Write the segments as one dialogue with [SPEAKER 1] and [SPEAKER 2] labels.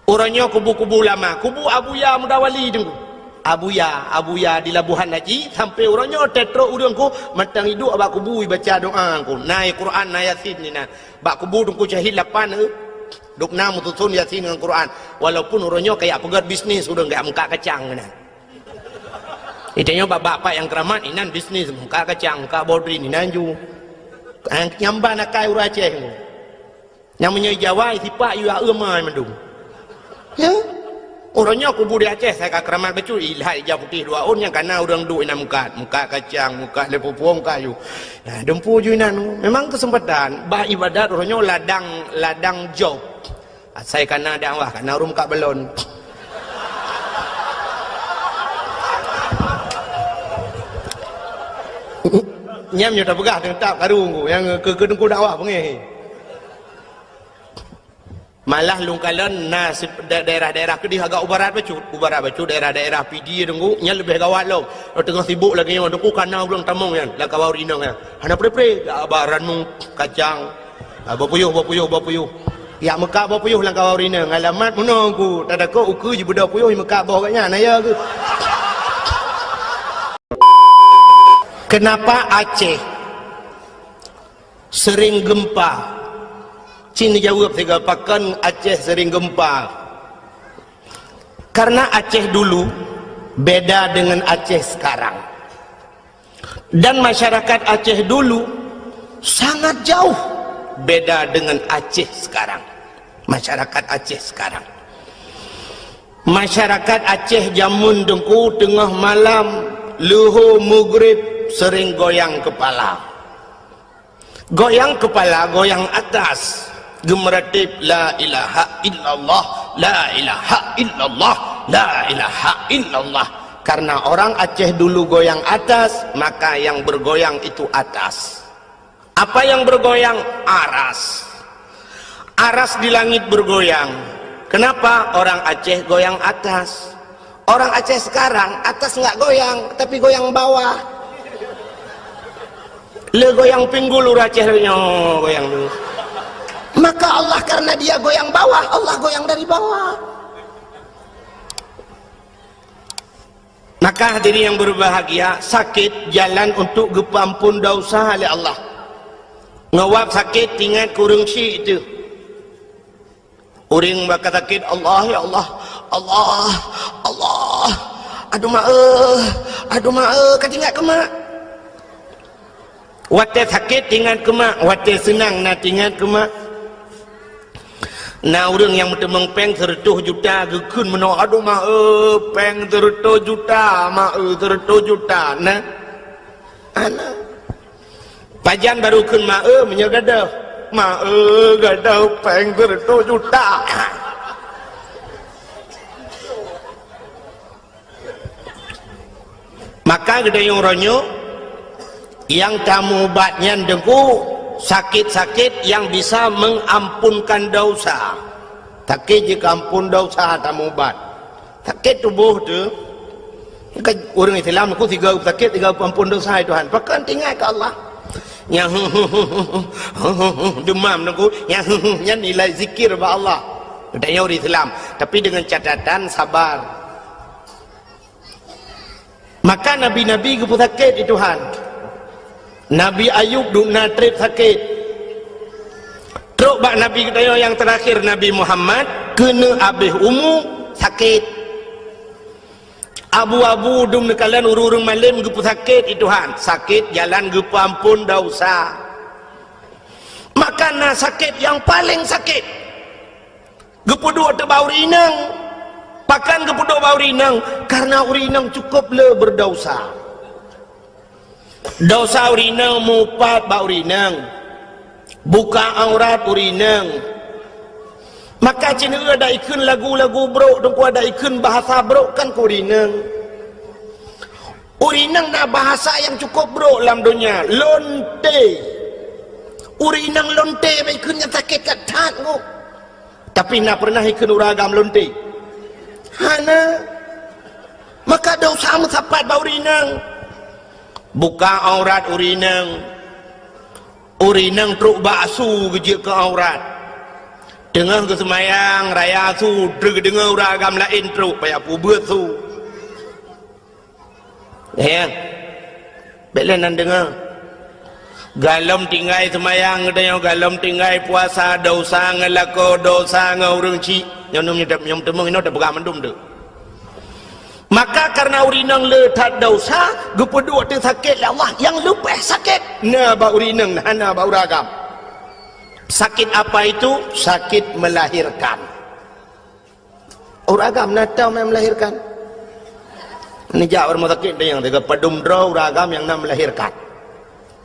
[SPEAKER 1] Orangnya kubu-kubu lama, kubu Abuya Mudawali tunggu. Abuya di Labuhan Haji sampai orangnya tetro urangku matang hidup abak kubu baca doa ku. Naik Quran na Yasin ni na. Bak kubu tungku syahid 8 duk na mutusun Yasin dengan Quran. Walaupun orangnya kayak pegat bisnis udah enggak muka kacang na. Itanya bapak-bapak yang keramat inan bisnis muka kacang, muka bodri ni nanju. Nyamba nak kai ura Aceh. Yang menyai Jawa sipak yu amai mendung. Ya. Orangnya kubu di Aceh saya keramat betul ilhai hijau putih 2 on yang kana orang duk ina muka kacang, muka lepopuang kayu. Nah, dempu ju inan memang kesempatan bah ibadat orangnya ladang job. Saya kana dakwah kana rum ka belon. Nyam nya tak pegah tetap karung yang ke dengku dakwah pengen. Malah lungkalan nasib daerah-daerah ke di agak ubarat bacut daerah-daerah PD dengku nya lebih gawat lo tengah sibuk lagi yang dengku kana ulang tamong kan la kawau rinang kan hana pre baranmu kacang bapuyuh ya Mekah bapuyuh lang kawau rinang alamat menunggu tak ada ko uku je budak puyuh Mekah bawah katnya naya ke. Kenapa Aceh sering gempa? Cina jawab saya pakan Aceh sering gempa. Karena Aceh dulu beda dengan Aceh sekarang. Dan masyarakat Aceh dulu sangat jauh beda dengan Aceh sekarang. Masyarakat Aceh sekarang. Masyarakat Aceh jamun dengku tengah malam luhur maghrib sering goyang kepala. Goyang kepala, goyang atas. Gemeratip la ilaha illallah, la ilaha illallah, la ilaha illallah. Karena orang Aceh dulu goyang atas, maka yang bergoyang itu atas. Apa yang bergoyang? Aras. Aras di langit bergoyang. Kenapa? Orang Aceh goyang atas. Orang Aceh sekarang atas nggak goyang, tapi goyang bawah. Le goyang pinggul Aceh goyang dulu. Maka Allah karena dia goyang bawah, Allah goyang dari bawah. Maka hadirin yang berbahagia, sakit jalan untuk gepampun dosa oleh Allah. Ngawap sakit ingat kurang si itu. Uring bakal sakit Allah ya Allah, Allah. Aduh kau ingat ke mak? Wate sakit ingat ke mak, wate senang nak ingat ke mak. Nah orang yang bertemang peng 100 juta gekun meno aduh mak peng 100 juta mak 100 juta nah ana pajan baru kun mak menyagadah mak gadah peng 100 juta. Maka gede yang ronyo yang tamu obatnya dengku sakit-sakit yang bisa mengampunkan dosa. Sakit jika ampun dosa tamu obat. Sakit tubuh tu orang Islam aku 3 sakit 3 ampun dosa Tuhan. Pakan tinggal ke Allah. Yang demam aku yang nilai zikir ba Allah. Katanya orang Islam, tapi dengan catatan sabar. Maka nabi-nabi ke sakit itu Tuhan. Nabi Ayub duk natrip sakit. Teruk bak Nabi kita yang terakhir Nabi Muhammad kena habis umur sakit. Abu-abu dum nekalan urung malam gepu sakit itu han. Sakit jalan gepu ampun dosa. Maka na sakit yang paling sakit. Gepu dua tebau rinang. Pakan gepu dua bau rinang karena urinang cukup le berdosa. Dosa urinang mupat bau urinang buka aurat urinang. Maka cina ada ikun lagu-lagu bro dengku ada ikun bahasa bro kan ku urinang. Urinang na bahasa yang cukup bro dalam dunia lonte. Urinang lonte ikunnya sakit kat tangu. Tapi na pernah ikun uragam lonte. Hana. Maka dosa musapat bau urinang. Buka aurat urinang. Urinang truk baksu gejek ke aurat. dengar ke semayang raya su dengar orang agam lain teruk payah puber su ya belen nan dengar galom tinggal semayang ada galom tinggal puasa dosa ngelako dosa ngurung ci nyom temung ini udah berapa mendum tu maka karena urinang letak dosa gepedua tu sakit lah Allah yang lupa sakit na ba urinang hana ba uragam sakit apa itu sakit melahirkan uragam natau yang melahirkan ini jauh orang sakit yang tiga pedum draw uragam yang nak melahirkan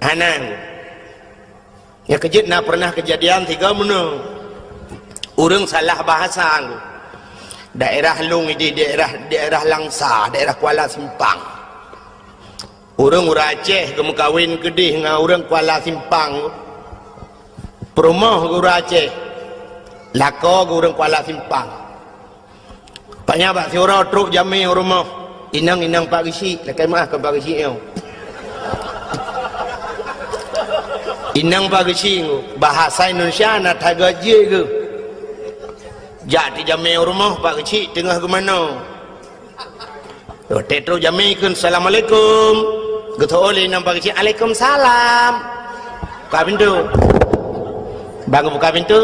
[SPEAKER 1] hanang ya kejut na pernah kejadian tiga menung urang salah bahasa aku daerah Lung di daerah Langsa, daerah Kuala Simpang. Orang Aceh kamu kawin kedih dengan orang Kuala Simpang. Perumah orang Aceh. Lako orang Kuala Simpang. Paknya bak siora truk jami rumah. Inang Pak Risi, lekai maaf ke Pak Risi yo. Inang Pak Risi bahasa Indonesia nak taga je ke? Jadi jami rumah Pak Kecil tengah ke mana tetro jami kun Assalamualaikum geto oleh nam Pak Kecil Waalaikumsalam buka pintu bang buka pintu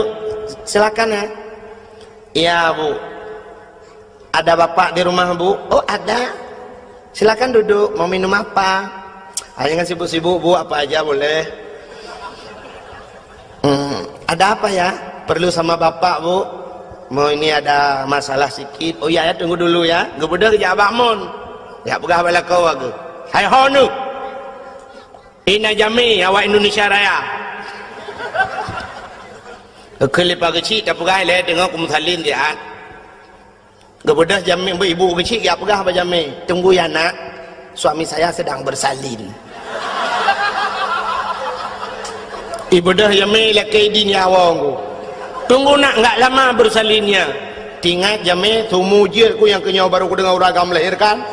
[SPEAKER 1] silakan ya iya Bu ada bapak di rumah Bu oh ada silakan duduk mau minum apa hanya kan sibuk-sibuk Bu apa aja boleh ada apa ya perlu sama bapak Bu mau ini ada masalah sikit oh ya tunggu dulu ya gebedah ke Abah Mon ya pegah bala kau aku hai honu ina jami awak Indonesia Raya kele Pak Kecil tak pegah le tengok kum salin dia gebedah jami ibu kecil ya pegah apa jami tunggu ya nak suami saya sedang bersalin ibu dah jami laki di nyawang tunggu nak enggak lama bersalinnya tinggal jame tumu je ku yang kenyau baru ku dengar uragam melahirkan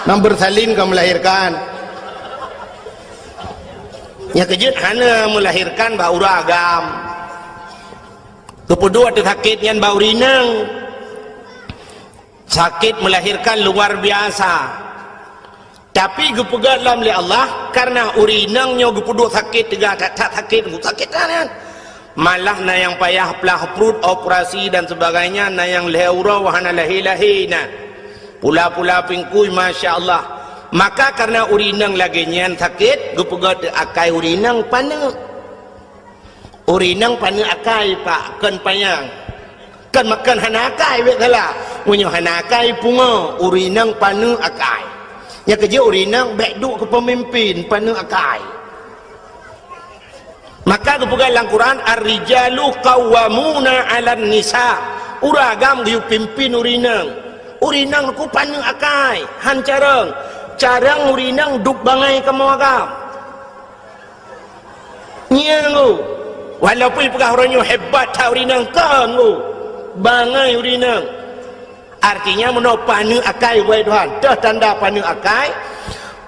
[SPEAKER 1] nam bersalin ke melahirkan ya kejut hana melahirkan ba uragam kepedua tu sakit yang bau rinang sakit melahirkan luar biasa tapi gepegat dalam oleh Allah karena urinangnya gepedua sakit tiga tak sakit kan malah na yang payah pelah perut operasi dan sebagainya na yang leura wahana lahi na pula pingkui Masya Allah maka karena urinang lagi nyan sakit gupegat akai urinang pana akai pak kan payang kan makan hana akai betala punyo hana akai punga urinang pana akai ya kerja urinang baik ke pemimpin pana akai maka kepegang dalam Quran ar-rijalu qawwamuna 'alan nisa uragam diu pimpin urinang ku paneng akai han carang urinang duk bangai ke mawagam nyengu walaupun pegah orangnya hebat ta urinang kan bangai urinang artinya meno paneng akai wai Tuhan dah tanda paneng akai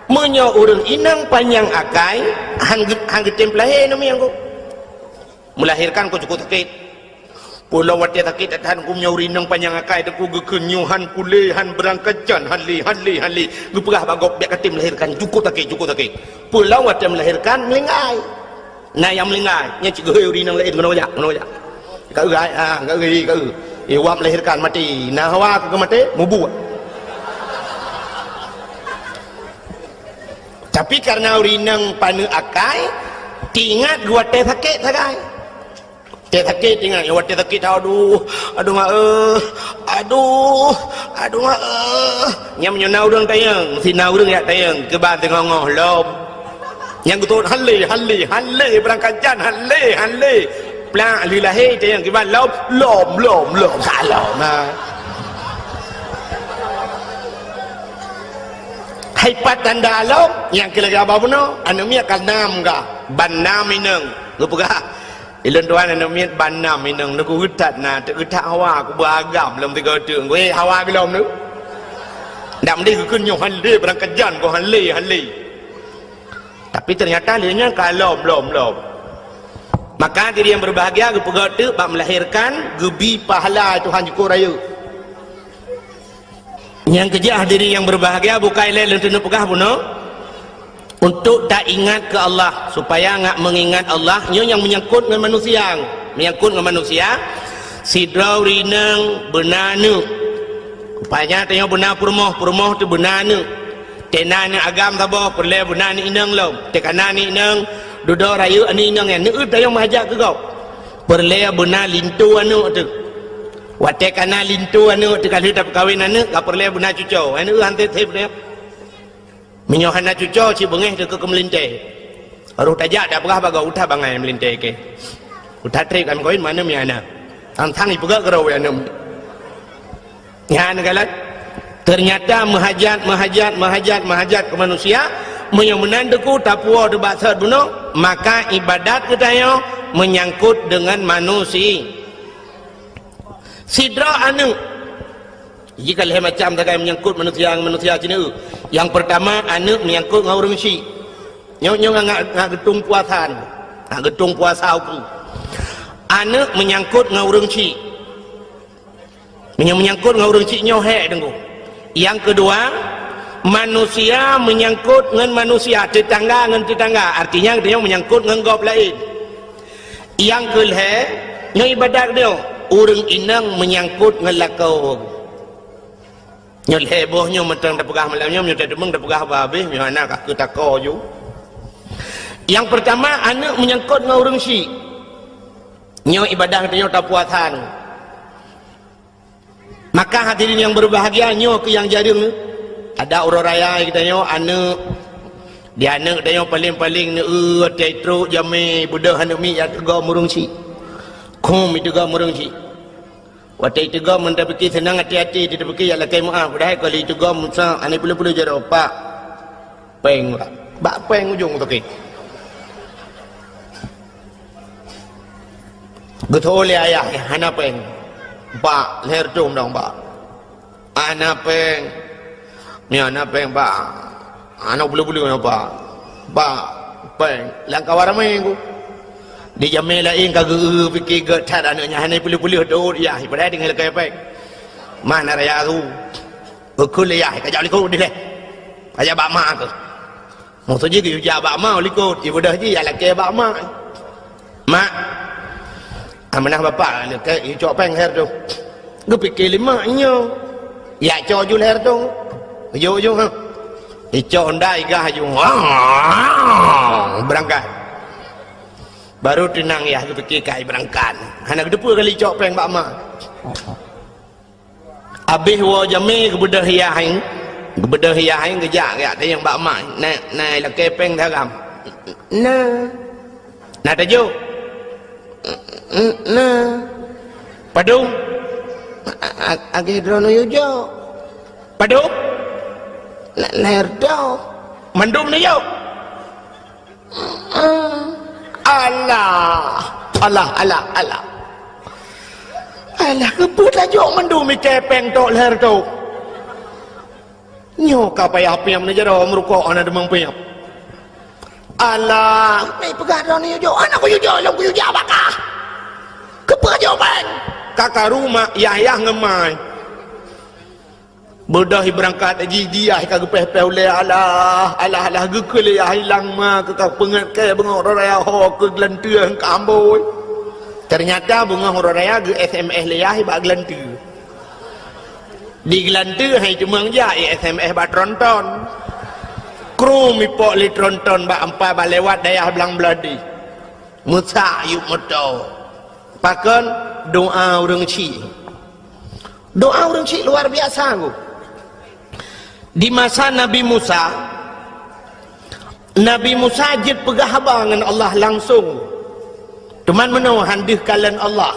[SPEAKER 1] menyo urang inang panjang akai hang getem lahir nami angku melahirkan ku cukup sakit pulau wati sakit atahan ku menyo urinang panjang akai tu ku gekenyuhan kulehan berangkajan hali gu pegah bagok biak katim melahirkan cukup sakit pulau wati melahirkan melingai nah yang melingai nya cigeh urinang lain ngono aja ka gai ka iwam melahirkan mati nah hawa ku mati mubu tapi karena urinang panu akai tingat dua teh sakit sagai teh sakit tingat ya teh sakit aduh nyam nyona urang tayang sina urang ya tayang ke ban tengah ngoh lom yang betul hale berangkat jan hale plak lilahi tayang ke ban lom salam hai patan dalam yang kira apa puno anumia kanam ga banam ineng gupega ilun tuan anumia banam ineng nuku utat na te utat hawa ku beragam lom tiga teung we hawa gelom nu ndam di ku kunyo hale berangkat jan ko hale tapi ternyata linya kalom lom Maka diri yang berbahagia gepegak tu bak melahirkan gebi pahala Tuhan syukur raya. Yang kejah diri yang berbahagia bukan lain lentena pegah puno untuk tak ingat ke Allah, supaya ngak mengingat Allah nyo yang menyangkut dengan manusia, menyangkut dengan manusia sidrau rinang benanu rupanya tanya benar purmoh tu benanu tenana agam tabo perle benar ni inang lo tekana ni inang dodo rayu ani inang yang neut tayong mahajak ke kau perle benar lintu anu tu wate kana lintu anu tu kalau dah kahwin anu ka perle benar cucu anu hante tep dia menyohana cucu ci bengeh tu ke melinte baru tajak dah berah baga utah bangai melinte ke utah trek kan kahwin mana mi ana tang ipegak kerau anu ya negala ternyata menghajat ke manusia menandaku tapua de bahasa duno maka ibadat kita yo menyangkut dengan manusia sidra anu jika leh macam takai menyangkut manusia cina yang pertama anu menyangkut dengan orang si nyo ngak getung puasan ngak getung puasa aku anu menyangkut dengan orang si menyangkut dengan orang cik nyohek dengku. Yang kedua manusia menyangkut dengan manusia, tetangga dengan tetangga, artinya dia menyangkut dengan gop lain. Yang kelhe nyo ibadat dia urang inang menyangkut dengan lakau nyo hebohnya mentang dah pegah malamnya nyo tak demeng dah pegah habis nyo anak aku tako ju. Yang pertama anak menyangkut dengan orang si nyo ibadah dia tak puasan. Maka hadirin yang berbahagia nyo ke yang jarang ada orang raya kita nyo anak dia anak dia paling-paling ne tetro jame budak anak mi ya tega murung si kum itu ga murung si watai tega men dak fikir senang hati-hati dia fikir ya lakai maaf dah kali tega musa ane pula-pula jaro pak peng bak peng ujung tu ke getole ayah hana peng Pak, leher dong dong pak. Anak peng, ni anak peng pak. Anak bulu-bulu ni pak. Pak, peng. Langkah waramai aku. Di jamai lain kagak fikir getat anaknya hanya bulu-bulu tu ya. Ibadah dengan lekay peng. Mana raya aku? Aku lihat kajak likut dia. Kajak bak mak aku. Maksudnya kau kajak bak mak likut. Ibadah je ya lekay bak mak. Mak. Amanah bapak ke cok peng her tu. Gue fikir lima nyo. Ya cok ju her tu. Yo ha. Cok ndai gah ju. Berangkat. Baru tenang ya gue fikir kai berangkat. Hana kedua kali cok peng bak mak. Habis wo jame kebedah hiahin. Kebedah hiahin kejak ya dia yang bak mak. Nai la ke peng dalam. Nah tajuk. Nah padung agi drono yujo padung leher do mandum ni yo Allah kebut aja mandum mi kepeng tok leher tok nyo ka payah piam ni jaro merukok ana demang piam Allah, ni pegadon ni yo, anak ko yo, long ko yo bakah. Kepejo bang. Kakak rumah Yahya ngemai. Bedah berangkat haji dia kagak peh-peh oleh Allah gekul ya hilang ma ke pengat ke bengok raya ho ke gelantian kamboy. Ternyata bengok raya ge SMS le ya ba gelanti. Di gelanti hai cuma ja SMS ba tronton. Kru mi pok li tronton ba ampa ba lewat dayah belang beladi. Musa yuk moto. Pakan doa orang ci. Doa orang ci luar biasa aku. Di masa Nabi Musa jid pegah dengan Allah langsung. Teman menau handih kalian Allah.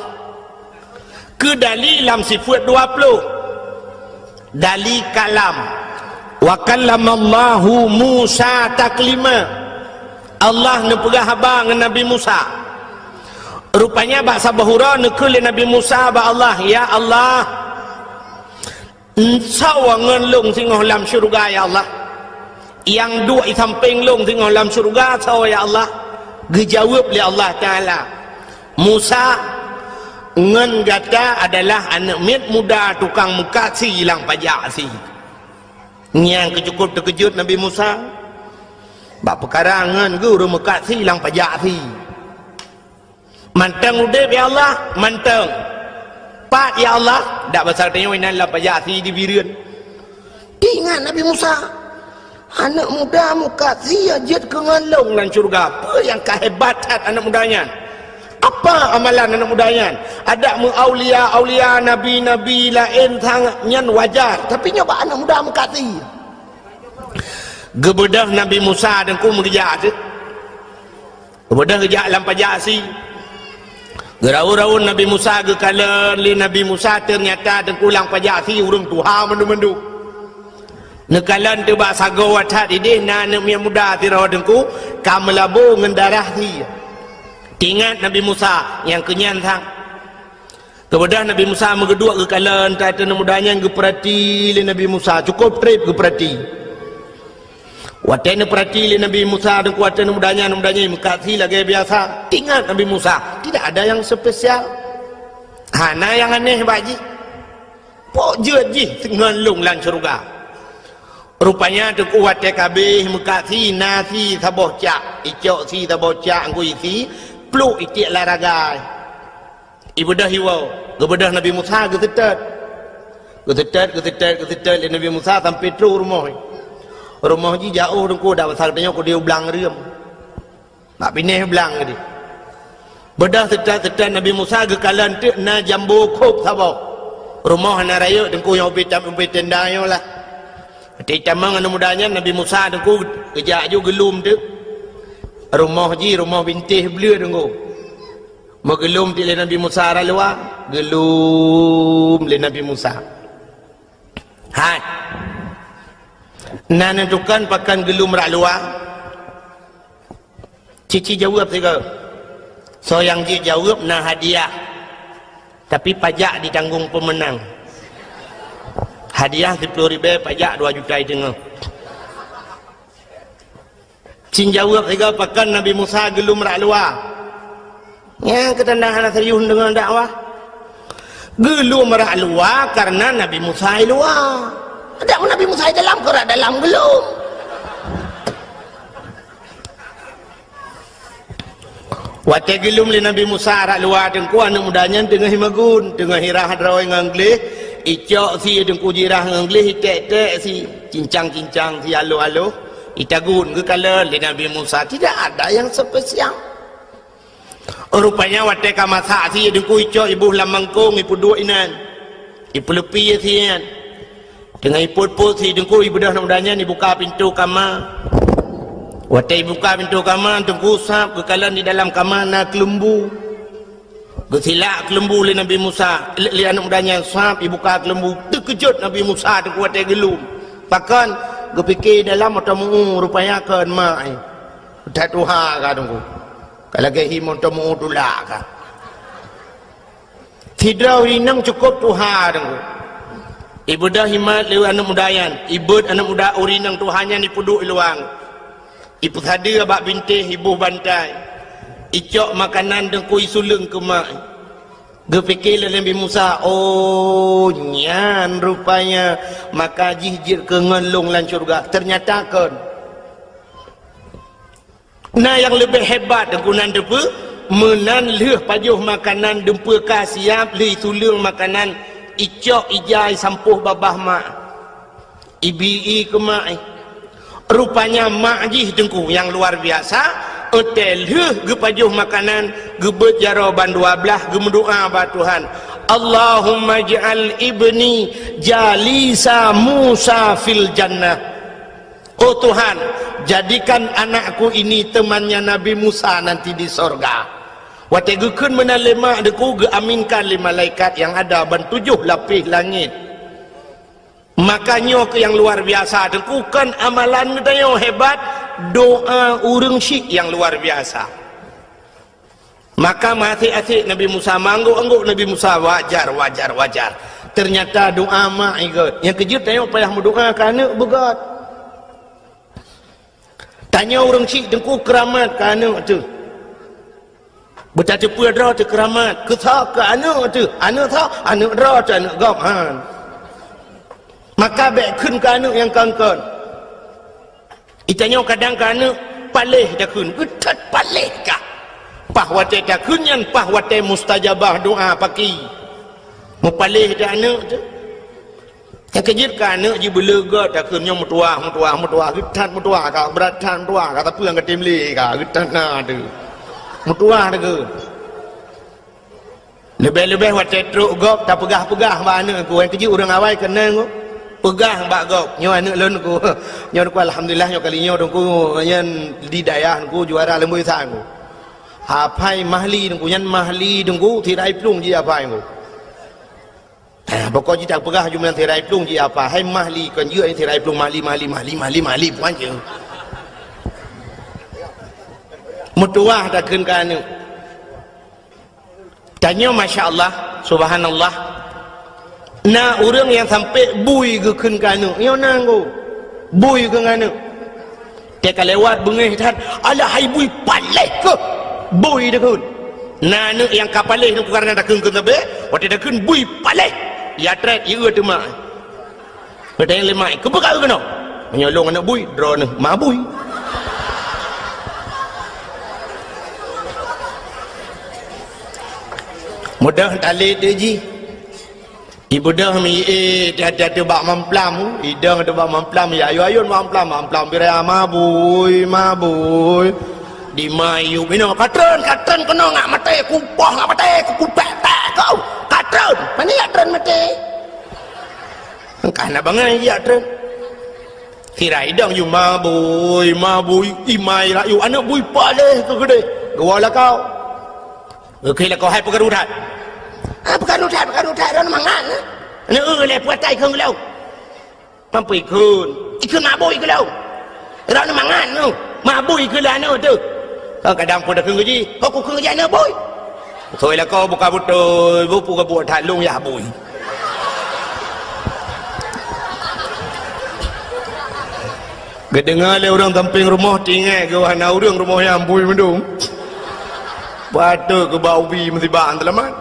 [SPEAKER 1] Ke dalam sifat 20. Dali kalam. Wa kallamallahu Musa taklima. Allah ne pegah habang dengan Nabi Musa. Rupanya bahasa bahura nekul Nabi Musa ba Allah, ya Allah. Sawangan long singoh lam syurga ya Allah. Yang dua samping long singoh lam syurga saw ya Allah. Dijawab oleh Allah Taala. Musa ngen gata adalah anak mit muda tukang mekasi hilang pajak si. Yang kecukup terkejut Nabi Musa. Bak perkara ngen guru mekasi hilang pajak si. Manteng udip ya Allah, manteng. Pak ya Allah, dak besar tanya winan la pajak si di birian. Ingat Nabi Musa, anak muda mekasi ajat ke ngalung lan syurga. Apa yang kehebatan anak mudanya? Apa amalan anak mudanya? Ada aulia nabi lain sangatnya wajar, tapi nyoba anak muda mengkati. Gebedah Nabi Musa dan ku mengejar tu. Gebedah kerja dalam pajasi. Gerau-rau Nabi Musa ke kala li Nabi Musa ternyata dan kulang pajasi urang Tuhan mendu-mendu. Nekalan tu bak sago watat ide na anak muda tirau dengku kamelabu ngendarah dia. Ingat Nabi Musa yang kenyan sang. Kemudian Nabi Musa megeduk ke kalan kata mudanya yang perhati le Nabi Musa cukup trip ke perhati. Watene perhati le Nabi Musa dan kuatan mudanya mengkasi lagi biasa. Ingat Nabi Musa tidak ada yang spesial. Hana yang aneh baji. Pok je dengan lung lan syurga. Rupanya tu kuat TKB mengkasi nasi saboh cak, icok si saboh cak angku isi. Peluk itik laragai. Ibadah hiwau. Kebedah Nabi Musa ketetet Nabi Musa sampai terus rumah. Rumah ji jauh dengku dah pasal tanya aku dia belang riam. Nak pindah belang dia. Bedah tetet Nabi Musa ke kalan tu na jambu kop sabok. Rumah na raya dengku yang ubi tenda yo lah. Ti tamang anu mudanya Nabi Musa dengku kejak ju gelum tu. Rumah bintih belia tunggu. Magelum di Nabi Musa ralua, gelum le Nabi Musa. Hai. Nan nentukan pakan gelum ralua. Cici jawab tiga. So yang ji jawab na hadiah. Tapi pajak ditanggung pemenang. Hadiah 10.000, pajak 2 juta tengah. Cing jawab tiga pakan Nabi Musa gelum rak luar. Yang ketandahan serius dengan dakwah. Gelum rak luar karena Nabi Musa luar. Ada Nabi Musa dalam kerak dalam gelum. Waktu gelum li Nabi Musa rak luar dengku anak mudanya tengah himagun, tengah hirah hadrawai nganglih, icok si dengku jirah nganglih, tek si cincang si alo. Itagun ke kala li Nabi Musa tidak ada yang spesial. Rupanya waktu kamasa si dengku icok ibu lamangkung ibu dua inan. Ibu lepi sian. Dengan ibu si dengku ibu dah mudanya ni buka pintu kamar. Waktu buka pintu kamar dengku sap ke kala di dalam kamar na kelembu. Gesilak kelembu li Nabi Musa. Li anak mudanya sap ibu buka kelembu. Terkejut Nabi Musa dengku waktu gelum. Bahkan gepikir dalam tamu rupanya kan mai tak tuha ka tunggu kalau ke himon tamu dulak ka tidak rinang cukup tuha tunggu ibu dah himat lewa anak mudayan ibu anak muda urinang tuhannya ni puduk iluang ibu tadi abak bintih ibu bantai icok makanan dengku isulung ke mai gepikir Nabi Musa, oh nyan rupanya maka jihjir ke ngelung lan syurga. Ternyata kan nah yang lebih hebat gunan depa menan leh pajuh makanan dempa ka siap li tulung makanan icok ijai sampuh babah mak ibi ke mak rupanya mak jih dengku yang luar biasa. Hotel gepajuh makanan gebet jaroban 12 gemendoa ba Tuhan Allahumma ja'al ibni jalisa Musa fil jannah. Oh Tuhan, jadikan anakku ini temannya Nabi Musa nanti di sorga. Waktu gekun menalemak deku geaminkan li malaikat yang ada ban 7 lapis langit. Makanya ke yang luar biasa deku kan amalan kita yang hebat. Doa urang syik yang luar biasa. Maka masih Nabi Musa mangguk Nabi Musa wajar. Ternyata doa mak ikut. Yang kejut tanya payah berdoa kerana begat. Tanya orang syik dengku keramat kerana tu. Buta cepu ada tu keramat. Ketha ke anak tu. Anak tha, anak ra tu anak gop han. Maka baik kun ke anak yang kan. Itanya kadang ke anak palih dah kun. Utat palih ka. Pahwate dah kun yang pahwate mustajabah doa paki. Mu palih dah anak tu. Yang kejir ke anak je belega dah kun yang mutua. Getat mutua ka beratan mutua ka tapi yang ketimli ka getat na tu. Mutua dah ke. Lebih-lebih wate truk gop tak pegah-pegah ba anak ku. Yang kejir orang awal kenal ku. Pegah bak gop. Nyo anak lon ku. Nyo ku alhamdulillah nyo kali nyo ku nyen di dayah ku juara lembu sang ku. Apai mahli ku nyen mahli ku tirai plung ji apai ku. Pokok ji tak pegah jumlah tirai plung ji apa. Hai mahli kan je tirai plung mahli puan je. Mutuah dah kun ka anu. Tanya masya-Allah, subhanallah. Na orang yang sampai bui ke kun ka anu. Yo nang go. Bui ke nganu. Dia ka lewat bengih tat, ala hai bui paleh ke. Bui dah kun. Na anu yang kapaleh tu karena dah kun tabe, waktu dah kun bui paleh. Ya tret ieu tu mak. Ada yang lemai. Ke bekal ke no? Menyolong anak bui, draw ni, mak bui. Mudah tali dia ji. Ibu dah mi dah bak mamplam. Idang ada bak mamplam ya ayo mamplam birai mabui. Di mayu bino katron kena ngak mati kumpah ngak mati kupek kau. Katron, mana ya katron mati? Karena bangai ya katron. Kira idang you mabui imai lah you anak bui paleh ke gede. Gawalah kau. Okeylah kau hai pegarudat. Pegarudat ron mangan. Ana le puatai khung lau. Mampu ikun mabui ke lau. Ron mangan tu. Mabui ke lah anu tu. Kau kadang pun dah khung ji. Kau khung ji ana bui. Thôi là kau buka betul, buka buat talung ya bui. Kedengar le orang samping rumah tinggal ke wana orang rumah yang bui mendung. Batu ke bau bi mesti bang telaman.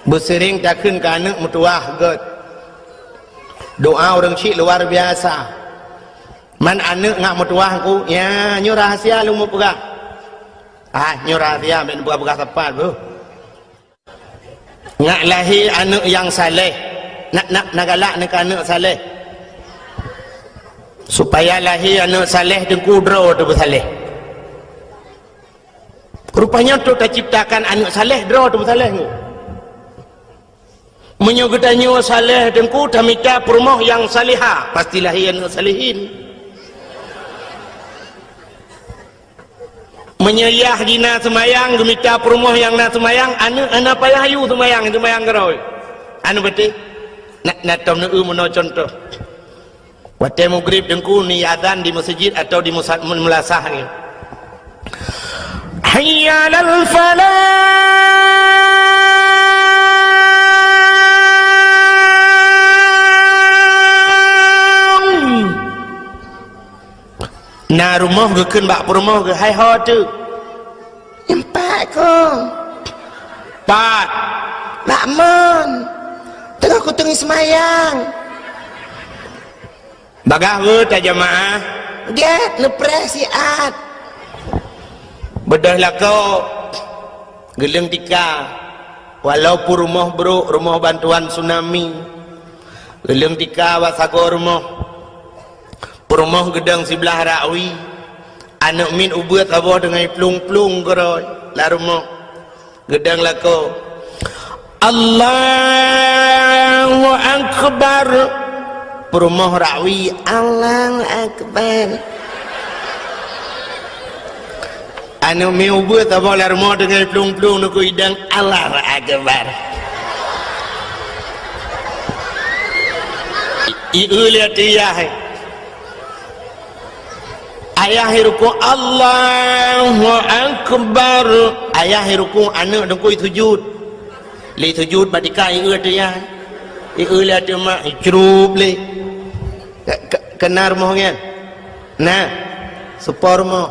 [SPEAKER 1] Bersering tak kun ke anak mutuah god. Doa orang cik luar biasa. Man anak ngak mutuah ku, ya nyu rahasia lu mau pegang. Nyu rahasia ben buka tepat bu. Ngak lahir anak yang saleh. Nak galak nak anak saleh. Supaya lahir anak saleh dengku draw tu bersaleh. Rupanya tu tak ciptakan anak saleh draw tu bersaleh tu. Menyugutannya saleh dengku tamika perumah yang salihah pasti lahir anak salihin. Menyayah dina semayang gemita perumah yang nak semayang anak payah ayu semayang geroi. Anu betul. Nak tom nu mono contoh. Waktu maghrib dengku ni azan di masjid atau di mulasah ni. Hayya 'alal falah. Na rumah ke keun bak rumah ke hai ho tu. Empat ko. Pat. Bak mon. Tengah ku tengah semayang. Bagah ke tak jemaah? Get lepres siat. Bedah lah kau. Geleng tika. Walaupun rumah buruk, rumah bantuan tsunami. Geleng tika wasago rumah. Rumah gedang sebelah rakwi. Anak min ubat abah dengan plung-plung keroi. La rumah. Gedang lah kau. Allahu Akbar. Perumah rakwi. Allahu Akbar. Anak min ubat abah la rumah dengan plung-plung nak idang. Allahu Akbar. Iu lihat dia. Ayah ruku Allahu Akbar. Ayah ruku anak dengku sujud. Li sujud badika ieu tu ya. Ieu la tu mak cerup le. Kenar moh ngan. Nah, supor moh.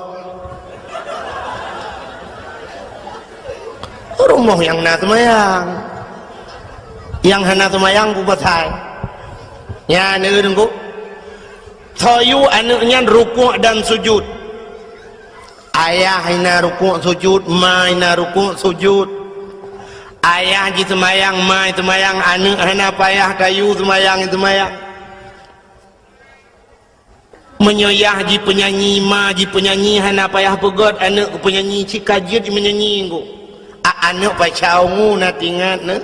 [SPEAKER 1] rumah yang nak semayang yang hana semayang ku patai ya ni dengku toyu anaknya rukuk dan sujud ayah hina rukuk sujud mai hina rukuk sujud ayah ji semayang mai semayang anak hana payah kayu semayang menyoyah ji penyanyi ma ji penyanyi hana payah pegot anak penyanyi cikajut menyanyi ku anak pacau ngu nak ingat ne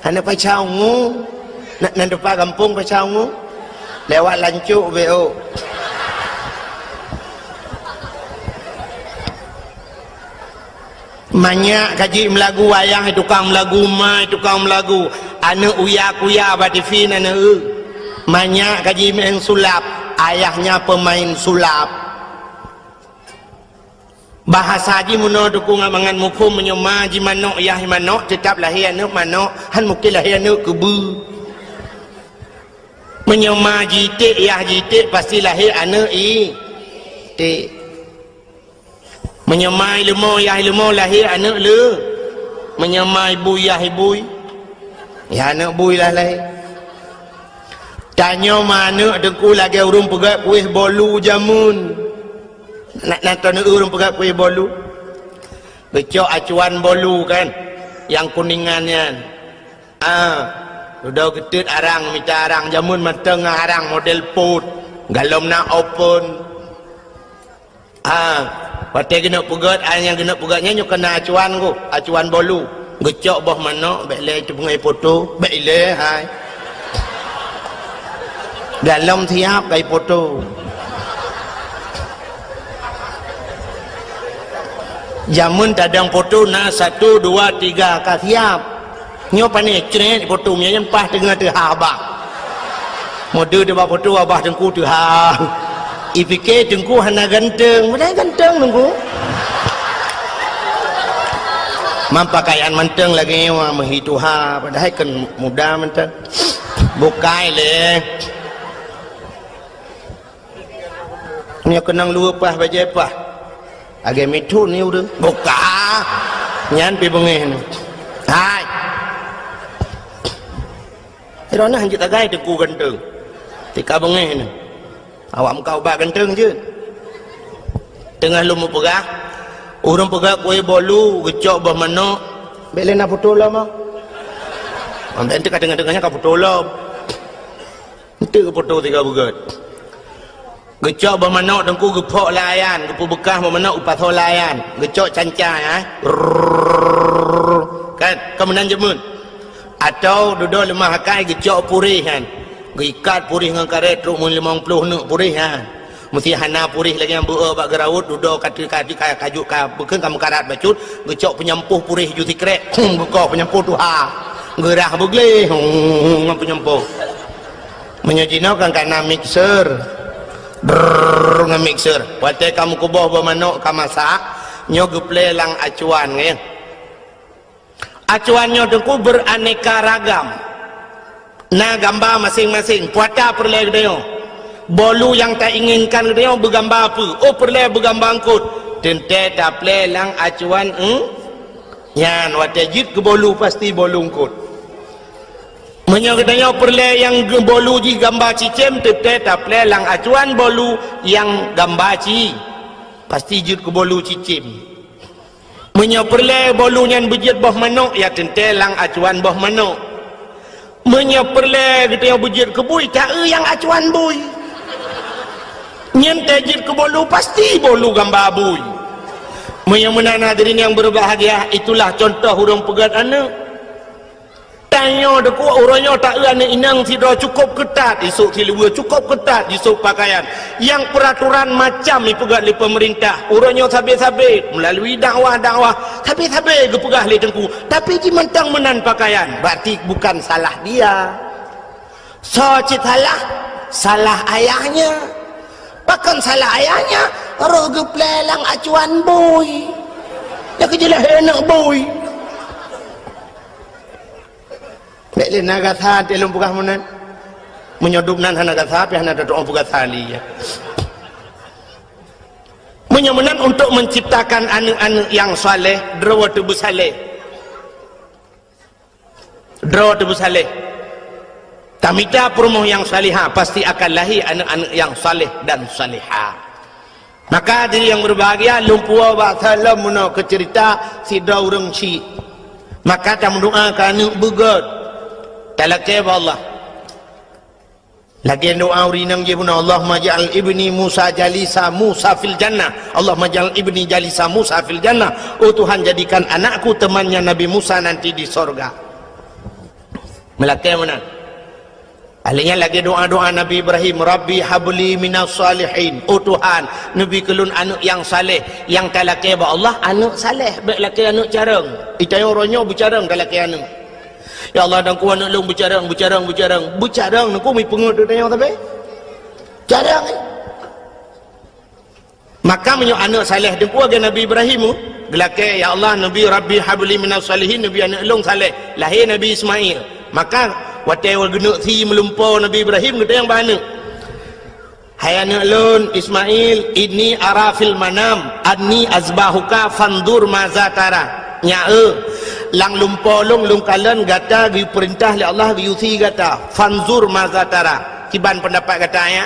[SPEAKER 1] anak pacau ngu nak depan kampung pacau ngu lewat lancuk BO banyak kaji melagu ayah tukang melagu mai tukang melagu anak uya-kuya batifin anak banyak kaji main sulap ayahnya pemain sulap bahasa ji muno dukung amangan mukum menyoma ji manok yah manok tetap lahir anak manok han mungkin lahir anak kebu menyoma jitik yah jitik pasti lahir anak tik menyemai lemau yah lemau lahir anak le menyemai bui yah bui ya anak bui lah lahir tanya mana dengku lagi urung pegat kuih bolu jamun nak nonton urung pegat kuih bolu becok acuan bolu kan yang kuningannya udah ketut arang minta arang jamun mateng arang model put galom nak open Pati kena pegat yang kena pegatnya nyo kena acuan ku acuan bolu gecok boh manok bek le cengai foto bek le hai galom siap kai foto jamun tadang foto na 1 2 3 ka siap nyo pane cret foto nya yang pas tengah tu abah mode dia buat foto abah tengku tu ipike tengku hana ganteng mana ganteng tengku mampakaian menteng lagi wah mahituha padahal kan muda menteng bukai le ni kenang luar pas baca apa agak mitu ni udah buka nyan pi bengeh ni hai irona hanjit agai tengku ganteng tika bengeh ni awak kau bak ganteng je tengah lu mau pegah urang pegah kuih bolu gecok bah manok bele nak foto lah mah ambil ente tengah-tengahnya kau foto lah ente ke foto tiga begat gecok bah manok dengku gepok layan gepu bekah bah manok upas layan gecok cancai kan kemenan jemun atau duduk lemah hakai gecok purih kan ikat purih dengan karet truk 50 nak purih mesti hana purih lagi yang bua bak gerawut duduk kaju bukan kamu karat bacut gecok penyempuh purih juti krek gekok penyempuh tu gerah begle penyempuh menyajinakan karena mixer dengan mixer waktu kamu kubah bermanok kamu masak nyo geple lang acuan kan acuannya dengku beraneka ragam nah gambar masing-masing puata perle dia bolu yang tak inginkan dia bergambar apa perle bergambar angkut tente tak ple lang acuan yan watajid ke bolu pasti bolu angkut menyokatanya perle yang bolu ji gambar cicem tente tak ple lang acuan bolu yang gambar ci pasti jid ke bolu cicem menyoperle bolu yang bejit boh manok ya tente lang acuan boh manok menyoperle kita yang bejit ke bui tak yang acuan bui nyente jid ke bolu pasti bolu gambar bui menyomenan hadirin yang berbahagia itulah contoh hurung pegat anak tanya deku orangnya tak anak inang tidak cukup ketat isuk silua cukup ketat isuk pakaian yang peraturan macam ipegat oleh pemerintah orangnya sabit-sabit melalui dakwah-dakwah sabit-sabit gepegah oleh tengku tapi di mentang menan pakaian berarti bukan salah dia so salah ayahnya bahkan salah ayahnya roh geplelang acuan boy dia kejelah enak boy Beli naga tha telung pugah munan menyodupnan naga tha pe hana doong pugah tali ya menyemenan untuk menciptakan anak-anak yang saleh draw tu bersaleh tamita perumoh yang salihah pasti akan lahir anak-anak yang saleh dan salihah. Maka diri yang berbahagia lumpua wa salam muna ke cerita si daurang si maka tam doa ka anak begot talake ba Allah lagi doa urinang je pun Allahumma ja'al ibni Musa jalisa Musa fil jannah, Allahumma ja'al ibni jalisa Musa fil jannah. Oh Tuhan, jadikan anakku temannya Nabi Musa nanti di sorga. Melakai mana? Akhirnya lagi doa-doa Nabi Ibrahim, Rabbi habli minas salihin. Oh Tuhan, Nabi kelun anak yang saleh, yang talakai ba Allah anak saleh, baik laki anak carang. Itanya orangnya bercarang talakai anak. Ya Allah, dan ku anak long bercarang ku mi pengut tanya tapi carang maka menyo anak saleh dan ku aga Nabi Ibrahim gelake ya Allah Nabi Rabbi habli minas salihin, Nabi anak long saleh lahir Nabi Ismail. Maka watai wal genuk thi melumpau Nabi Ibrahim kata yang bana hai anak lon Ismail ini arafil manam anni azbahuka fandur maza tara nya lang lumpau long kalan gata di perintah oleh Allah diusi gata fanzur mazatara kiban pendapat kata ya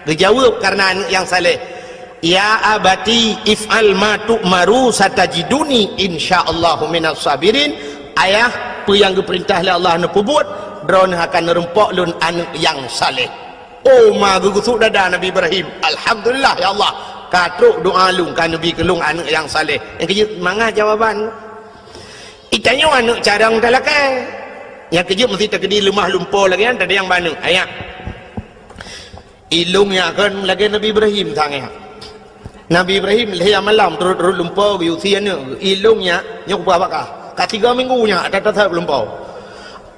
[SPEAKER 1] dijawab karena yang saleh ya abati if'al ma tu'maru satajiduni insyaallah minas sabirin. Ayah apa yang diperintah oleh Allah nak buat drone akan nerempok lun anak yang saleh. Oh ma gugusuk dada Nabi Ibrahim, alhamdulillah ya Allah katruk doa lung kan Nabi kelung anak yang saleh. Yang kejut mangah jawaban itanya anak carang talakai yang kejut mesti terkedi lemah lumpur lagi kan, tak ada yang mana ayat ilungnya kan lagi Nabi Ibrahim tangnya Nabi Ibrahim lahir malam turut lumpur usianya ilungnya nyok berapakah kat 3 minggunya tak lumpur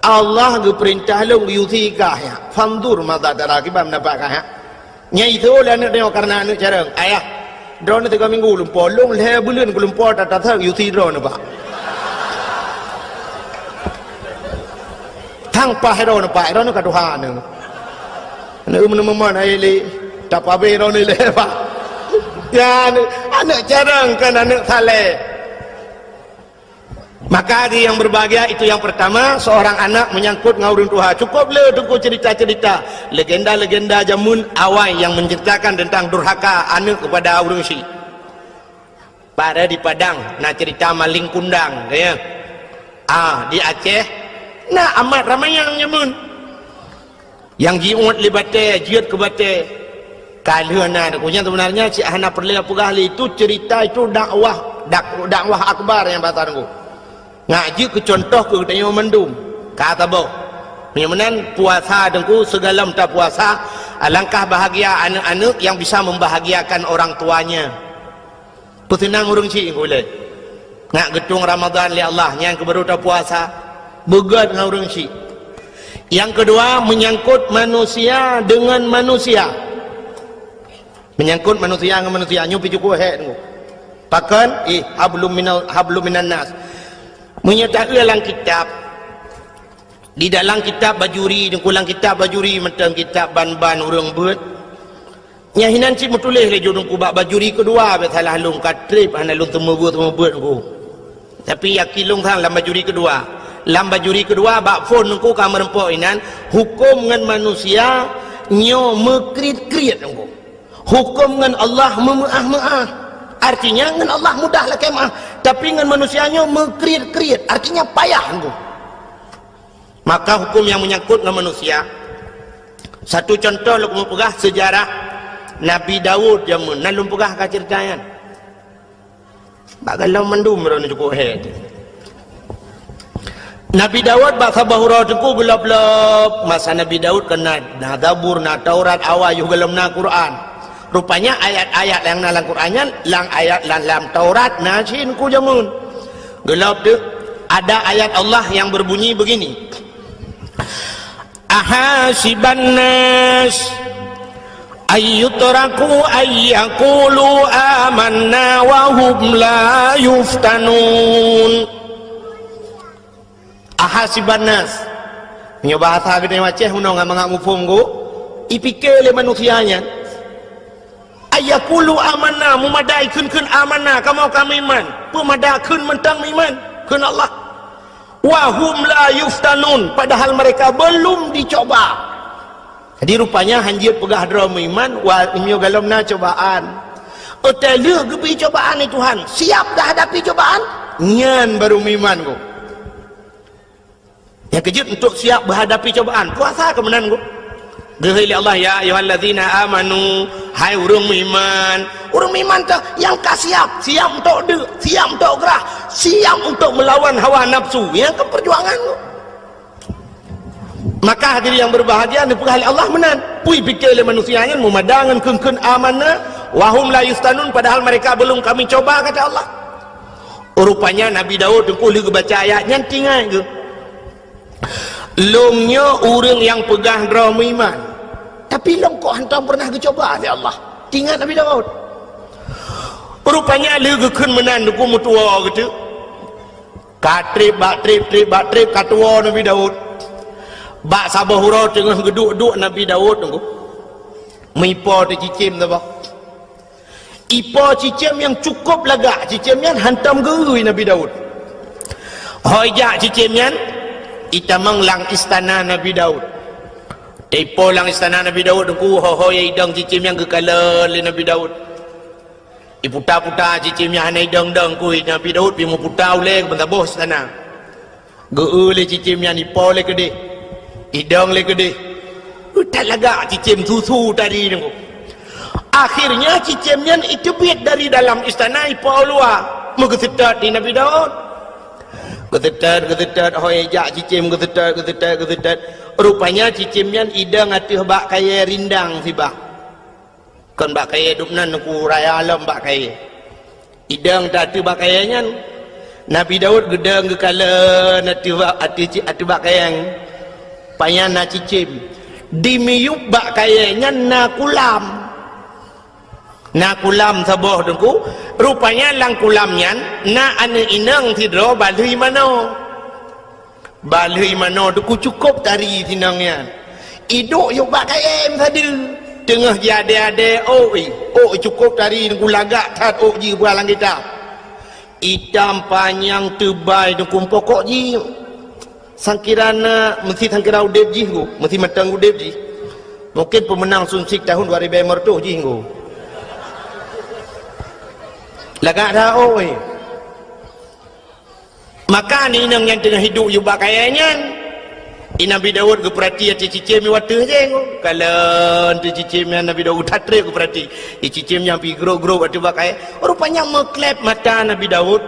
[SPEAKER 1] Allah ke perintah long usikah ya fandur mata daraki bam napakah ya nya itu lah nak tengok karena anak carang ayah drone 3 minggu lumpur long lahir bulan ke lumpur tak usi drone pak thang pa hai ro no ka Tuhan ne ne meneman ai le tak pa be ro ni le pa ya anak jarang kan anak saleh. Maka dia yang berbahagia itu yang pertama seorang anak menyangkut ngaurun Tuhan. Cukup le tunggu cerita-cerita legenda-legenda jamun awal yang menceritakan tentang durhaka anak kepada urang si pada di Padang nak cerita maling kundang ya di Aceh. Nah amat ramai yang nyamun yang jiut libate jiut ke bate kalana punya sebenarnya si ahna perlia pugahli itu cerita itu dakwah akbar yang batarku ngaji ke contoh ke tanya mendum kata boh menan puasa dengku segala tak puasa alangkah bahagia anak-anak yang bisa membahagiakan orang tuanya pesenang urang si boleh ngak gedung Ramadan li Allah yang kebaru tak puasa begat dengan orang si. Yang kedua menyangkut manusia dengan manusia, menyangkut manusia dengan manusia nyupi cukup hek tu pakan hablum minan nas menyatakan dalam kitab di dalam kitab bajuri dan kulang kitab bajuri macam kitab ban-ban orang buat nya hinan si metulis le judung ku bajuri kedua be salah lung katrip ana lung temu buat ku tapi yakilung sang dalam bajuri kedua bak phone ku ka merempok inan hukum dengan manusia nyo mekrit-krit engko hukum dengan Allah memaah-maah artinya dengan Allah mudahlah kemah tapi dengan manusianya mekrit-krit artinya payah engko. Maka hukum yang menyangkut dengan manusia satu contoh lu mau pegah sejarah Nabi Daud jamun nalum pegah ka ceritanya bagalau mendum ro cukup head Nabi Daud bahasa bahura teku gelap-gelap masa Nabi Daud kena na Zabur na Taurat awal juga dalam na Quran rupanya ayat-ayat yang dalam Qurannya lang ayat dalam Taurat na cin ku jamun gelap tu ada ayat Allah yang berbunyi begini ahasiban nas ayyutraku ayyakulu amanna wa hum la yuftanun. Ahasiban nas punya bahasa gede macam hunong ngak mufung go ipikir le manusianya ayakulu amanah memadai kun amanah kamu kami iman pemadah kun mentang iman kun Allah wahum la yuftanun padahal mereka belum dicoba. Jadi rupanya hanjir pegah drom iman wa imyo galomna cobaan oteleh gebi cobaan ni Tuhan siap dah hadapi cobaan nyan baru iman ko yang kejut untuk siap berhadapi cobaan puasa kemenan ko Gehili Allah ya ayyuhallazina amanu hai urang iman tu yang siap untuk siap untuk gerah siap untuk melawan hawa nafsu yang ke perjuangan tu. Maka hadirin yang berbahagia ni pegahli Allah menan pui fikir le manusianya memadangan kun amanah wahum la yustanun padahal mereka belum kami coba kata Allah. Rupanya Nabi Daud tu boleh baca ayatnya tinggal ke lomnya orang yang pegang drama iman tapi long kok hantam pernah dicoba oleh Allah tinggal Nabi Daud rupanya legekun menan ku mutua gitu katrip katua Nabi Daud bak sabah hurau tengah geduk-duk Nabi Daud tunggu mipo tu cicim tu bah ipo cicim yang cukup lagak cicimnya hantam gerui Nabi Daud hojak cicimnya itamang lang istana Nabi Daud tepo lang istana Nabi Daud ku ho ya idang cicim yang kekala le Nabi Daud iputa-puta cicim yang hanai dang ku Nabi Daud pi mu puta ule ke bentaboh istana geu le cicim yang ipo le gede idang le gede udah lagak cicim susu tadi tu akhirnya cicimnya itu biat dari dalam istana ipo luar mengesetat di Nabi Daud getetat hoi jak cicim getetat rupanya cicimnya idang atih bak kaya rindang si bak kan bak kaya dupnan ku raya alam bak kaya idang tak atih bak kayanya Nabi Daud gedang gekala atih bak kaya payan na cicim dimiyup bak kayanya na kulam saboh dengku rupanya lang kulamnya na ane inang tidro balui mano dengku cukup tari tinangnya iduk yuk bak kayem tadi tengah jade cukup tari dengku lagak tat ji bualang kita hitam panjang tebal dengku pokok ji sangkirana mesti sangkira udep ji ku mesti matang udep ji mungkin pemenang sunsik tahun 2000 tu ji ku lagak dah maka ni nang yang tengah hidup juga kayaknya Nabi Daud ke perhati hati cicim wata je kalau tu cicim yang Nabi Daud tatrip ke perhati cicim yang pergi grow waktu bakai rupanya meklep mata Nabi Daud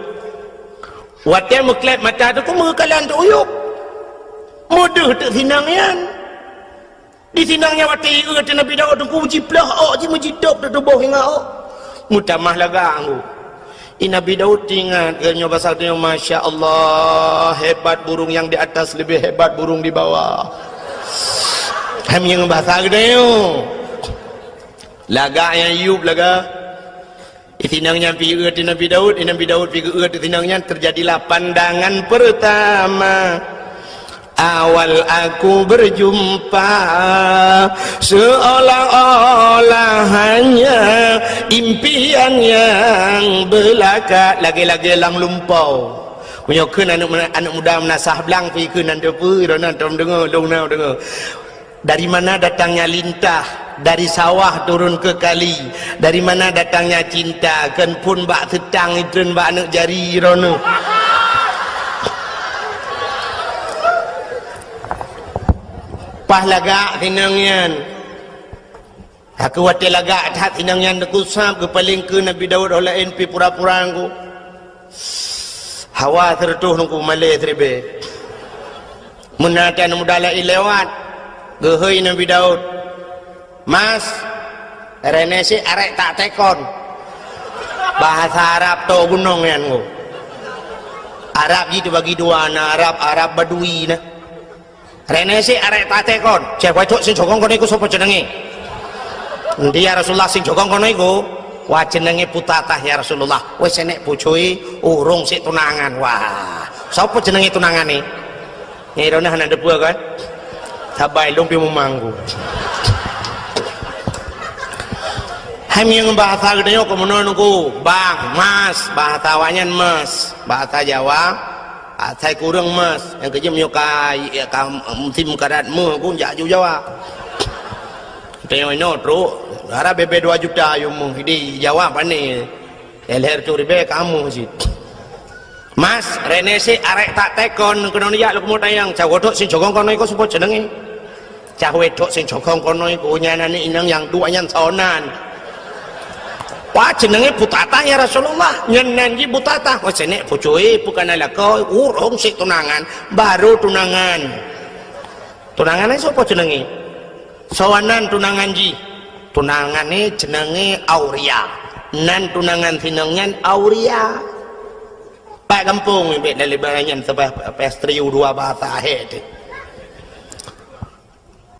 [SPEAKER 1] waktu meklep mata tu ku mengekalan tu uyuk mudah tak sinangnya di sinangnya waktu kata Nabi Daud tu ku jiplah je menjidap tu tubuh hingga mutamah lagak Nabi Daud ingat kerana pasal dia Masya Allah hebat burung yang di atas lebih hebat burung di bawah kami yang bahasa gede lagak yang Ayub lagak itinangnya pergi ke Nabi Daud pergi ke itinangnya terjadilah pandangan pertama awal aku berjumpa seolah-olah hanya impian yang belaka lagi-lagi lang lumpau punya ke anak muda menasah belang pergi ke nanti dengar dari mana datangnya lintah dari sawah turun ke kali dari mana datangnya cinta kan pun bak tetang itu bak anak jari rono pah lagak tinangnya aku wate lagak tak tinangnya aku sab ke paling ke Nabi Daud oleh NP pura-pura aku hawa tertuh nungku malay terbe menatan mudala lewat gehoi Nabi Daud mas renesi arek tak tekon bahasa Arab to gunung yan ko Arab gitu bagi dua na Arab Badui na renesi arek patekon cek wajok sing jokong kono iku sapa jenenge endi ya Rasulullah sing jokong kono iku wah jenenge Putatah ya Rasulullah wis enek bojoe urung sik tunangan wah sapa jenenge tunangane ngirone ana debu kan sabai lumpi memanggu Hanya bahasa gedenya ko menonku bang mas bahasa wanyan mas bahasa Jawa saya kurang mas yang kerja menyukai ya musim karat mu pun jak Jawa tengok ini terus harap bebe 2 juta yumu di Jawa pani leher curi be kamu sih mas rene si arek tak tekon kena niat lu mau tayang cah wedok sing jogong kono iku sapa jenenge cah wedok sing jogong kono iku nyanane inang yang duanya sonan. Wah jenenge Butata ya Rasulullah nyenan ji Butata wah jenek bojoe bukan ala kau urung sik tunangan baru tunangannya sapa jenenge sawanan tunangan ji tunangane jenenge Auria nan tunangan sinengan Auria Pak kampung mbek dari barangan sebab pestri 2 bahasa akhir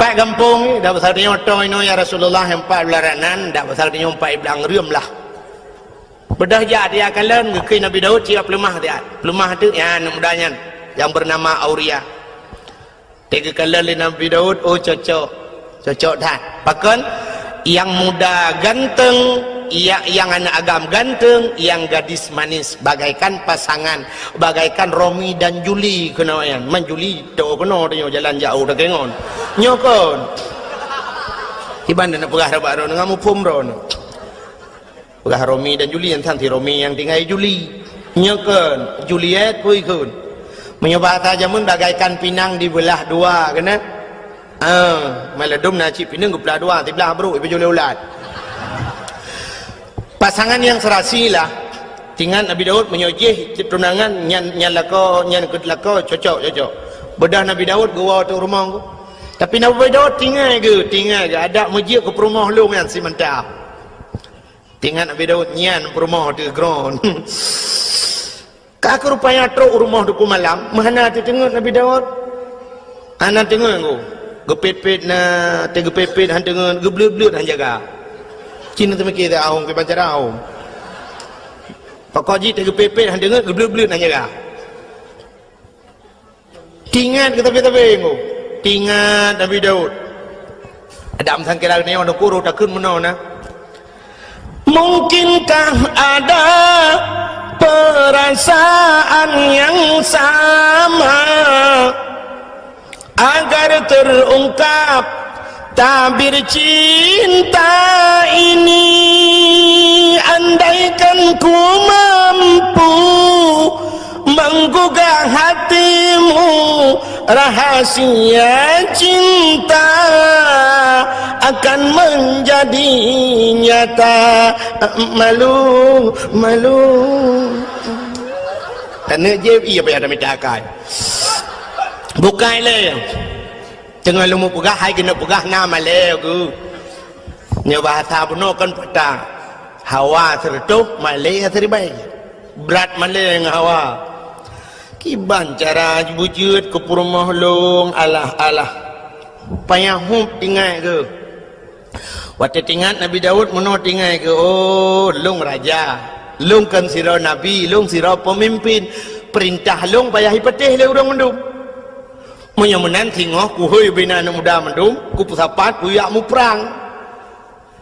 [SPEAKER 1] Pak kampung dah besar dia otoy no ya Rasulullah 4 bulanan dah besar dia 4 belang rium lah bedah ja dia akan len ke Nabi Daud dia pelemah tu ya mudanya yang bernama Auria tiga kali Nabi Daud oh cocok dah bahkan yang muda ganteng yang anak agam ganteng yang gadis manis bagaikan pasangan bagaikan Romi dan Juli kenayan man Juli do kena dia jalan jauh dah kengon nyokon iban nak pegah rabak ro ngamu pum ro pegah Romi dan Juli yang santi Romi yang tinggal Juli nyokon Juliet pui kun menyoba tajamun bagaikan pinang dibelah 2 kena maladum nacip pinang belah 2 tibelah bro ibu Juli ulat pasangan yang serasi lah tinggal Nabi Daud menyojih tunangan nyan lako nyan kedlako cocok bedah Nabi Daud gua tu rumah aku tapi Nabi Daud tinggal ke ada masjid ke rumah lu yang si mentah tinggal Nabi Daud nyan rumah tu ground kak rupanya truk rumah tu malam mana tu tengok Nabi Daud anak tengok aku gepepet na tegepepet han tengok geblut-blut han jaga Cina tu mikir dah ahong ke pancar ahong. Pakau ji tega pepet han dengar geblut-blut nak jaga. Tingat ke tepi-tepi ngo. Tingat Nabi Daud. Ada amsan kira ni orang kuru takun meno na. Mungkinkah ada perasaan yang sama agar terungkap tabir cinta ini andaikan ku mampu menggugah hatimu rahasia cinta akan menjadi nyata malu tanya je iya apa yang ada minta akan bukai le tengah lu mau pegah hai kena pegah nama le ku nya bahasa buno kan petang hawa tertup malay terbaik berat malay dengan hawa kiban cara wujud ke rumah long alah payah hum tinggal ke waktu tinggal Nabi Daud meno tinggal ke oh long raja long kan sira nabi long sira pemimpin perintah long payah hipatih le urang mendum menyamenan tengok ku hoi bina anak muda mendum ku pusapat ku yak mu perang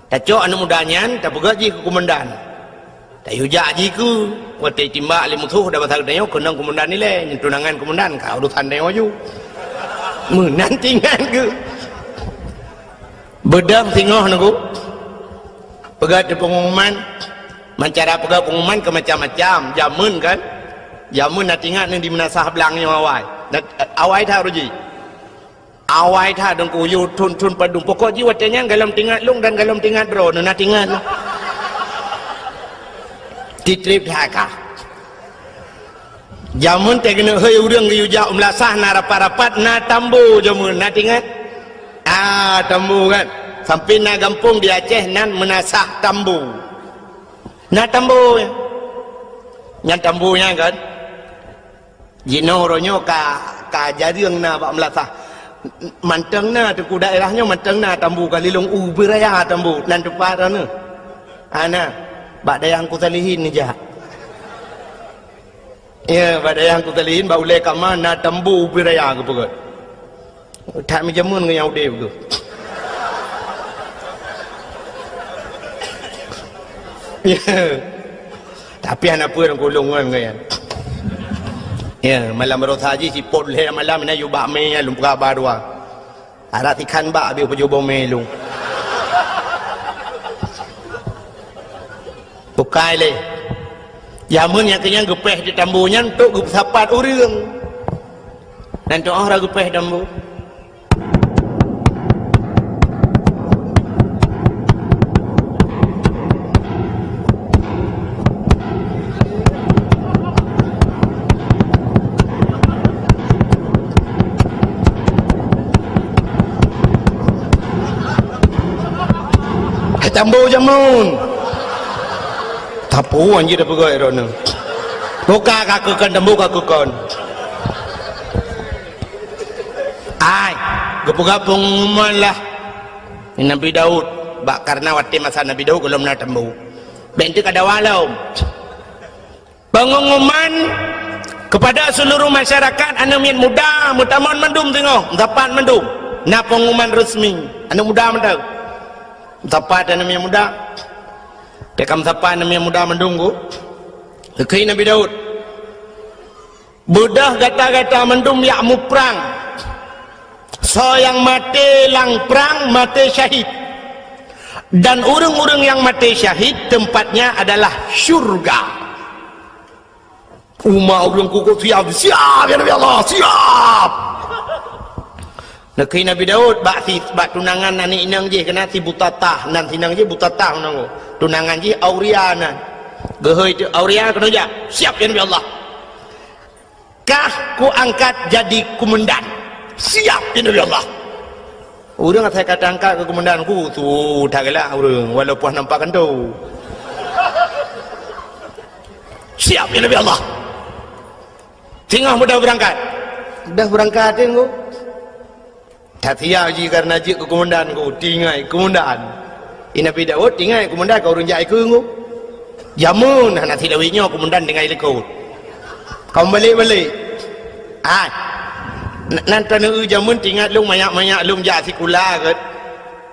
[SPEAKER 1] tak cok anak mudanya tak pegak ji ku komandan tak hujak ji ku waktu timbak li musuh dah pasal dia kenang komandan ni le tunangan komandan kau urusan dia ju menang tinggal ke bedang tengok naku pegat di pengumuman mencara pegat pengumuman ke macam-macam jamun kan jamun nak tinggal ni di menasah belangnya awal awai tha ruji awai tha dong ku yu tun padung pokok ji watanya galam tingat lung dan galam tingat bro na tingat titrip thaka jamun te kena heu urang yu ja umlasah na rapat-rapat na tambu jamun na tingat tambu kan sampai na kampung di Aceh nan menasah tambu na tambu nya tambunya kan jino ronyo ka jariang na pak melasah manteng na tu ku daerahnya manteng na tambu kalilung ubiraya tambu nan tepat ana ana bak dayang ku talihin ni jah ya bak dayang ku talihin ba ule kama na tambu ubiraya ke pegot tak mi jamun ke yang ude ke Ya. Tapi anak apa yang kulung kan kan. Ya, malam berot haji si pot le malam ni you bak me lum kabar dua. Ara tikan bak bi pejobo me lum. Bukai le. Ya mun yang kenyang gepeh di tambunya untuk gup sapat urang. Dan tu orang gepeh tambu. Tambu jamun. Tapu anjir dah pegai rona. Buka kakukan tambu kakukan. Ai, gapung-gapung malah. Nabi Daud, bak karena waktu masa Nabi Daud belum nak tambu. Bentuk ada walau. Pengumuman kepada seluruh masyarakat anak yang muda, mutamon mendum tengok, dapat mendum. Nak pengumuman resmi, anak muda mendum. Tepat dan yang muda dekam tepat dan yang muda mendunggu kekei Nabi Daud budah gata-gata mendung yak mu perang so yang mati lang perang mati syahid dan urang-urang yang mati syahid tempatnya adalah syurga. Urang kuku siap ya Nabi Allah, siap. Nakui Nabi Daud bak tunangan nani inang je kena si butatah nan sinang je butatah nang tunangan je Auria nan gehoi tu Auria kena ja siap ya Nabi Allah kah ku angkat jadi komandan siap ya Nabi Allah. Urang saya kata angkat ke komandan ku tu dah gelak urang walaupun nampak kentu siap ya Nabi Allah. Tengah mudah berangkat dah berangkat tengok tak siap je karena je ke komandan ku tinggai komandan Nabi Daud tinggai komandan kau orang jai ke ku jamun nak silawinya komandan tinggai lekut kau balik-balik nanti nak jamun tinggal lung banyak-banyak lung jak sikula ke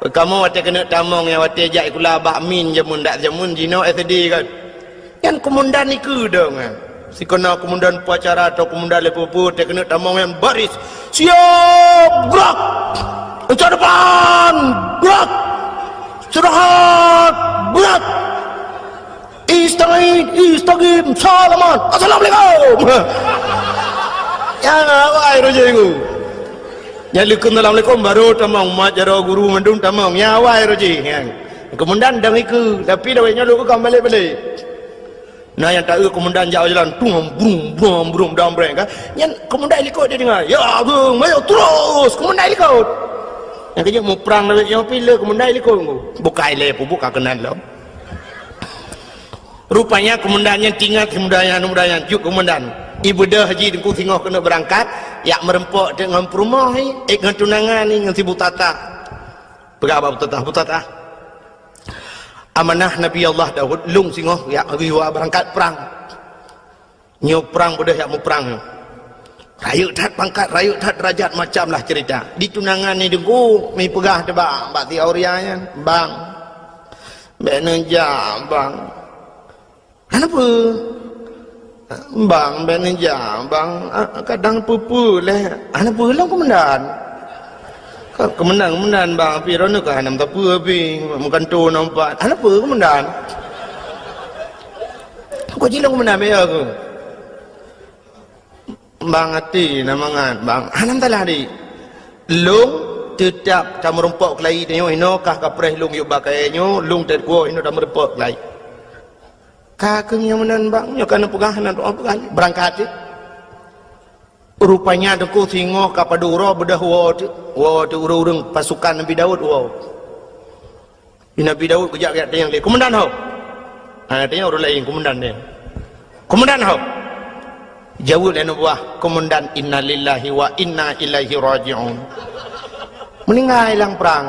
[SPEAKER 1] kamu waktu kena tamong yang waktu jak kula bakmin jamun tak jamun jino SD kan yang komandan ni ke dong si kena komandan upacara atau komandan lepo-lepo dia kena tamong yang baris siap gerak ucap depan gerak istirahat gerak istagim salaman assalamualaikum ya awai rojiku ya likum assalamualaikum baru tamong majaro guru mendung tamong ya awai roji komandan dang iku tapi dawainya lu kau balik-balik. Nah yang tak komandan jalan brum dalam breng kan yang komandan ikut dia dengar ya bung ayo terus komandan ikut yang kerja mau perang yang pilih komandan ikut buka ile buka kenal lo rupanya komandannya tinggal komandannya juk komandan ibu dah haji dengku tengok kena berangkat yak merempok dengan perumah dengan tunangan ni dengan si butata berapa butata amanah Nabi Allah Daud lung singoh ya riwa berangkat perang nyo perang bodoh yak mu perang rayuk tat pangkat rayuk tat derajat macamlah cerita di tunangan ni dengku mi pegah tebak mbak ti Auria bang beneja bang kenapa bang beneja bang kadang pupu leh kenapa lang komandan kemendan bang api rono ka hanam tapu api makan tu nampak apa kemendan kau jilang kemendan be aku bang ati namangan bang hanam talah di lung tetap tam rempok kelai nyo ino kah kapres lung yuk bakainya lung tet ko ino tam rempok kelai ka kengnya menan bang nyo kana pegahan doa pegahan berangkat rupanya dengku singoh kapadura bedah wa tu urang pasukan Nabi Daud wa Nabi Daud kejak kat yang dia komandan hau tanya orang lain komandan dia komandan hau jawab dan buah komandan innalillahi wa inna ilaihi raji'un meninggal hilang perang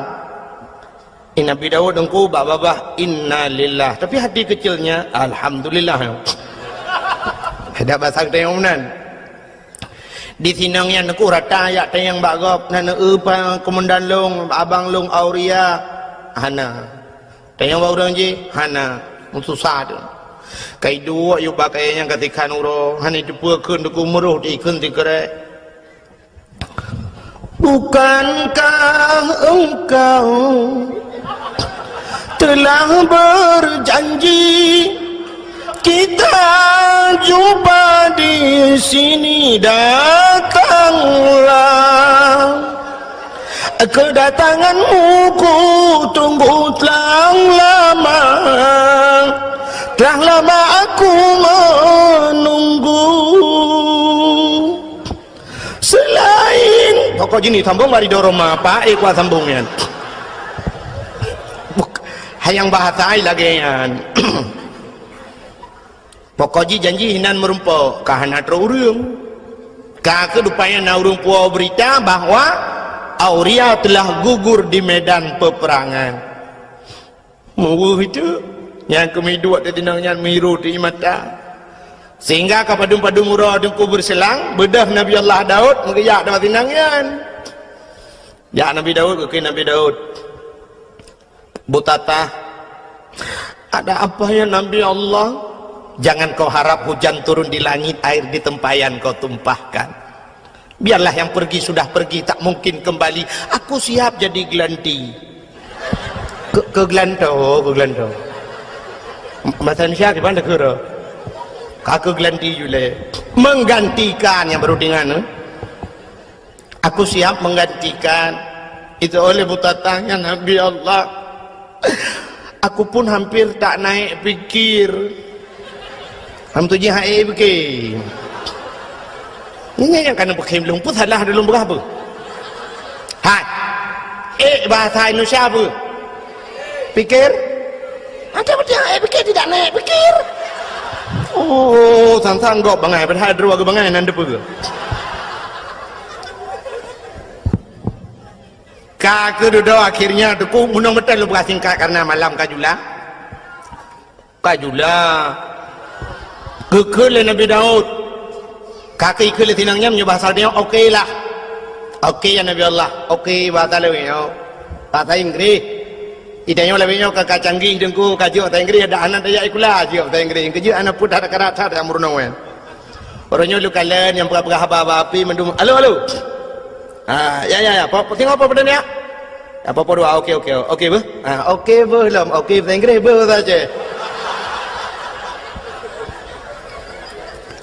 [SPEAKER 1] Nabi Daud dengku babah innalillah tapi hati kecilnya alhamdulillah ada bahasa kita yang menan di sinang yang aku rata ayak tayang bagop nana upa komandan long abang long Auria hana tayang bau orang je hana susah tu kai dua you pakai yang ketika nuro hani dipeukeun tu kumruh dikeun ti kerek. Bukankah engkau telah berjanji kita jumpa di sini, datanglah. Kedatanganmu ku tunggu telah lama aku menunggu. Selain pokok gini sambung mari doroma apa kuat sambungnya. Hayang bahasa ai lagi yan. Pokoknya janji hinan merumpok kahana terurung. Ka kedupanya na urung puau berita bahwa Auria telah gugur di medan peperangan. Munggu itu yang kami dua tetinangnya miru di mata. Sehingga kapadum-padum murah dengku berselang bedah Nabi Allah Daud mengiyak dapat tinangnya. Ya Nabi Daud ke Nabi Daud. Butata, ada apa ya Nabi Allah? Jangan kau harap hujan turun di langit, air di tempayan kau tumpahkan. Biarlah yang pergi sudah pergi, tak mungkin kembali. Aku siap jadi gelanti. Ke gelanto. Bahasa Indonesia di mana kira? Ke gelanti juga. Menggantikan yang baru dengan. Aku siap menggantikan. Itu oleh butatanya Nabi Allah. Aku pun hampir tak naik fikir. Hamtu jihai fikir. Ini yang kena pakai belum pun salah dalam berapa? Hai, bahasa Indonesia apa? Pikir? Ada betul pikir tidak naik pikir. Oh, sang-sang dok bangai berhadru agak bangai nanda pun. Kak kedua akhirnya tu ku munang betul lu berasingkat karena malam kajula. Kekele Nabi Daud. Kaki ke tinangnya menyebah bahasa dia okey lah. Okey ya Nabi Allah. Okey bahasa lebih bahasa Inggris. Idanya lebihnya ke canggih dengku kaji bahasa Inggris ada anak dia ikulah kaji bahasa Inggris. Kaji anak pun ada kerata ada murnawan. Orangnya lu kalian yang berapa api mendum. Halo. Ya. Tengok apa pada ni ya? Apa dua? Okey bu. Okey belum. Okey bahasa Inggris bu saja.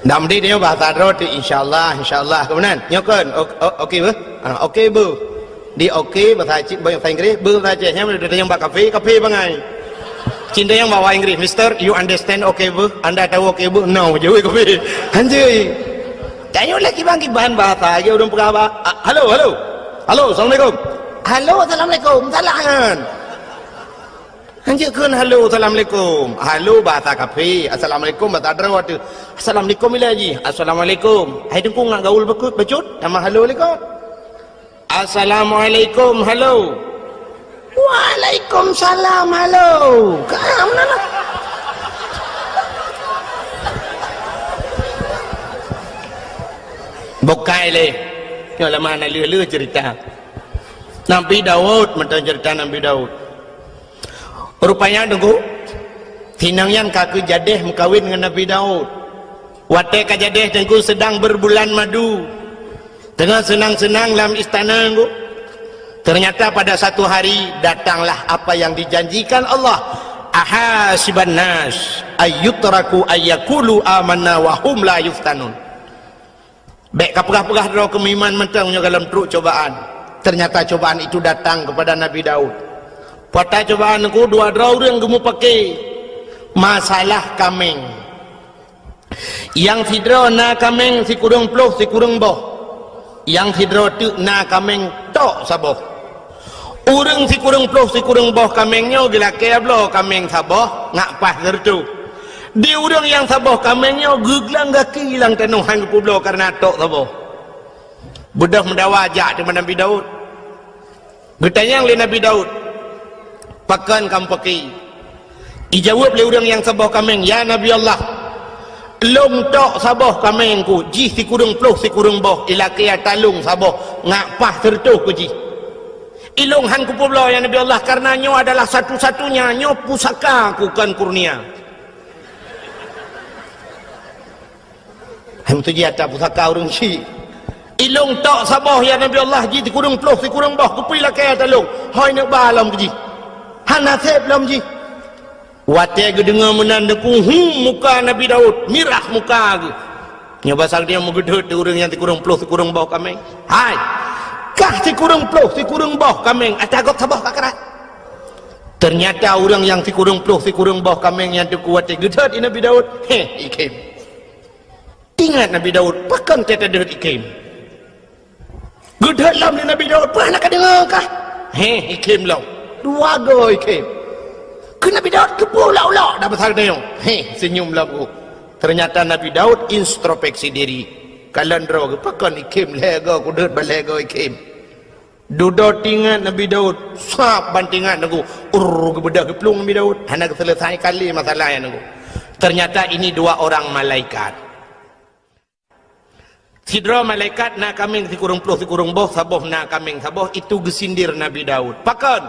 [SPEAKER 1] Namdi dia bahasa roti insyaallah kemudian nyokon okey bu okey bu di okey bahasa Inggris bu saja yang yang bak kafe bangai cinta yang bawa Inggris mister you understand okey bu anda tahu okey bu no jauh kafe anjay tayo lagi bangkit bahan bahasa dia udah berapa halo assalamualaikum salam anjir kan halo assalamualaikum halo bahasa kafe assalamualaikum bahasa Darawat assalamualaikum ilaji assalamualaikum hai dengku ngak gaul becut nama halo alaikum assalamualaikum halo waalaikumsalam halo kamu nana bokai le nyolah mana leu cerita Nabi Daud macam cerita Nabi Daud. Rupanya tunggu tinangyan kaku jadeh mengkawin dengan Nabi Daud. Watai kajadeh tengku sedang berbulan madu. Tengah senang-senang dalam istana tengku. Ternyata pada satu hari datanglah apa yang dijanjikan Allah. Ahasiban nas ayyutraku ayyakulu amanna wa hum la yuftanun. Baik kapurah-purah daro kemiman mentang dalam truk cobaan. Ternyata cobaan itu datang kepada Nabi Daud. Pada cobaan aku dua orang kamu pakai masalah kameng. Yang sidro na kameng si kurung ploh si kurung boh. Yang sidro tu na kameng tok saboh. Urang si kurung ploh si kurung boh kamengnya gila keblo kameng saboh ngak pas tertu. Di urang yang saboh kamengnya guglang gaki hilang tenuhan ke pulau karena tok saboh. Budak mendawajak dengan Nabi Daud. Bertanya oleh Nabi Daud. Pakan kamu pakai. Dijawab oleh orang yang saboh kameng, ya Nabi Allah. Long tok saboh kamengku, ji si kurung ploh si kurung boh, ilakia talung saboh ngak pas tertuh ku ji. ilung han ku pula yang Nabi Allah karena nyo adalah satu-satunya nyo pusaka ku kan kurnia. Ham tu dia tak pusaka urang si. Ilung tok sabah ya Nabi Allah ji ti kurung ploh ti kurung bah ku pi la ke talung. Hoi nak balam ji. Han nasib lam ji. Wate ge dengar menan deku muka Nabi Daud, mirah muka ge. Nya basal dia megedut urang yang ti kurung ploh ti kurung bah kameng. Hai. Kah ti kurung ploh ti kurung bah kameng atagot sabah kakarat. Ternyata orang yang ti kurung ploh ti kurung bah kameng yang tu kuat gedut Nabi Daud. Ikim. Ingat Nabi Daud, pakan teta deut ikim. Gedut lam ni Nabi Daud, pernah nak dengar kah? Ikim lam. Dua go ikim. Ke Nabi Daud ke pulau-ulau dah besar dia. Senyum lam. Ternyata Nabi Daud introspeksi diri. Kalandro ke pakan ikim lega ku deut balega ikim. Duduk tingat Nabi Daud, sap bantingan aku. Ke bedak keplung Nabi Daud. Hendak selesai kali masalah yang aku. Ternyata ini dua orang malaikat. Sidra malaikat nak kaming si kurung puluh si kurung boh saboh nak kaming saboh itu gesindir Nabi Daud. Pakan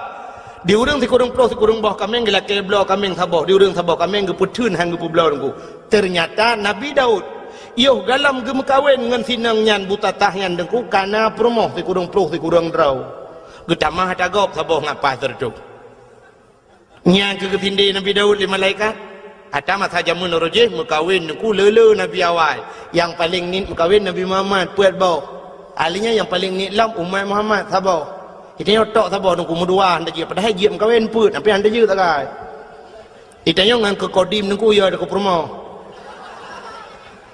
[SPEAKER 1] di urang si kurung puluh si kurung boh kaming gila keblo kaming saboh di urang saboh kaming geputun hang gepublo nunggu. Ternyata Nabi Daud yo galam gem kawin dengan sinang nyan buta tahyan dengku kana promoh si kurung puluh si kurung draw. Getamah tagap saboh ngapa tertuk. Nyang ke gesindi Nabi Daud di malaikat. Ada masa jamun rojeh mukawin ku lele Nabi awal. Yang paling ni mukawin Nabi Muhammad puat bau. Alinya yang paling ni lam umat Muhammad sabau. Itanya otak sabau nungku mudua anda je padahal je mukawin put tapi anda je tak kai. Itanya ngan ke kodim nungku ya ada ke promo.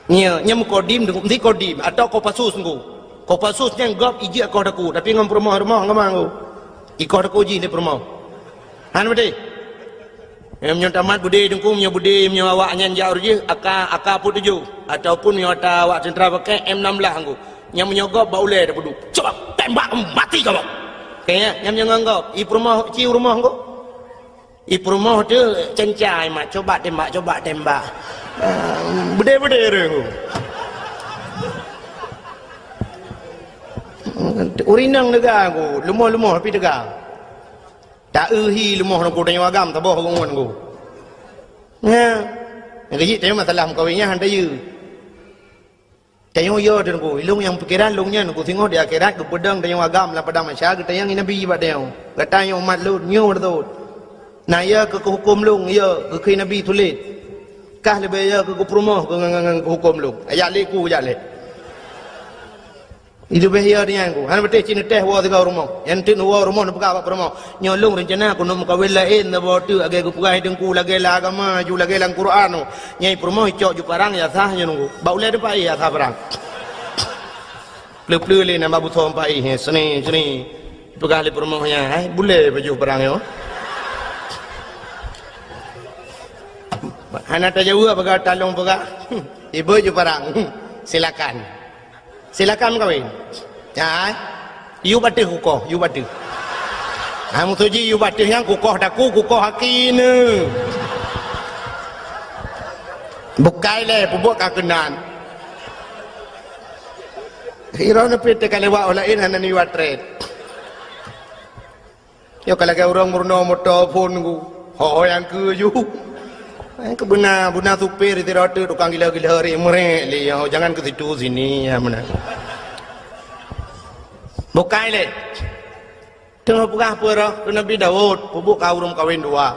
[SPEAKER 1] Nya mukodim nungku ndi kodim atau kopasus nungku. Kopasusnya gop iji aku aku tapi ngan promo rumah ngamang nungku. Ikut aku ji ni promo. Han bade. Yang menyontamat budi dengku punya budi punya awaknya jauh je aka pun tuju ataupun yang ada awak sentra pakai M16 angku yang menyogop baulai dah peduk coba tembak mati kau kayaknya yang menganggap rumah ciu rumah angku rumah tu cencai mak coba tembak budi rengku urinang negara angku lemah tapi tegak tak uhi lemah nak kudanya agam tak boh gongon ku. Nah, ngaji tanya masalah mukawinnya handa ye. Tanya yo dan ku, ilung yang pikiran lungnya ku tengok di akhirat ku pedang tanya agam lah pada masyarakat tanya ini nabi ba tanya. Katanya umat lu nyu tu. Nah ya ke hukum lung ya ke nabi tulis. Kah lebih ya ke perumah ke hukum lung. Ayat leku ayat le. Itu bahaya dia aku. Han betul cina teh wa tiga rumah. Yang tu wa rumah nak pegang apa rumah. Nyolong rencana aku nak mukawin lain nak bawa tu agai aku pegang dengku lagi lah agama ju lagi lang Quran. Nyai rumah cok ju parang ya sah nya nunggu. Bau le depa ya sah parang. Pleu-pleu le nama buthom pai seni pegang le rumahnya. Boleh baju parang yo. Han tak jauh pegang talong pegang. Ibu ju parang. Silakan. Silakan kawin. Ya. You batu kukoh, you batu. Kamu tuji you batu yang kukoh daku kukoh hakine. Bukai le pubuk kakenan. Hiro na pite kalewa olain hanan ni watret. Yo kalau ke orang murno motor phone ku. Ho yang ke you. Ke buna supir itu rata tukang gila-gila hari merek le jangan ke situ sini ya mana. Bukai le. Tengah pegah pura Nabi Daud pubuk kawrum kawin dua.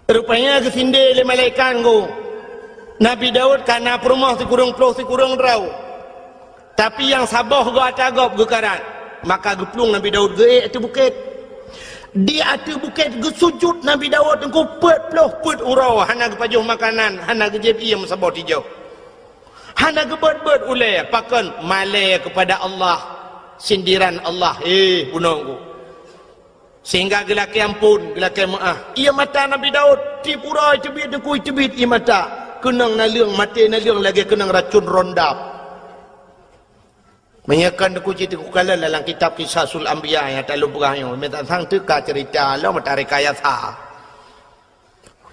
[SPEAKER 1] Rupanya ke sinde le malaikat go. Nabi Daud karena perumah si kurung ploh si kurung rau. Tapi yang sabah go atagop go karat. Maka geplung Nabi Daud ge itu bukit. Di atas bukit gesujud Nabi Daud engkau put urau hana kepajuh makanan hana kejep iam sabot hijau hana kebet ulai pakan malai kepada Allah sindiran Allah punongku sehingga gelaki ampun gelaki maaf ia mata Nabi Daud ti purai tebit dengku tebit ia mata kenang naliang mati naliang lagi kenang racun rondap menyakan deku cerita kukala dalam kitab Qisasul Anbiya yang tak lupa yang minta sang teka cerita Allah mata rekayasa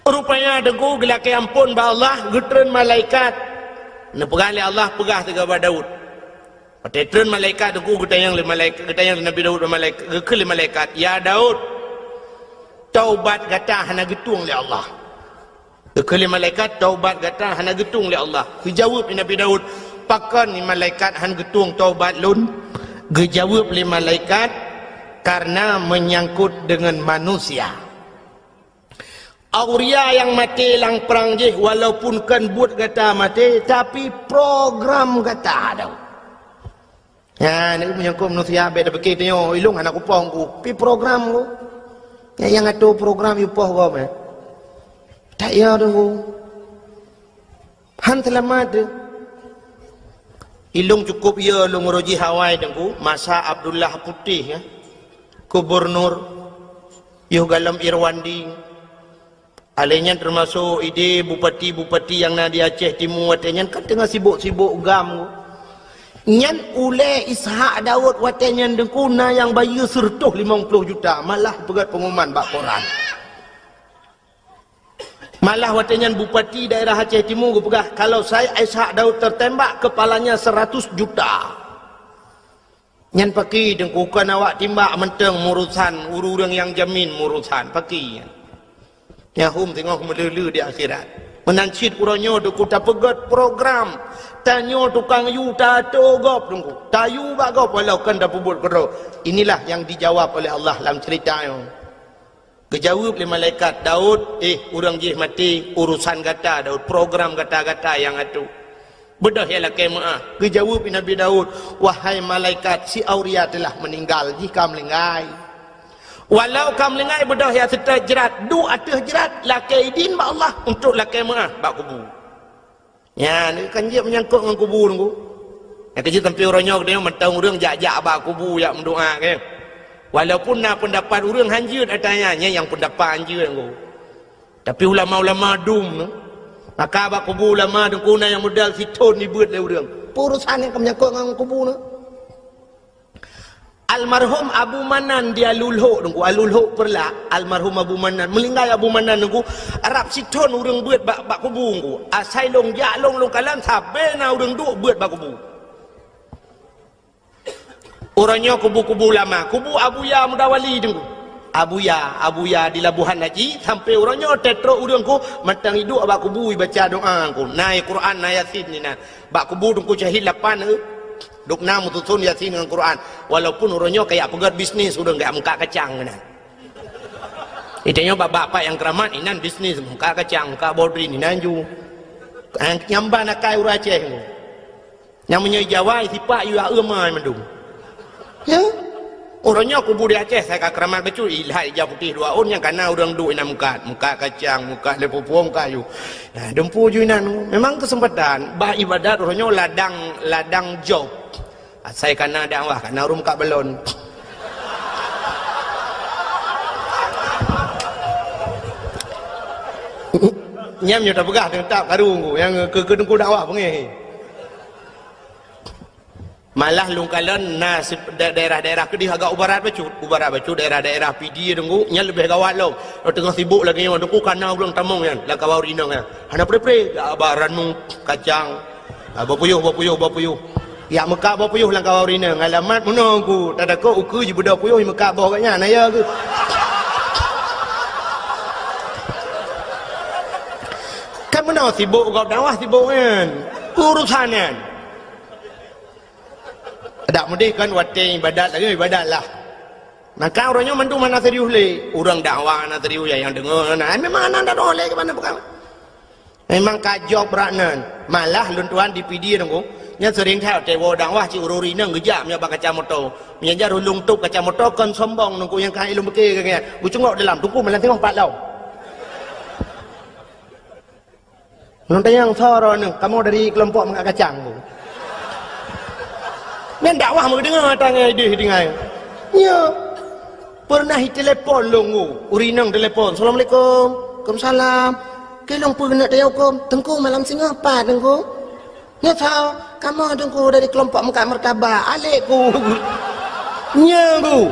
[SPEAKER 1] rupanya deku gelaki ampun ba Allah getren malaikat ne pegali Allah pegah tiga ba Daud Patron malaikat tu kita yang malaikat kita yang Nabi Daud malaikat ke malaikat ya Daud taubat gata hana getung oleh Allah. Ke malaikat taubat gata hana getung oleh Allah. Dijawab Nabi Daud pakan ni malaikat han getung taubat lun. Dijawab oleh malaikat karena menyangkut dengan manusia. Auria yang mati lang perang je walaupun kan buat kata mati tapi program kata ada. Ya, ni menyangkut manusia beda begitu yo ilung anak upong ku. Pi program ku. Ya yang atu program upah ku meh. Tak ya tu. Han selamat. Ilung cukup ya lung roji Hawaii dengku masa Abdullah Putih ya. Gubernur Yuh Galam Irwandi alenya termasuk ide bupati-bupati yang na di Aceh Timur watenyan kan tengah sibuk-sibuk gam nyan ule Ishak Daud watenyan dengkuna yang bayar sertuh 50 juta malah pegat pengumuman bak koran malah watenyan bupati daerah Aceh Timur pegah kalau saya Ishak Daud tertembak kepalanya 100 juta nyan paki dengkukan awak timbak menteng murusan urang yang jamin murusan paki ya hum tengok melulu di akhirat menancit uranyo deku tak pegat program tanyo tukang yu tato gop dengku tayu bak gop walau kan dah pubut kero inilah yang dijawab oleh Allah dalam cerita yang kejawab oleh malaikat Daud urang jih mati urusan kata Daud program kata-kata yang atu bedah ialah kemah kejawab Nabi Daud wahai malaikat si Auria telah meninggal jika melengai walau kam lengai bedah ya serta jerat du atah jerat lakai din ba Allah untuk lakai maah bak kubu ya ni kan dia menyangkut dengan kubu nunggu ya kerja tempi orangnya dia mentang urang jak-jak bak kubu yak mendoa ke walaupun nak pendapat urang hanjut atanya yang pendapat hanjut nunggu tapi ulama-ulama dum no maka bak kubu ulama dengkuna yang modal siton ni beut le urang urusan yang menyangkut dengan kubu no almarhum Abu Manan dia lulhuk nunggu alulhuk perla almarhum Abu Manan melinggai Abu Manan nunggu Arab siton urang beut bak kubu nunggu asai long jak long kalam sabe na urang duk beut bak kubu orangnya kubu-kubu lama kubu Abuya Mudawali nunggu Abuya di Labuhan Haji sampai orangnya tetro urangku matang hidup bak kubu baca doa nunggu naik Quran naik Yasin ni nah bak kubu nunggu syahid 8 duk namu tutun Yasin dengan Quran walaupun orangnya kayak pegat bisnis udah enggak muka kacang nah itanya bapak-bapak yang keramat inan bisnis muka kacang muka bodri ni nanju nyamba nakai ura Aceh yang menyejawai sipak yu aemai mendung ya orangnya kubu di Aceh saya keramat betul ilhai hijau putih 2 on yang karena orang duk inan muka kacang muka lepopo muka yu nah dempu ju inan memang kesempatan bah ibadat orangnya ladang job saya kena dakwah kena rum kat belon nyam nyo dah pegah dengan tak karung yang ke dengku dakwah pengeh malah lungkalan nas daerah-daerah kedih agak ubarat bacut daerah-daerah PD dengku nya lebih gawat lo tengah sibuk lagi yang dengku kana ulang tamong kan la kawau rinang kan hana pre-pre baranmu kacang bapuyuh ya Mekah bawa puyuh lang kawau rina ngalamat menunggu tak ada kau ukur je budak puyuh di Mekah bawa katnya naya ke kan mana sibuk kau dakwah sibuk kan urusan kan tak mudih kan wating ibadat lah maka orangnya mandu mana serius le orang dakwah mana serius yang dengar nah memang anda doa le ke mana bukan memang kajok beraknan malah luntuan di PD dengku nya sering theo tewo dakwah ci ururi nang gejak nya bak kacamoto nya rulung tuk kacamoto kon sombong nungku yang kai ilmu beke kan ku cengok dalam tuku malah tengok pat lau nonton yang soro nang kamu dari kelompok mengak kacang tu men dakwah mau dengar tangai dia dengai nya pernah telepon longu urinang telepon assalamualaikum waalaikumsalam kelong pernah tayukum tengku malam singa apa tengku nya tahu kamu dengku dari kelompok muka mertabak alekku nyagu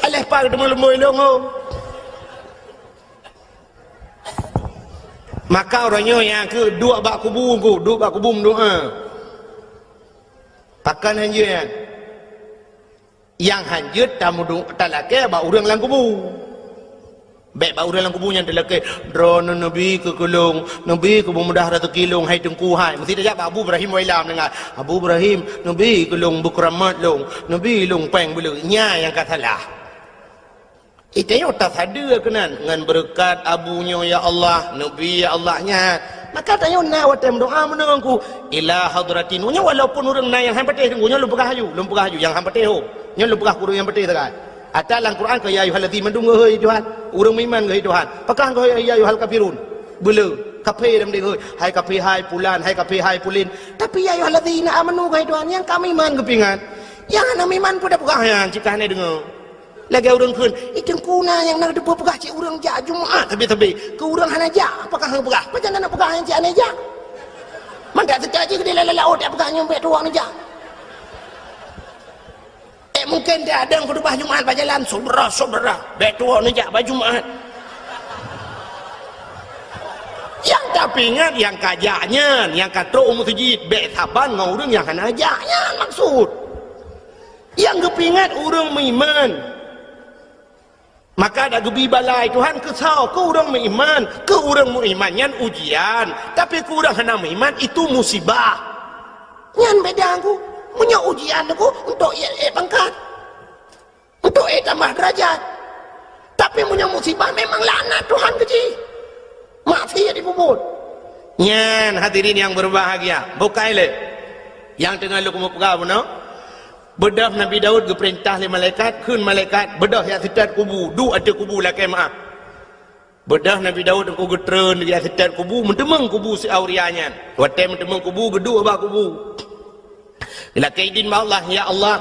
[SPEAKER 1] aleh pak demul-demul longo maka orangnya yang ke dua bak kubu doa Pakan hanjut yang hanjut tamu talake ba urang lang kubu. Baik ba urang lang kubu yang talake drone nabi ke kelong nabi ke mudah rezeki long hai tengku hai mesti dia ba Abu Ibrahim wailam dengar Abu Ibrahim nabi kelong bukramat long nabi long peng belu nya yang katalah itu yang tak ada kenan dengan berkat abunya ya Allah nabi ya Allahnya. Maka tanya na watem doa menengku ila hadratin nya walaupun urang na yang hampateh nya lu pegah haju yang hampateh ho nya lu pegah kurang yang peteh takat atalang Quran ke ya ayyuhallazina mandung heuy Tuhan urang iman ke Tuhan pakah ke ya ayyuhal kafirun bele kafe dam deng hai kafe hai pulan hai kafe hai pulin tapi ya ayyuhallazina amanu ke Tuhan yang kami iman kepingan yang ana iman pun dah pegah yang jika ne dengar lagi urang keun itu kuna yang nak depa pegah cik urang ja Jumaat tapi ke urang hana ja apakah hang pegah macam nak pegah yang cik ane ja man tak terjadi ke dia lalau dia pegah nyampe tuang ja mungkin dia ada yang khutbah Jumaat berjalan sobra baik tuang ni ja baju Jumaat yang tapi ingat yang kajaknya yang katrok masjid baik saban ngau urang yang hana ajaknya maksud yang kepingat urang meiman. Maka ada gebi balai Tuhan kesal ke orang beriman ke orang beriman yang ujian tapi ke orang hendak beriman itu musibah yang beda aku punya ujian aku untuk pangkat untuk tambah derajat tapi punya musibah memang laknat Tuhan kecil maafia dipuput nyan hadirin yang berbahagia bukai le yang tengah lu kamu pegang benar bedah Nabi Daud geperintah le malaikat keun malaikat bedah yang setat kubu du ada kubu lakai maaf bedah Nabi Daud aku getreun dia setat kubu mentemeng kubu si aurianya watem mentemeng kubu gedu aba kubu lakai idin Allah ya Allah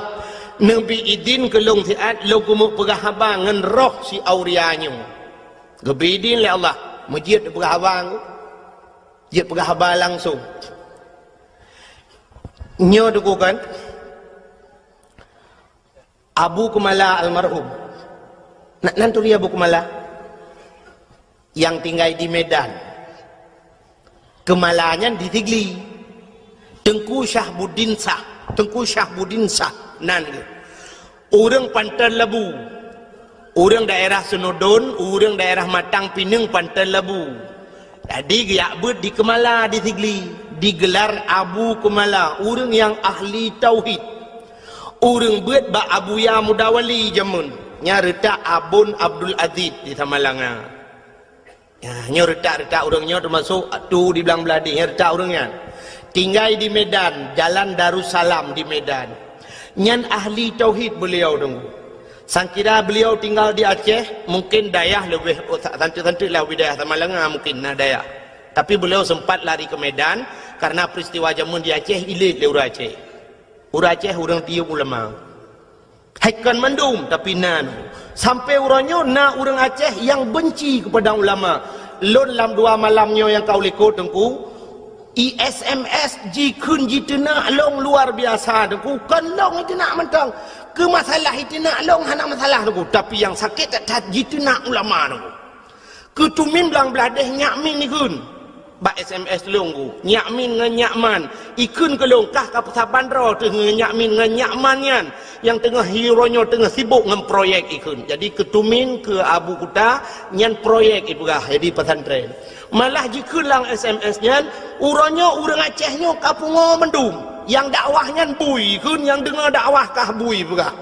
[SPEAKER 1] Nabi idin kelong siat lo kumu pegah haba ngan roh si aurianya gebi idin le Allah masjid pegah haba dia pegah haba langsung nyo dukukan Abu Kumala almarhum nanti dia Abu Kumala yang tinggal di Medan kemalanya di Tigli Tengku Syahbuddin Sah nan orang Pantai Labu orang daerah Senodon orang daerah Matang Pinang Pantai Labu jadi giak di Kemala di Tigli digelar Abu Kumala orang yang ahli tauhid orang buat ba Abuya Mudawali jamun nya retak Abun Abdul Aziz di Tamalanga ya nya retak orangnya termasuk tu di belang beladi nya retak orangnya tinggal di Medan Jalan Darussalam di Medan nyan ahli tauhid beliau dong sangkira beliau tinggal di Aceh mungkin dayah lebih santai-santai lah wilayah Tamalanga mungkin nah dayah tapi beliau sempat lari ke Medan karena peristiwa jamun di Aceh ilik le urang Aceh urang Aceh urang tiup ulama haikan mandum tapi nan sampai urangnya na urang Aceh yang benci kepada ulama lon lam dua malamnya yang kau lekot tengku ISMS jikun jitena long luar biasa tengku kan long itu nak mentang ke masalah itu nak long hana masalah tengku tapi yang sakit tak jitena ulama tengku ketumin belang beladeh nyakmin ni kun ba SMS longgu nyakmin ngan nyakman ikun kelong kah ka pesaban ro tengah nyakmin ngan nyakmannya yang tengah hironyo tengah sibuk ngan proyek ikun jadi ketumin ke Abu Kuta nyan proyek ipugah jadi pesantren malah jikun lang SMS nyan uronyo urang Acehnya kapungo mendum yang dakwahnya bui kun yang dengar dakwah kah bui pugah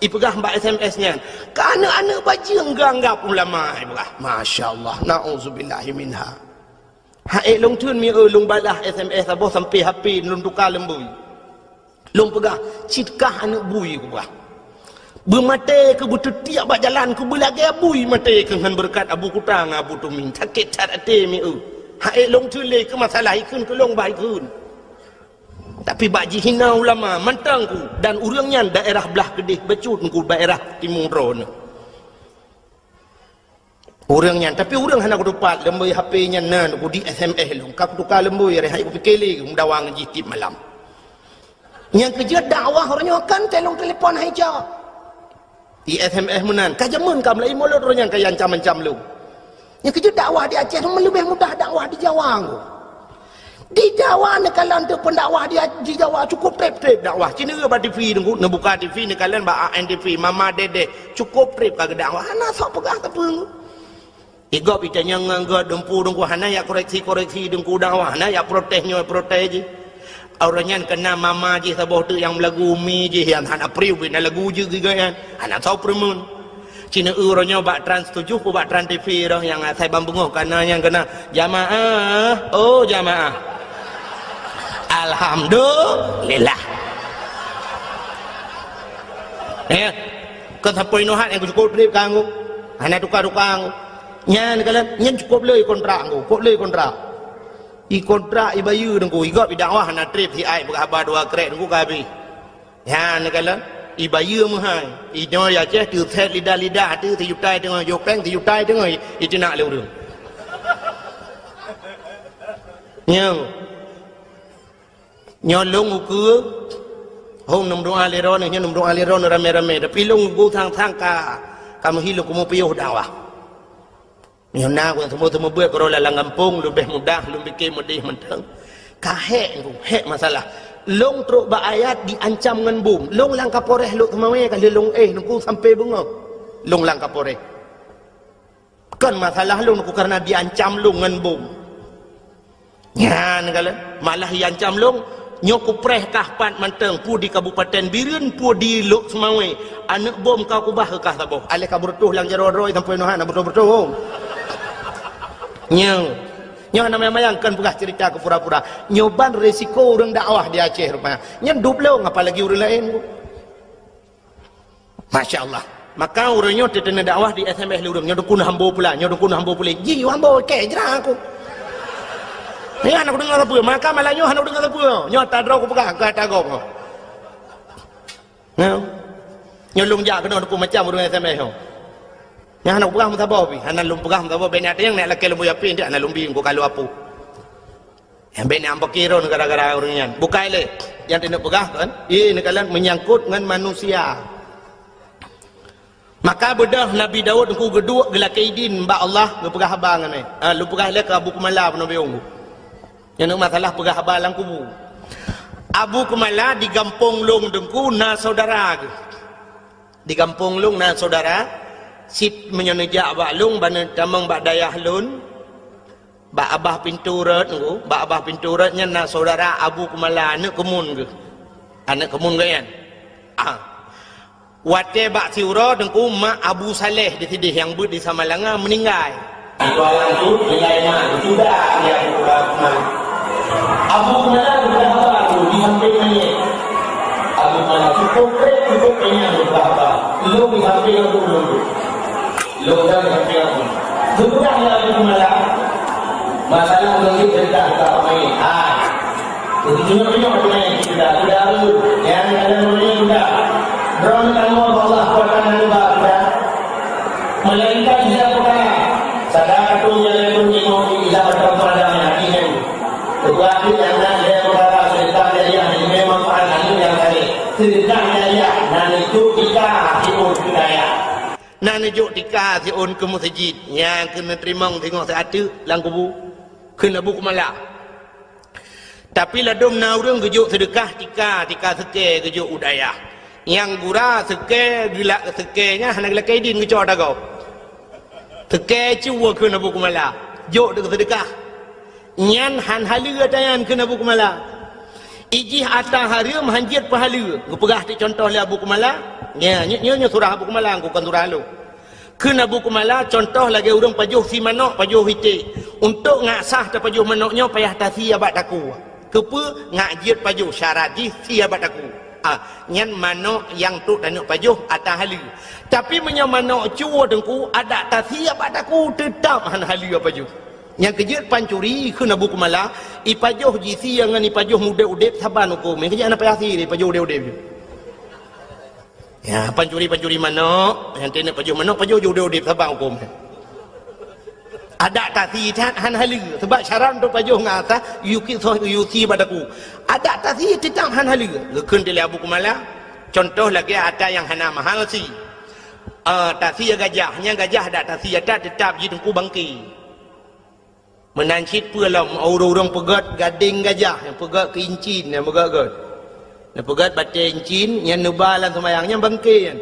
[SPEAKER 1] ipegah mbak SMS nya kana anak baca enggak ulama ipegah masyaallah nauzubillahi minha hae long tun mi long balah SMS abo sampai HP long tukar lembui long pegah citkah anak bui ku bah bermate ke butuh tiap jalan ku belage bui mate ke ngan berkat Abu Kutang Abu Tumin sakit ate mi hae long tun le ke masalah ikun ke long bai kun tapi baji hina ulama mantangku dan urangnya daerah belah Kedih becut ku daerah Timur Ron urangnya tapi urang hana ku dapat lembui HP nya nan ku di SMS long kak tukar lembui rehai ku pikeli ku dawang jitip malam yang kerja dakwah orangnya kan telong telefon hijau di SMS menan kajamun kam lai molot orangnya kaya ancam-ancam lu yang kerja dakwah di Aceh lebih mudah dakwah di Jawa ku Di Jawa ni kalian tu pendakwah dia di Jawa cukup trip dakwah. Cina ke TV tu nak buka TV ni kalian ba ANTV Mama Dede cukup trip kagak dakwah. Ana sok pegang tepung. Igop itanya ngangga dempu dengku hana ya koreksi dengku dakwah hana ya protesnya protes je. Orangnya kena mama je sabah tu yang lagu mi je yang hana priu bina lagu je gigan. Hana tahu permun. Cina orangnya bak Trans 7 pun bak Trans TV dah yang saya bambungoh karena yang kena jamaah. Oh jamaah. Alhamdulillah. Ya, kau sampai nohat yang cukup trip kanggu. Hana tukar-tukar. Nyan kalian nyan cukup le kontrak aku kok le kontrak i kontrak i bayu dengku igap i dakwah na trip si ai berkhabar dua krek dengku kabi nyan kalian i bayu mahai i no ya che tu set lidah tu ti yutai tengah yo peng ti yutai tengah i tina le urang nyo long uku hong nom doa leron nyo nom doa leron rame-rame tapi long go thang ka kamu hilang kamu piuh dakwah. Nyona ko semua buat kalau lalang kampung lebih mudah lebih bikin mudih mentang kahek tu hek masalah long truk ba ayat diancam dengan bom long lang kaporeh lu temawe kali long nungku sampai bunga long lang kaporeh kan masalah long nungku karena diancam long dengan bom nyan kala malah diancam long nyoku preh kahpat mentang pu di Kabupaten Biren pu di Lok Semawe anak bom kau kubah ke kah taboh alih kaburtuh lang jero-roi sampai nohan betul-betul nyo namanya mayangkan pegah cerita ke pura-pura nyoban resiko orang dakwah di Aceh rupanya nyenduk lo apalagi orang lain Masya Allah maka orangnya terkena dakwah di SMS lurung nyodukun hambo pula ji hambo ke jerang aku ni anak dengar apa maka malah nyo anak dengar apa nyo tadro aku pegah ke tagok nyo lung jak kena dukun macam orang SMS yang anak pegang mutabah pi anak lum pegang mutabah bena yang nak laki lembu yapi dia anak lumbi ko kalau apa yang bena ampak kira gara-gara orangnya bukai le yang tidak pegang kan ini kalian menyangkut dengan manusia maka bedah Nabi Daud ku geduk gelakaidin ba Allah ngepegah habang ni lu pegah le ke Abu Kumala pun beong yang masalah pegah habang lang kubu Abu Kumala di Gampong Long dengku na saudara di Gampong Long na saudara sit menyonejak bak lung bana tamang bak dayah lun bak abah pintu rat ngku bak abah pintu ratnya nak saudara Abu Kumala anak kemun ke kan wate bak siura dengku mak Abu Saleh di tidih yang ber di Samalanga meninggal ibalan tu nilai mak sudah dia Abu Kumala berapa tu di samping ni Abu Kumala cukup kenyang berapa lu di samping aku dulu logam yang sudah Abu Kumala masalah lagi cerita kita main begitu punya kita sudah yang ada namanya sudah drone kamu Allah kuatkan kita melainkan dia bukan sadar tu yang punya tidak berperadaan hatinya tetapi karena dia berkata cerita dia memang pada yang tadi ceritanya dia dan itu kita hidup budaya nak nejuk tika si on ke masjid yang kena terima tengok seatu lang kubu kena Abu Kumala tapi ladum na urang gejuk sedekah tika seke gejuk udaya yang gura seke gila sekenya hana gila kaidin gejuk dago seke cuwa kena Abu Kumala jok de sedekah nyan han halu tayan kena Abu Kumala ijih atah harum hanjit pahala ngepegah ti contoh le Abu Kumala nya surah Abu Kumala ku kan surah lu kena Abu Kumala contoh lagi urang pajuh si manok pajuh hiti untuk ngasah ta pajuh manoknya payah tasi abat aku kepe ngajit pajuh syarat ji si abat aku nyan manok yang tu dan pajuh atah halu tapi menyang manok cuwa dengku ada tasi abat aku tetap han halu pajuh yang kejut pancuri kena Abu Kumala ipajuh ji si yang ni pajuh muda udep saban hukum kejut ana payah si pajuh udep ya pancuri manok yang tena pajuh manok pajuh udep saban hukum ada tasi han halu sebab syarat untuk pajuh ngata yuki padaku ada tasi tetap han halu lekun dari Abu Kumala contoh lagi ada yang hana mahal si tasi gajahnya gajah ada tasi ada tetap ji dengku bangki menancit pulam orang pegat gading gajah yang pegat keincin yang pegat yang pegat baca incin yang nebalan semayangnya bangkai kan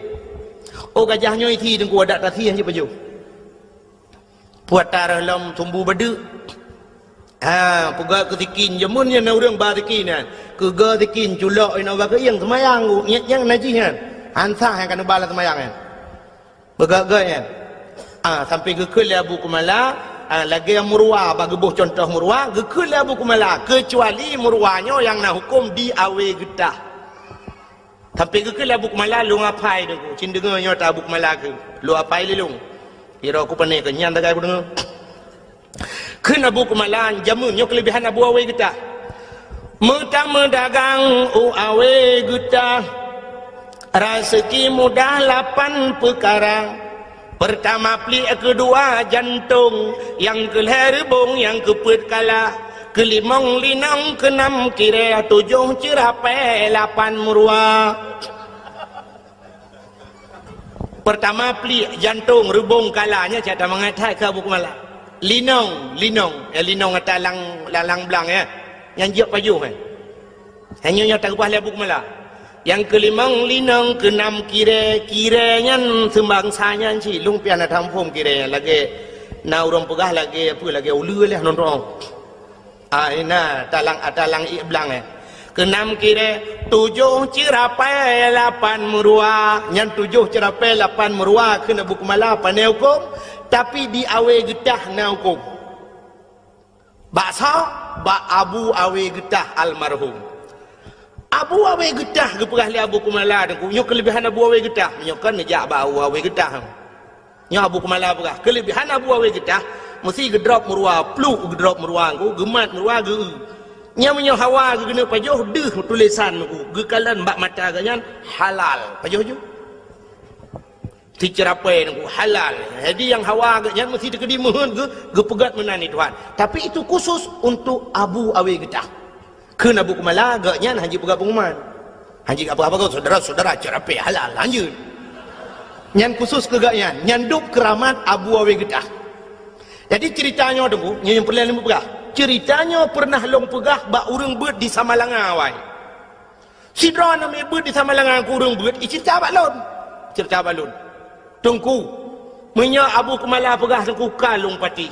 [SPEAKER 1] oh gajahnya itu dan ku ada tasi yang baju puat tarah lam tumbuh badu pegat ketikin jamun yang orang barikin kan kega tikin culak ina baka yang semayang ku yang najis kan ansah yang kan nebalan semayang kan pegat kan sampai gekul Abu Kumala lagi yang murwa bagi buh contoh murwa gekul Abu Kumala kecuali murwanya yang nak hukum di awe getah sampai gekul Abu Kumala lu ngapai tu cindengannya tak Abu Kumala ke lu apai lelung kira aku pening kenyan tak aku dengar ken Abu Kumala jamunnya kelebihan Abu awe getah mentang dagang awe getah rezeki mudah 8 perkara. Pertama pli, kedua jantung, yang keherbong, yang keput kala, kelimong linang, keenam kira, 7 cerapai, 8 murwa. Pertama pli jantung, rebong kalanya, cakap mengatai ke Abu Kumala. Linong, linong atas lalang belang ya, yang jiap paju kan. Hanya tak upah Abu Kumala. Yang kelimang linang, keenam kiranya sembangsanya si lumpian ada tampung kira lagi na orang pegah lagi apa lagi ulu lah nonton ina talang iblang keenam kira 7 cerapai 8 murwa yang 7 cerapai 8 murwa kena Abu Kumala pandai hukum tapi di awe getah na hukum baksa ba Abu awe getah almarhum Abu awe getah ke perah Abu Kumala dan nyo kelebihan Abu awe getah nyo kan nejak bau awe getah nyo Abu Kumala perah kelebihan Abu awe getah mesti gedrop murwa pluk gedrop murwa ku gemat murwa ge nyo hawa ge kena pajoh deh tulisan ku ge kalan bak mata ganyan halal pajoh ju dicerapai ku halal jadi yang hawa ganyan mesti dikedimuhun ge pegat menani Tuhan tapi itu khusus untuk Abu awe getah ke Abu Kumala agaknya haji pegat pengumuman haji apa-apa kau saudara-saudara cerapai halal lanjut yang khusus kegaknya nyanduk keramat Abu awe getah jadi ceritanya tu yang pernah lembu pegah ceritanya pernah long pegah bak urang beut di Samalanga awai sidra nama beut di Samalanga ku urang beut cerita balon tungku menya Abu Kumala pegah tungku kalung pati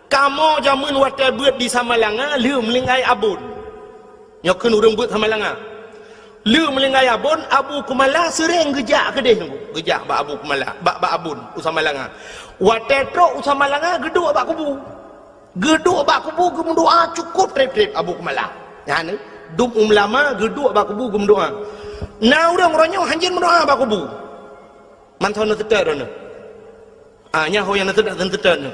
[SPEAKER 1] kamu jamun watai beut di Samalanga lu melingai abun nyokan urang beut Samalanga lu melingai abun Abu Kumala sering gejak ke dia gejak bak Abu Kumala bak abun Samalanga watetro Samalanga geduk bak kubu gemdoa cukup trip Abu Kumala ya ni dum lama geduk bak kubu gemdoa na urang ronyo hanjin mendoa bak kubu mantau na tetar na nya ho yang na tetar na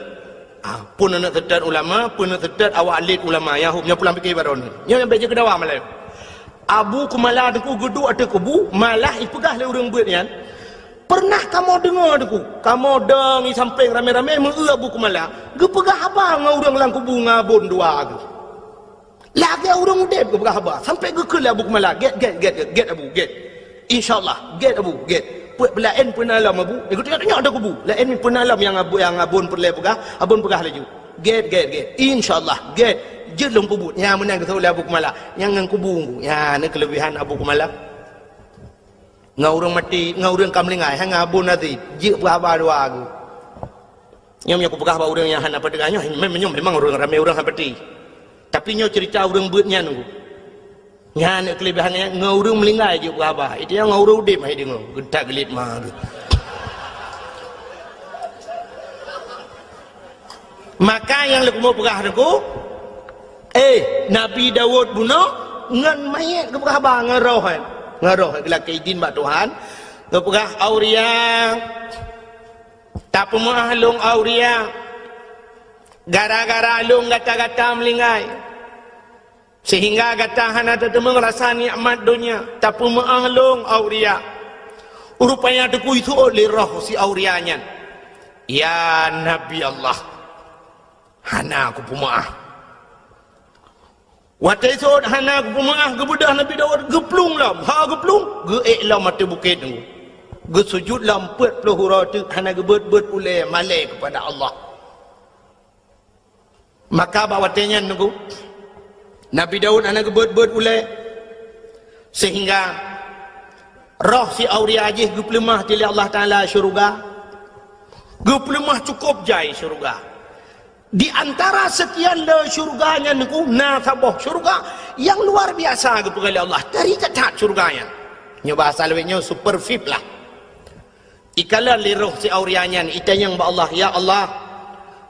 [SPEAKER 1] pun nak tetar ulama pun nak tetar awak alit ulama ya hu nya pulang fikir baron nya yang beje kedawa malai Abu Kumala deku geduk ada kubu malah ipegah le urang beut yan pernah kamu dengar deku kamu dengi samping rame-rame meu Abu Kumala ge pegah apa ngau urang lang kubu ngabon dua ge lagi urang udep ge pegah apa sampai ge ke Abu Kumala get Abu get insyaallah get Abu get puat belain pun alam Abu ikut tengok ada kubu lain pun alam yang abun perle pegah abun pegah laju get insyaallah get jelung kubu yang menang ke Abu Kumala yang ngang kubu ya ni kelebihan Abu Kumala ngau urang mati ngau urang kamlingai hang abun nanti je berapa dua aku nyom aku pegah ba urang yang hana pedegahnya memang urang ramai urang hapati tapi nyo cerita urang beutnya nunggu nya ni kelebihannya ngau urang melingai je berapa itu yang ngau urang udip hai dengo gedak gelit mah maka yang leku mau pegah deku Nabi Daud bunuh ngan mayat ke pegah ba ngaroh gelak izin bak Tuhan ke pegah auria tak pemah long auria gara-gara long gata-gata melingai sehingga gata hana tetemu rasa nikmat dunia tak pemah long auria rupanya deku itu oleh roh si aurianya ya Nabi Allah hana aku pemah watai sod hana aku pemah gebedah Nabi Daud geplung lam geplung lam mati bukit tu sujud lam 40 hura tu hana gebet ulai malai kepada Allah Maka bawatnya nunggu Nabi Daud anak gebet-bet ulai sehingga roh si auria ajih guplemah tili Allah Ta'ala syurga, guplemah cukup jai syurga. Di antara sekian le syurganya nunggu nasaboh syurga yang luar biasa gupelali Allah dari ketat syurganya nya bahasa lebihnya super fit lah. Ikala li roh si aurianya ita yang ba Allah, ya Allah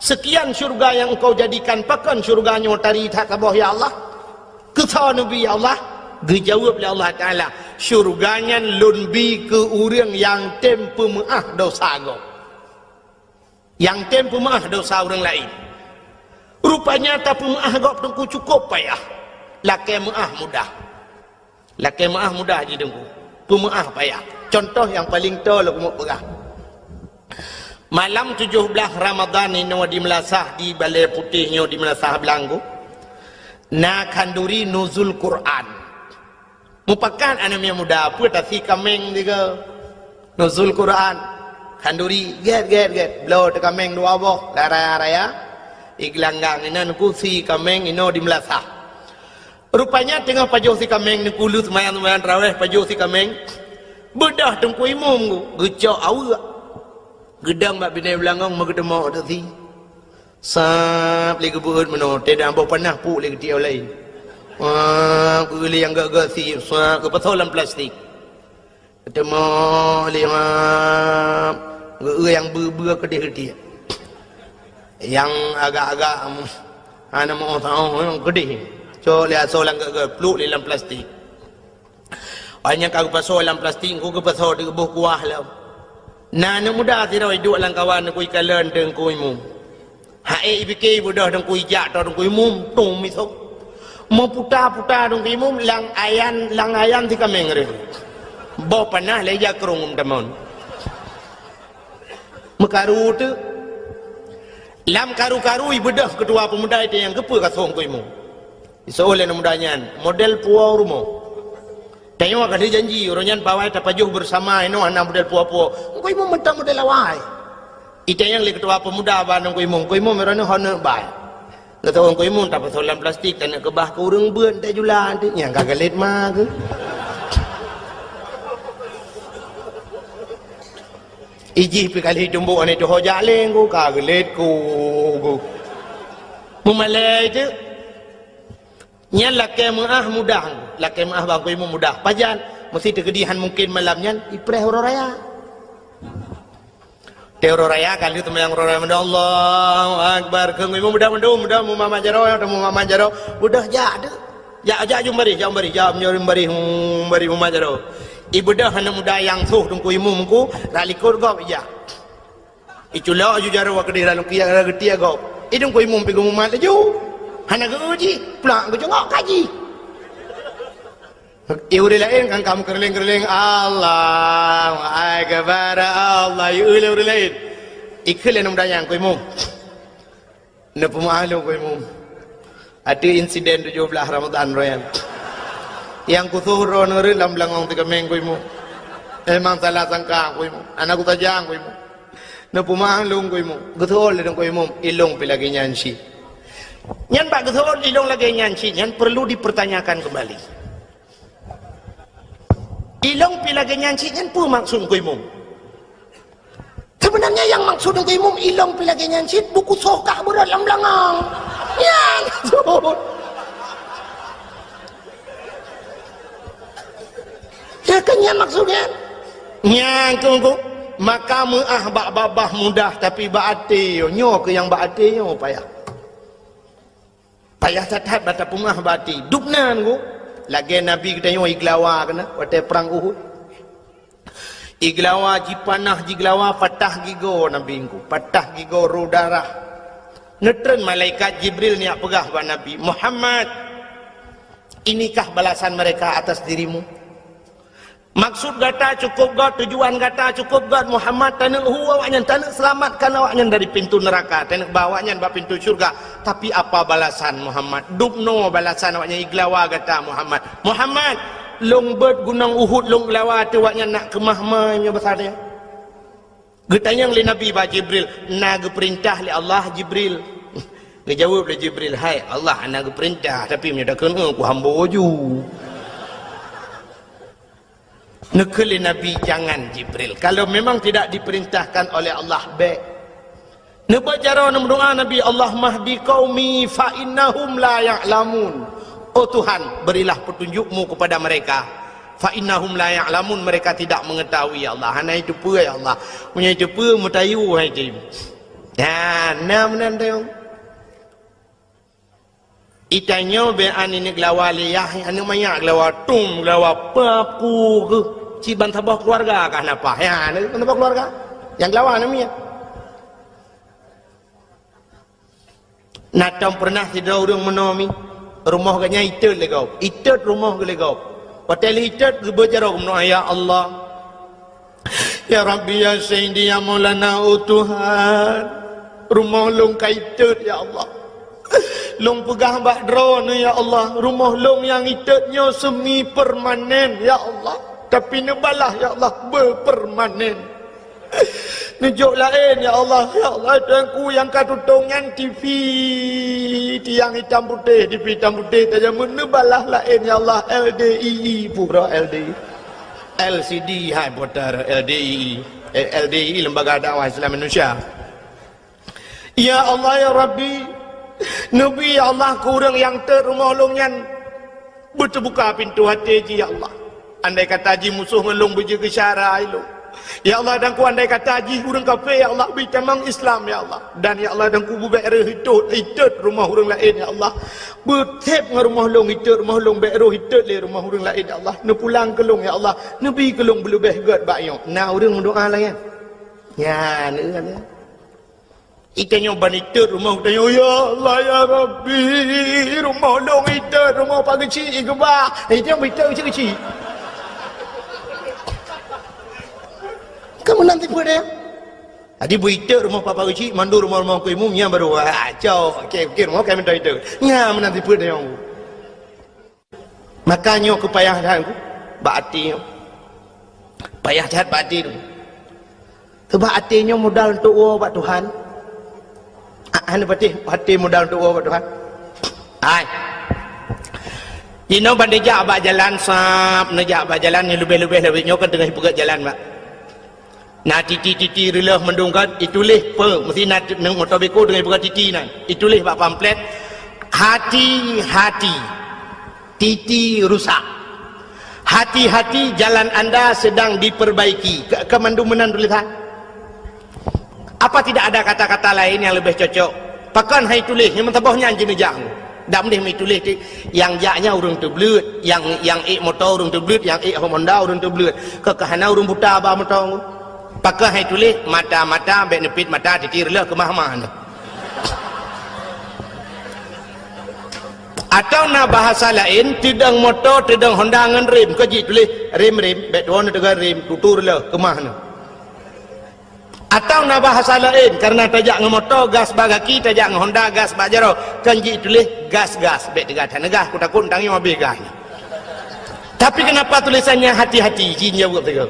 [SPEAKER 1] sekian syurga yang engkau jadikan pakan syurganya tari tak saboh ya Allah. Kata Nabi ya Allah, dijawab oleh Allah Ta'ala, syurganya lebih ke orang yang tempu maaf dosa go, yang tempu maaf dosa orang lain. Rupanya tak pemaah go tengku cukup payah. Laki maah mudah. Laki maah mudah je tengku. Pemaah payah. Contoh yang paling tol aku mau pegang. Malam 17 Ramadan ini di Melasah di Balai Putihnya di Melasah Belanggu. Na kanduri nuzul Quran. Mupakan anaknya muda apa tak si kameng juga. Nuzul Quran. Kanduri get. Blow te kameng dua boh. Raya. Iglanggang ina nuku si kameng ino di Melasah. Rupanya tengah pajuh si kameng nuku lu semayan raweh pajuh si kameng. Bedah tengku imum ku. Gecok awak. Gedang mak binai belanggang magedemok tu si. Sap lagi buat mano. Tidak ambil panah puk lagi tiaw lain. Kuli yang gak si. Sap ke pasolan plastik. Gedemok lima. Yang ber kedih-kedih. Yang agak-agak ana mau tahu yang gede so lihat solang ke peluk dalam plastik banyak aku pasal dalam plastik aku ke pasal di buah kuah lah nana muda tidak hidup lang kawan aku ikalan dengan kuimu hae ibike budah dengan kuijak atau dengan kuimu tum misok mau putar dengan kuimu lang ayan di kameng re bawa panah leja kerung teman mekaru tu lam karu-karu ibedah kedua pemuda itu yang kepa kasong ko imo. Isolen mudanya model puau rumo. Tengok ada janji orangnya pawai tapajuh bersama ino anak model puau-puau. Ko imo mentang model awai. Ite yang li ketua pemuda banang ko imo merana honor bai. Kata ko imo tak pasolan plastik dan kebah ke urang beun teh julan teh yang kagalet mah ke. Iji pikali tumbuh ane tu hoja lengku kagelet ku mumalai tu nya laki maah mudah laki maah bagai mudah pajan mesti tegedihan mungkin malamnya ipreh raya teoro raya kali tu yang raya Allahu akbar ke mudah mu mama jaro mudah ja jumbari mama jaro ibadah hana muda yang suh tungku imumku ralikur gop iya iculah aju jaro wa kedira lukia getia gop idung ku imum pigu mumat aju hana geuji plak ku jengok kaji iure lain kan kamu kerling Allah akbar Allah iure lain ikhle muda yang ku imum na pemahalu ku imum ada insiden 17 Ramadan royan yang kusuhro nuri lam langong tiga minggu imu emang salah sangka aku imu anakku tajang aku imu na pumahlong ko imu guthol din ko imu ilong pilagi nyansi nyan pak guthol ilong lagi nyansi nyan perlu dipertanyakan kembali ilong pilagi nyansi nyan pu maksud ko imu sebenarnya yang maksud ko imu ilong pilagi nyansi buku sokak berat lam langong yang ya kenya maksudnya nyangkung maka muah babah mudah tapi baati nyo ke yang baati nyo payah catat bata pungah baati dupnan ku lagi nabi kita nyo iglawa kena wate perang Uhud iglawa jipanah jiglawa patah gigo nabi ku patah gigo darah netren malaikat Jibril ni pegah ba nabi Muhammad inikah balasan mereka atas dirimu. Maksud gata cukup God, tujuan gata cukup God Muhammad tanah awaknya tanah selamatkan awaknya dari pintu neraka, tanah bawanya ba pintu surga. Tapi apa balasan Muhammad? Dubno balasan awaknya iglawa gata Muhammad. Muhammad long bird gunung Uhud long lawa tu awaknya nak kemahmanya besarnya. Getanya li Nabi ba Jibril, na perintah li Allah Jibril. Dia jawab oleh Jibril, hai Allah anak perintah tapi menyatakan aku hamba ju. Nekeli Nabi jangan Jibril. Kalau memang tidak diperintahkan oleh Allah baik. Nebak cara berdoa Nabi, Allah mahdi qaumi fa innahum la ya'lamun. Oh Tuhan, berilah petunjukmu kepada mereka. Fa innahum la ya'lamun, mereka tidak mengetahui ya Allah. Hana itu apa ya Allah? Punya itu apa mutayu hai tim. Ya, nam nan teu. Itanyo be ani glawali ya, anu mayak glawa tum, glawa papu ke. Ciban tabah keluarga kah napa? Ya, ni tabah keluarga. Yang glawa namanya. Natam pernah tidak orang menomi rumah ganya itet legau. Itet rumah ke legau. Hotel itet berjara kumno ya Allah. Ya Rabbi ya Sayyidi ya Maulana oh Tuhan. Rumah long kaitet ya Allah. Long pegah bak drone ya Allah. Rumah long yang itetnya semi permanen ya Allah. Tapi nebalah ya Allah berpermanen. Nujuk lain ya Allah. Ya Allah tuanku yang katutungan TV tiang hitam putih, TV hitam putih saja menebalah lain ya Allah. LDII pura LDI. LCD hai putar LDII. LDII Lembaga Dakwah Islam Indonesia. Ya Allah ya Rabbi. Nabi ya Allah kurang yang terumah longyan berterbuka pintu hati ya Allah. Andai kata haji musuh ngelung berjaga syarah ilmu. Ya Allah dan ku andai kata haji urang kafir ya Allah bitamang Islam ya Allah. Dan ya Allah dan ku bubairah hitut rumah urang lain ya Allah. Betep ngah rumah long hitut rumah long bairah hitut le rumah urang lain ya Allah. Ne pulang kelong ya Allah. Nabi kelong belubeh god bayo. Nah urang mendoa lah ya. Ya ne kan ya. Ikannya banitut rumah utanya ya Allah ya Rabbi rumah long hitut rumah pak kecil ke bah. Itu yang hitut kecil-kecil. Kamu nanti pada adi buita rumah papa kecil mandu rumah ku imum nya baru acau okey rumah kami minta itu nya menanti pada yang makanya kepayah ku baati payah jahat baati tu sebab hatinya modal untuk buat Tuhan anu hati modal untuk buat Tuhan ai ino bandejak ba jalan sap nejak ba jalan ni lebih-lebih nyokan tengah pegat jalan mak. Nah titi relah mendungkan itulis pe mesti nak nang motor beko dengan buka titi nan itulis bak pamflet hati-hati titi rusak hati-hati jalan anda sedang diperbaiki ke mandu menan tulisan apa tidak ada kata-kata lain yang lebih cocok pakan hai tulis yang mentabahnya anjing nejang dak mendih mai tulis yang jaknya urang tebleut yang motor urang tebleut yang Honda urang tebleut ke kahana urang buta ba motor pakai hai tulis mata-mata benefit mata titirlah ke mahmah atau na bahasa lain tidang motor tidang Honda ngan rem ke ji tulis rem bet dua dengan rem tuturlah ke mahna atau na bahasa lain karena tajak ngan motor gas bagaki tajak ngan Honda gas bajaro kan ji tulis gas bet tiga tanegah ku takut tangi mobil gas tapi kenapa tulisannya hati-hati jinnya buat tegak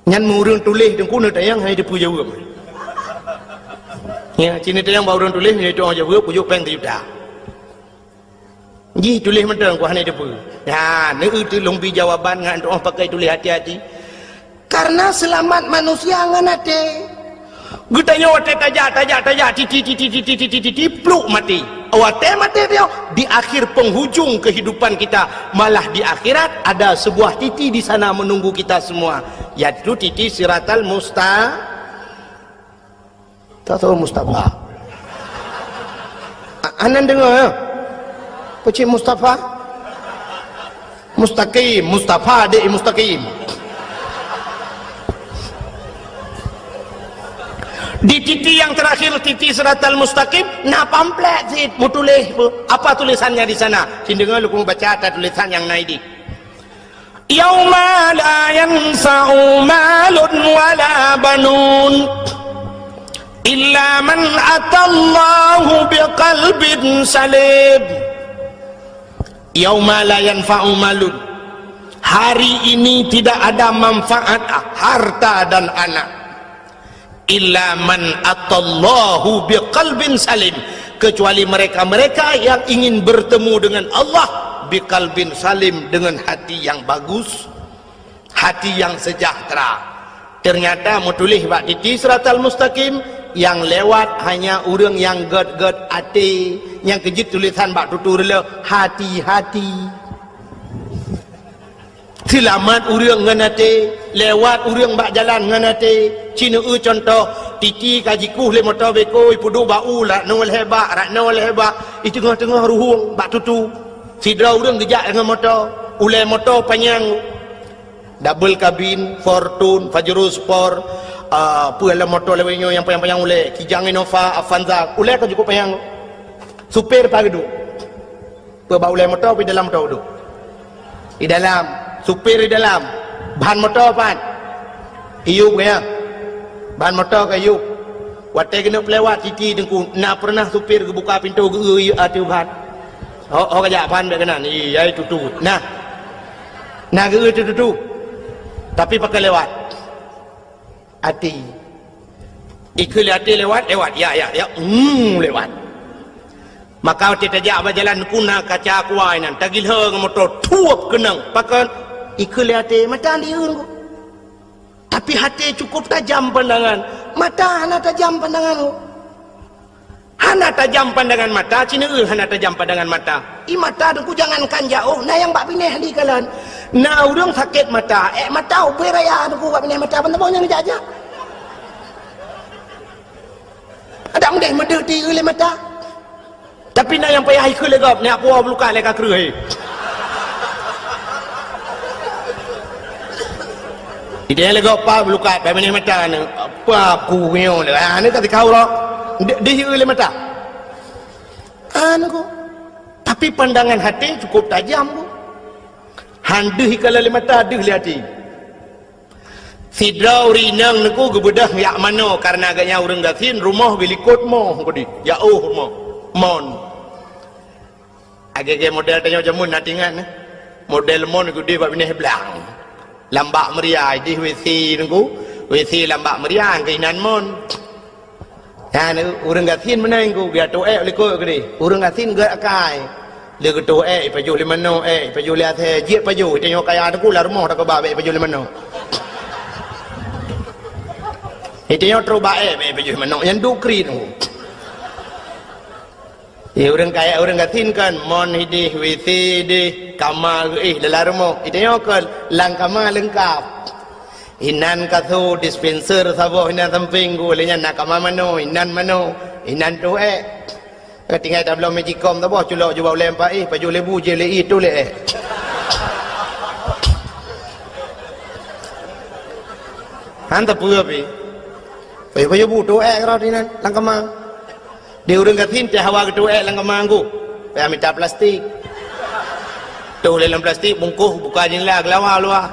[SPEAKER 1] nyan murung tulis dengku nak tayang hai depu jawab ya sini tayang bau orang tulis ni tu orang jawab pujuk peng tiuda ji tulis mentang ku hanai depu ya ne itu lombi jawaban ngan orang pakai tulis hati-hati karena selamat manusia ngan ate gutanya wate tajak titi pluk mati wate mati dia di akhir penghujung kehidupan kita malah di akhirat ada sebuah titi di sana menunggu kita semua yaitu titi siratal Mustafa anan dengar ya peci Mustafa mustaqim Mustafa de mustaqim di titi yang terakhir titi siratal mustaqim nah pamflet sit mau tulis apa tulisannya di sana sindengar lu baca ada tulisan yang naik yauma la yanfa'u malun wala banun illa man atallahu biqalbin salim yauma la yanfa'u malun hari ini tidak ada manfaat harta dan anak illa man atallahu biqalbin salim, kecuali mereka-mereka yang ingin bertemu dengan Allah biqalbin salim, dengan hati yang bagus, hati yang sejahtera. Ternyata mau tulis bak titi siratal mustaqim, yang lewat hanya orang yang ged-ged hati, yang kejut tulisan bak tutur le hati-hati. Selamat orang ngan hati, lewat orang bak jalan ngan hati. Cina contoh titi kajiku le motor beko ipudu bau la nol hebat, rak nol hebat, itu tengah-tengah ruhung bak tutu. Sidra orang gejak dengan motor, ulai motor panjang, double cabin, Fortune, Pajero Sport, pula motor lewatnya yang panjang-panjang ulai, Kijang Innova, Avanza, ulai kan cukup panjang. Supir pagi duduk, bawa ulai motor di dalam motor duduk, di dalam, supir di dalam, bahan motor apa? Iup ya, bahan motor ke iup. Waktu kena pelewat titi dengku, nak pernah supir ke buka pintu ke atu bahan. Oh kajak bahan baik kena, iya itu tu. Nah ke itu tu. Tapi pakai lewat hati, ikut hati lewat ya lewat. Maka kita jak berjalan kuna kaca kuai nan tagil hang motor tuap kenang pakai ikut hati mata diun. Tapi hati cukup tajam pandangan, mata hana tajam pandangan. Hana tajam pandangan mata, cina hana tajam pandangan mata. I mata dengku jangankan jauh, nah yang bak pineh di kalan. Nah urang sakit mata, mata beraya dengku bak pineh mata, bentang-bentang ni aja. Ada mendeh mendeti oleh mata. Tapi nah yang payah ikut legap, ni aku luka leka kerui. Dia legap apa luka, bak pineh mata ni. Apa aku nyo le, ni kata kau lah. Dia oleh mata. Anu, tapi pandangan hati cukup tajam bu. Handih kalau le mata, dih le hati. Sidrau rinang neku gebedah yak mano karena agaknya orang gasin rumah bilikot mo kodi. Jauh mo. Mon. Agak model tanya jamun natingan. Model mon gede bab ini belang. Lambak meriah di WC neku. WC lambak meriah keinan mon. Ya, orang gasin mana yang biar tu lekuk kiri. Orang gasin gak akai. Dia ketu paju lima no paju lihat jit paju. Tengok kaya ada kula rumah tak kebabe paju lima no. Tengok terubah paju lima no yang dukri tu. Orang kaya orang gasin kan mon hidih WC di kamar dalam rumah. Tengok kan lang kamar lengkap. Inan katho dispenser sabo inan samping go lenya nakama mano inan tu tinggal dah belum magicom tu boh culok jual lempah paju lebu je le itu le hanta pua pi paju bu tu karo inan langkama dia urang gatin teh hawa tu langkama go pe minta plastik tu le dalam plastik bungkus buka jendela lawa luar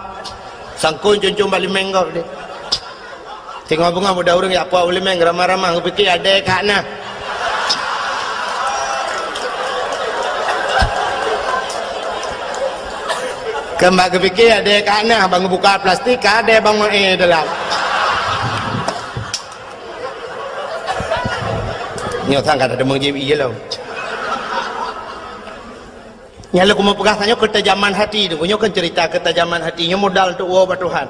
[SPEAKER 1] sangkun cuncung balik menggau dia. Tengok bunga muda orang ya apa boleh meng ramah-ramah aku fikir ada kat nah. Kembang aku fikir ada kat nah bang buka plastik ada bang dalam. Ni orang kata ada mengjib iya lah. Nyala aku mau pegang ketajaman hati tu, punya kan cerita ketajaman hatinya modal untuk wabah Tuhan.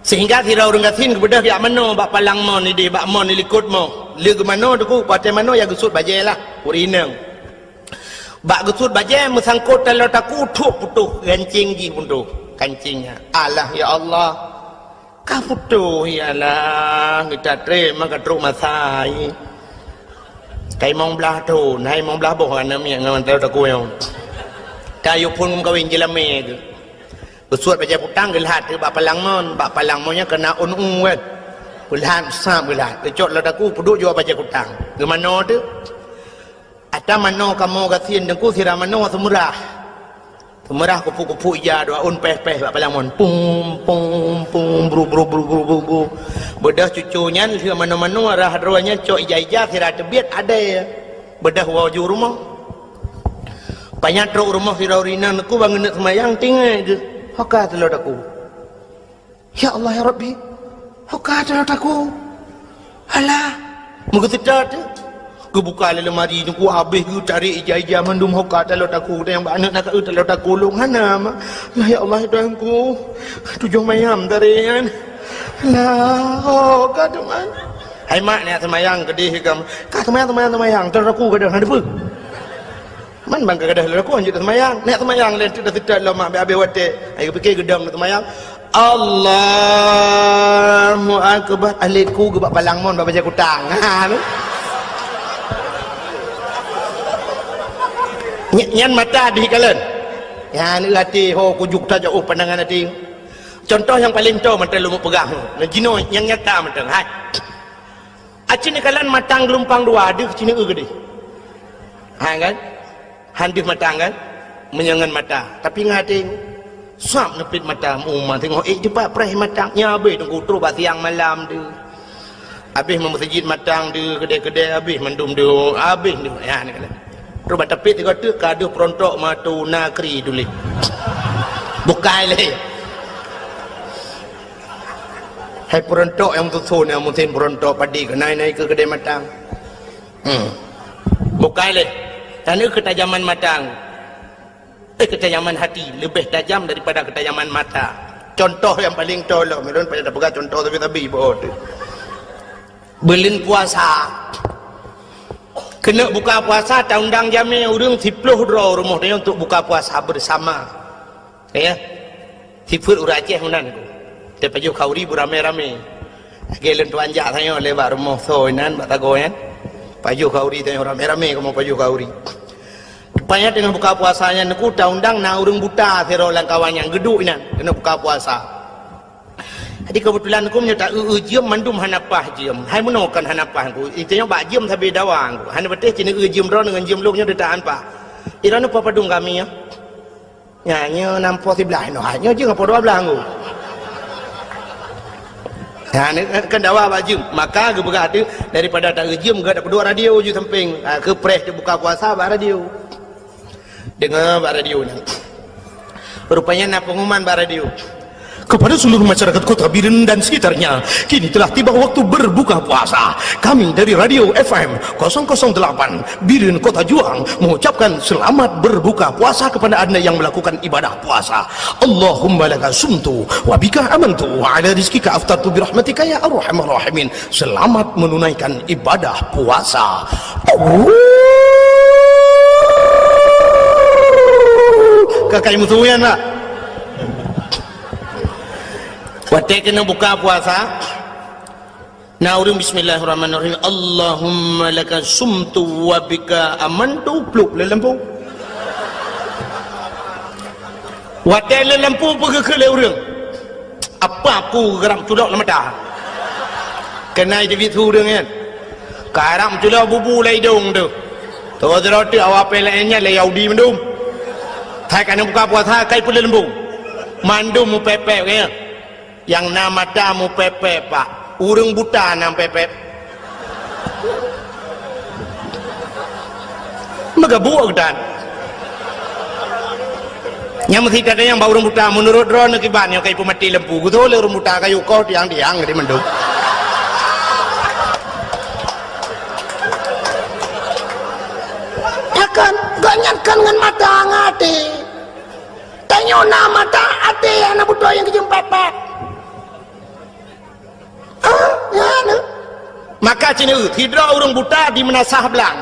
[SPEAKER 1] Sehingga kira orang gasin kebedah yak mano bak palang mon ni di bak mon ni likut mo. Le ke mano tu ku pate mano ya gesut baje lah, urinang. Bak gesut baje mesangkut dalam taku tuk putuh kancing ji punduh kancingnya. Allah ya Allah. Ka putuh ya Allah, kita terima ka truk masai. Kai mong belah tu, nai mong belah boh kan namanya ngawan tahu tak kuyong. Kayu pun kawin jelame tu. Bersuat baca putang gelhat tu bak palang monnya kena kan. Gelhat sam gelhat. Kecot lah aku puduk jual baca putang. Ke mana tu? Ada mana kamu gasin dengku sirah mana semurah. Semurah kupu-kupu ija doa peh-peh bak palang mon. Pum bru. Bedah cucunya ke mana-mana arah ruanya cok ija-ija sirah tebiat ada ya. Bedah wajur rumah. Banyak truk rumah sirah urinan aku bangun nak semayang tinggal je. Haka telur aku. Ya Allah ya Rabbi. kata aku. Alah, muka tidak tu. Ku buka lemari ni ku habis ku cari ija-ija mandum hokat dalam aku yang anak nak dalam aku hana ma. Ya Allah Tuhanku. Tujuh mayam dari kan. Lah, hokat man. Hai mak ni semayang gede kam. Ka semayang dalam aku gadah ada apa? Man bang gadah dalam aku anjut semayang. Nek semayang lain tidak lama habis wate. Ai fikir gedam semayang. Allahu akbar. Aliku gebak palang mon baca kutang. Ha tu. Nyan mata di kalian. Ya ni hati ho kujuk saja pandangan hati. Contoh yang paling tahu mata lu pegang. Nah jino yang nyata mata. Hai. Acini kalian matang gelumpang dua ada cini gede. Ha kan? Handis matang kan? Menyangan mata. Tapi ngati suap nepit mata umman tengok cepat preh matangnya habis tunggu terus bak siang malam tu. Habis masjid matang tu kedai-kedai habis mendum tu habis tu. Ya ni kalian. Terus tapi tengok tu kado perontok matu nakri tulis. Bukai leh. Hai perontok yang tusun yang mungkin perontok padi ke naik ke kedai matang. Bukai leh. Kerana ketajaman matang. Ketajaman hati lebih tajam daripada ketajaman mata. Contoh yang paling tolong. Mereka pada pegang contoh tapi bodoh. Belin puasa. Kena buka puasa tak undang jami urang 10 draw rumah dia untuk buka puasa bersama. Ya. Sifut urang Aceh unan ku. Dia paju kauri beramai-ramai. Gelen tuan jak tanya lewat rumah soinan batago kan. Paju kauri tanya ramai-ramai kamu paju kauri. Rupanya dengan buka puasanya aku tak undang na urang buta sero lang kawan yang geduk inan kena buka puasa. Jadi kebetulan aku menyata jiem mandum hanapah jiem. Hai menokan hanapah aku. Itanya bak jiem sabi dawang aku. Hana betih cina jiem ro dengan jiem luknya detaan pa. Irana apa padung kami ya. Nyanyi nampo sebelah no. Hanya je ngapa 12 aku. Ha ni kan dawa bak jiem. Maka ge berada daripada tak jiem ge ada berdua radio je samping. Ke press dia buka puasa bak radio. Dengar bak radio ni. Rupanya nak pengumuman bak radio. Kepada seluruh masyarakat Kota Biren dan sekitarnya, kini telah tiba waktu berbuka puasa. Kami dari Radio FM 008 Biren Kota Juang mengucapkan selamat berbuka puasa kepada anda yang melakukan ibadah puasa. Allahumma laka sumtu wa bika amantu wa ala rizkika aftartu birahmatika ya arhamar rahimin. Selamat menunaikan ibadah puasa. Kakak musuhnya nak. Waktu kena buka puasa, naurung bismillahirrahmanirrahim. Allahumma laka sumtu wa bika amantu pluk le lampu. Waktu le lampu pergi ke leurung. Apa aku geram culok lama dah. Kena jadi turun kan. Karam culok bubu lai dong tu. Tu roti awak pelaknya le yaudi mandum. Thai kena buka puasa kai pun le lampu. Mandum mu pepek kan. Yang nama tamu pepe pak urang buta nam pepe magabuak dan yang mesti ada yang bau urang buta menurut drone kiban yang kayak pemati lempu gitu le urang buta kayu kau tiang di mendung ya kan ganyakan dengan mata ngati tanya nama mata ate yang nak buta yang kejum pepe. Ya, no. Maka cina tidak orang buta di menasah belang.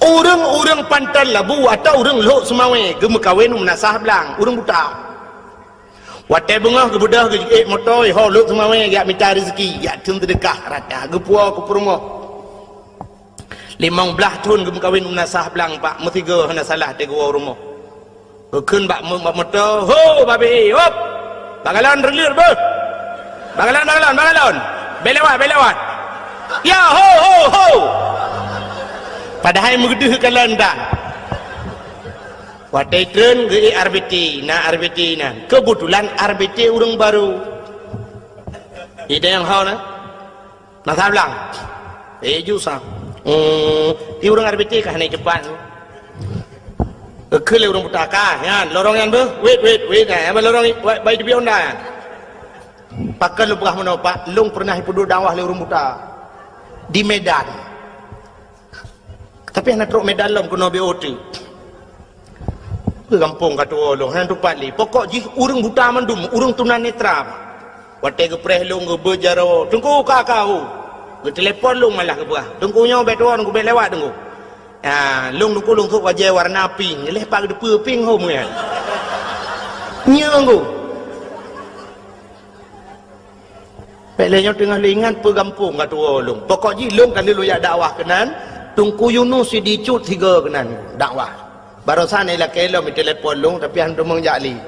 [SPEAKER 1] Orang pantal labu atau orang lok semawe gem kawin menasah belang. Orang buta. Watai bunga ke budak ke motor ho lok semawe gak minta rezeki gak tun sedekah rata ge puau ke rumah. 15 tahun gem kawin menasah belang pak mesti ge hana salah de gua rumah. Keun bak motor ho babi hop. Bagalan relir be. Bagalan. Belawat. Ya ho. Padahal menggeduh ke landan. Watai tren ke RBT na. Kebetulan RBT orang baru. Ida yang hau na. Nasa belang. Jusah. Di orang RBT kah naik cepat. Ke le orang buta kah. Yan lorong yan be. Wait. Apa lorong baik di bionda. Pakai lu pernah mana pak? Long pernah duduk dakwah di orang buta di Medan. Tapi anak teruk Medan long kena BOT. Ke kampung kata long, hang tu pali. Pokok ji orang buta mandum, orang tunanetra. Watai ke preh long ke berjaro. Tunggu kakau. Ke telefon long malah ke berah. Tunggu nyaw betul tunggu bet lewat tunggu. Long tunggu long tu wajah warna pink. Lepak ke depan pink home kan. Nyanggu. Pelenya tengah lingan pegampung kata long. Pokok ji long kali lu ya dakwah kenan. Tungku Yunus si dicut tiga kenan dakwah. Barusan ialah kelo mi telefon long tapi hantu mengjali.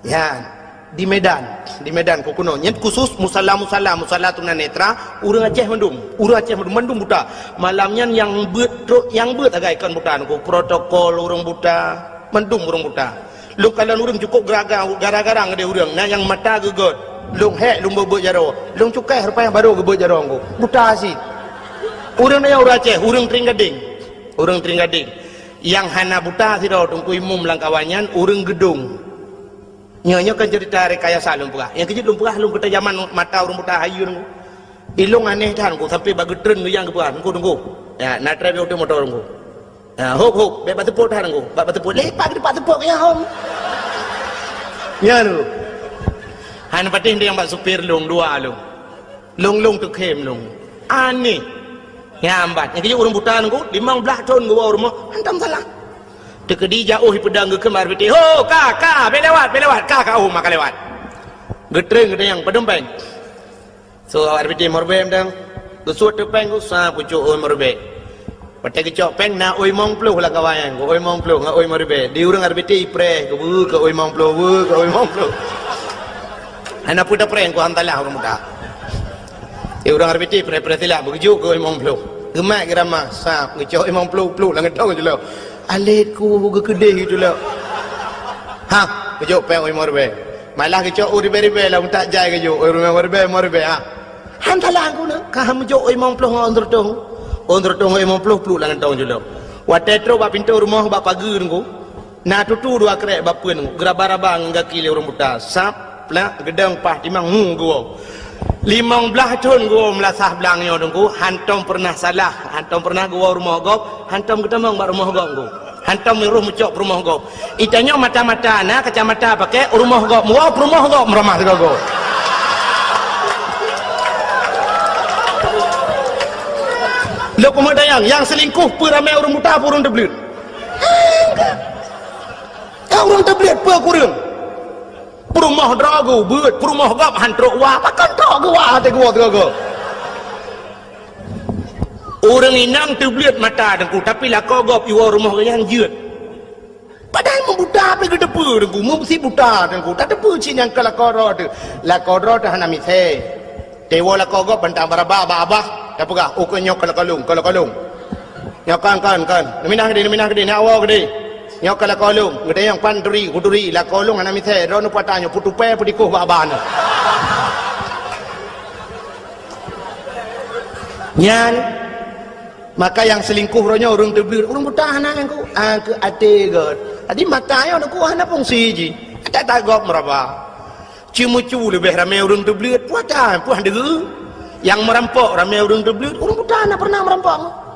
[SPEAKER 1] Ya, di Medan ku kuno. Nyet khusus musalla tunanetra urang Aceh mendum buta. Malamnya yang beut agaikan buta ku protokol urang buta, mendum urang buta. Lu kalau urang cukup gara-gara ngade urang nah yang mata gegot. Long hek long bebut jaro. Long cukai rupanya baru gebut jaro ku. Buta si. Urang na urang Aceh, urang Tringgading. Yang hana buta si ro tungku imum langkawanyan urang gedung. Nyonya kan cerita rekayasa lumpurah. Yang kejut lumpurah lum kita zaman mata urang buta hayu nunggu. Ilung aneh tan ku sampai bagi tren yang kebuah tunggu. Ya, na travel auto motor nunggu. Ya, hop be batepok tan nunggu. Batepok lepak di batepok ya hom. Ya lu. Han patin dia yang bak supir lung dua lung. Lung tu kem lung. Aneh. Ya ambat. Yang kejut urang buta nunggu 15 tahun gua rumah. Hantam salah. Tekedi jauh pedang ke kemar beti. Ho, kak, belewat. Kak, maka lewat. Getreng yang pedempeng. So, awak beti morbem dang. Kesuat tepeng ku sa pucuk oi morbe. Patai kecok peng na oi mong pluh lah kawayan. Oi mong pluh nga oi morbe. Di urang arbeti ipre ke oi mong pluh, ke oi mong pluh. Ana puda preng ku hantalah urang muda. Di urang arbeti pre tilah begitu ke oi mong pluh. Gemak gerama sa kecok oi mong pluh lah ngetong je lo. Aletku ke kedai itu lah. Ha, kejok peng oi morbe. Malah kejok oi ribe lah tak jai kejok oi morbe ha. Hantalah aku nak. Kah menjok oi mong pluh ondur tong oi mong pluh lah ngentong je lo. Watetro ba pintu rumah ba pagi ngku. Na tutu dua krek ba pun ngku. Geraba-raba ngaki le orang buta. Sap lah gedang pah timang gua. 15 tahun gua melasah belangnya dengku. Hantom pernah salah, hantom pernah gua rumah gop, hantom ketemu mbak rumah gop gua. Hantom miruh mucok rumah gop. Itanya mata-mata na kacamata pakai rumah gop, muap rumah gop meramah gua. Lo pemadayang yang selingkuh peramai orang buta orang terbelit. Orang terbelit pe kurang. Perumah drago beut perumah gap hantrok wa pakan trok gua te gua gaga orang inang terbelit mata dengku tapi lah kau gap iwa rumah yang jeut padahal membuta pe ke depe dengku mesti buta dengku tak depe cin yang kala koro tu la koro tu hana mise dewa la kau gap bantang baraba abah apa gah o nyok kala kalung nyok kan minah gede na awak gede nyok kala kolong gede yang kuduri la kolong ana mithe ro no patanyo putupe pudikuh baban nyan maka yang selingkuh ronya orang tebir orang buta anak ku ke ate god adi matayo ku ana fungsi ji tak tagok meraba cimucu lebih ramai orang tebir puatan puan degu yang merampok ramai orang tebir orang buta anak pernah merampok.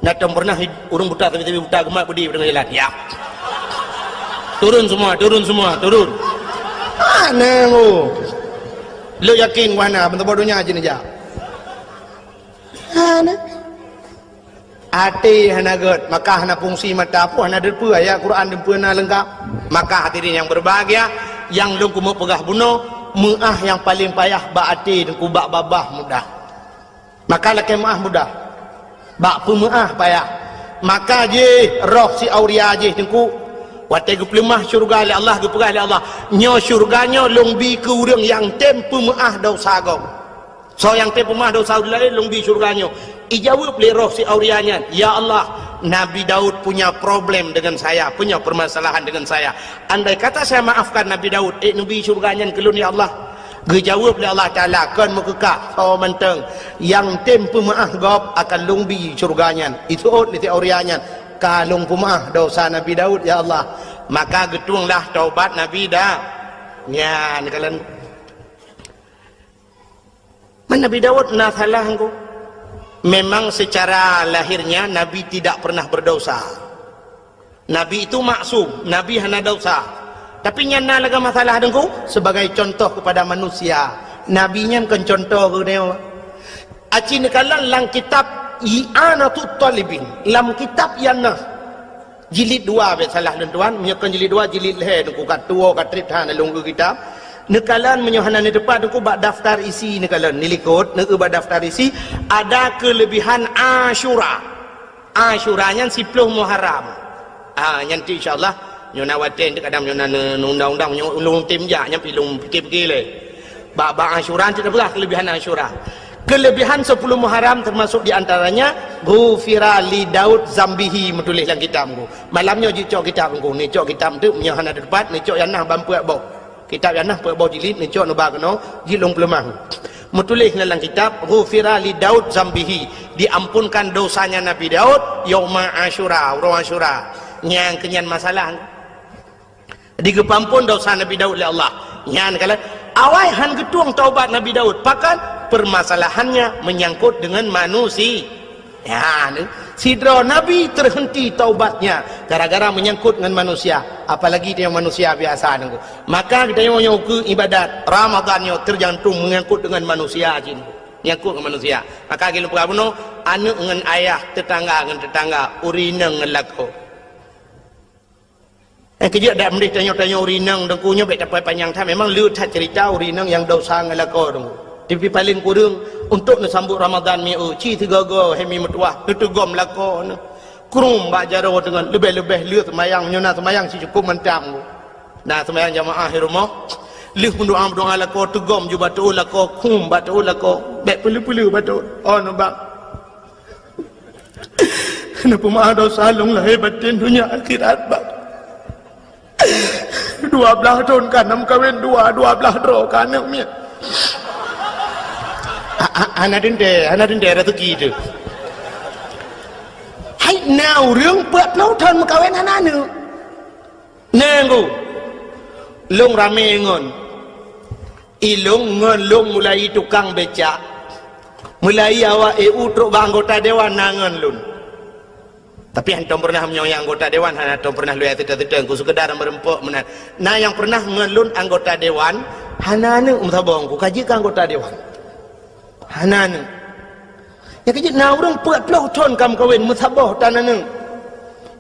[SPEAKER 1] Natam pernah urung buta tapi buta gemak budi dengan jalan. Ya. Turun semua. Mana lu? Lu yakin mana bentuk bodohnya aja nih. Mana? Hati hana god, maka hana fungsi mata apa hana depu ayat Quran depu na lengkap. Maka hadirin yang berbahagia, yang lu kumu pegah bunuh, muah yang paling payah ba hati dan kubak babah mudah. Maka laki muah mudah. Bak pemaah payah maka je roh si auria je tengku watai ke pelemah syurga oleh Allah ke perah oleh Allah nyo syurganya longbi ke urang yang tem pemaah dosa gau so yang tem pemaah dosa lain longbi syurganya ijawab le roh si aurianya ya Allah Nabi Daud punya problem dengan saya punya permasalahan dengan saya andai kata saya maafkan Nabi Daud Nabi syurganya kelun ya Allah Gejawab oleh Allah Ta'ala kan mekekak tawa menteng yang tem pemaah gop akan lungbi syurganya itu ni teorianya kalung pemaah dosa Nabi Daud ya Allah maka getunglah taubat Nabi dah nyan kalian Nabi Daud na salah engkau. Memang secara lahirnya Nabi tidak pernah berdosa. Nabi itu maksum, Nabi hana dosa. Tapi nyana laga masalah engkau sebagai contoh kepada manusia. Nabi nya kan contoh ke dia. Aci nekalan lang kitab I'anatut Talibin. Lam kitab yana jilid 2 be salah dan tuan, menyekan jilid 2 jilid leh engkau kat tua kat trithan lunggu kitab. Nekalan menyohana ni depan aku bak daftar isi nekalan nilikut nak bak daftar isi ada kelebihan Asyura. Asyuranya 10 Muharram. Nanti insyaallah nyona waten kadang nyona undang-undang nyolong tim ja nya pilung fikir-fikir le. Bak Asyura tidak belah kelebihan Asyura. Kelebihan 10 Muharram termasuk di antaranya ghufira li Daud zambihi menulis dalam kitabku. Malamnya jicok kitabku ni cok kitab tu menyohana depan ni cok yanah bampu bau. Kitab yang nak berbau jilid ni cok nubah kena jilung pelemah menulis dalam kitab ghufira li Daud zambihi, diampunkan dosanya Nabi Daud yauma Asyura, orang Asyura yang kenyan masalah digepampun dosa Nabi Daud oleh Allah yang kala awai han getuang taubat Nabi Daud pakan permasalahannya menyangkut dengan manusia ya sidra Nabi terhenti taubatnya gara-gara menyangkut dengan manusia, apalagi dia manusia biasa nunggu. Maka kita yang ke ibadat Ramadannya tergantung menyangkut dengan manusia jin, menyangkut dengan manusia. Maka kita perlu anak dengan ayah, tetangga dengan tetangga, urineng dengan lako. Kerja dak mendih tanya-tanya urineng dengkunya baik dapat panjang tak memang lihat cerita urineng yang dosa dengan lako dengku. Tapi paling kurang untuk nak sambut Ramadan ni ci tiga-tiga hemi metuah tutugom lako kurung bak jaro dengan lebih-lebih lihat semayang nyona semayang si cukup mentang. Nah semayang jamaah di rumah lihat mendoa lako tugom juga tu lako kum batu lako baik pelu-pelu batu oh nampak. Kenapa maha dosa long lahir batin dunia akhirat bak. 12 tahun kan nam kawin 12 dro kan ni. Anak dende rezeki tu. Hai nauរឿងเปิดនោះធនមកកៅណានណែងូលងរ៉ាមេងនlong mulai tukang becak mulai awak EU truk anggota dewan nangan lun. Tapi antum pernah menyoyang anggota dewan, antum pernah lu tidak ku sekedar merempok menan. Nah yang pernah ngelun anggota dewan hanane umtabong ku kaji ka anggota dewan hanane ya kaji na urang 40 tahun kam kawin musabah tanane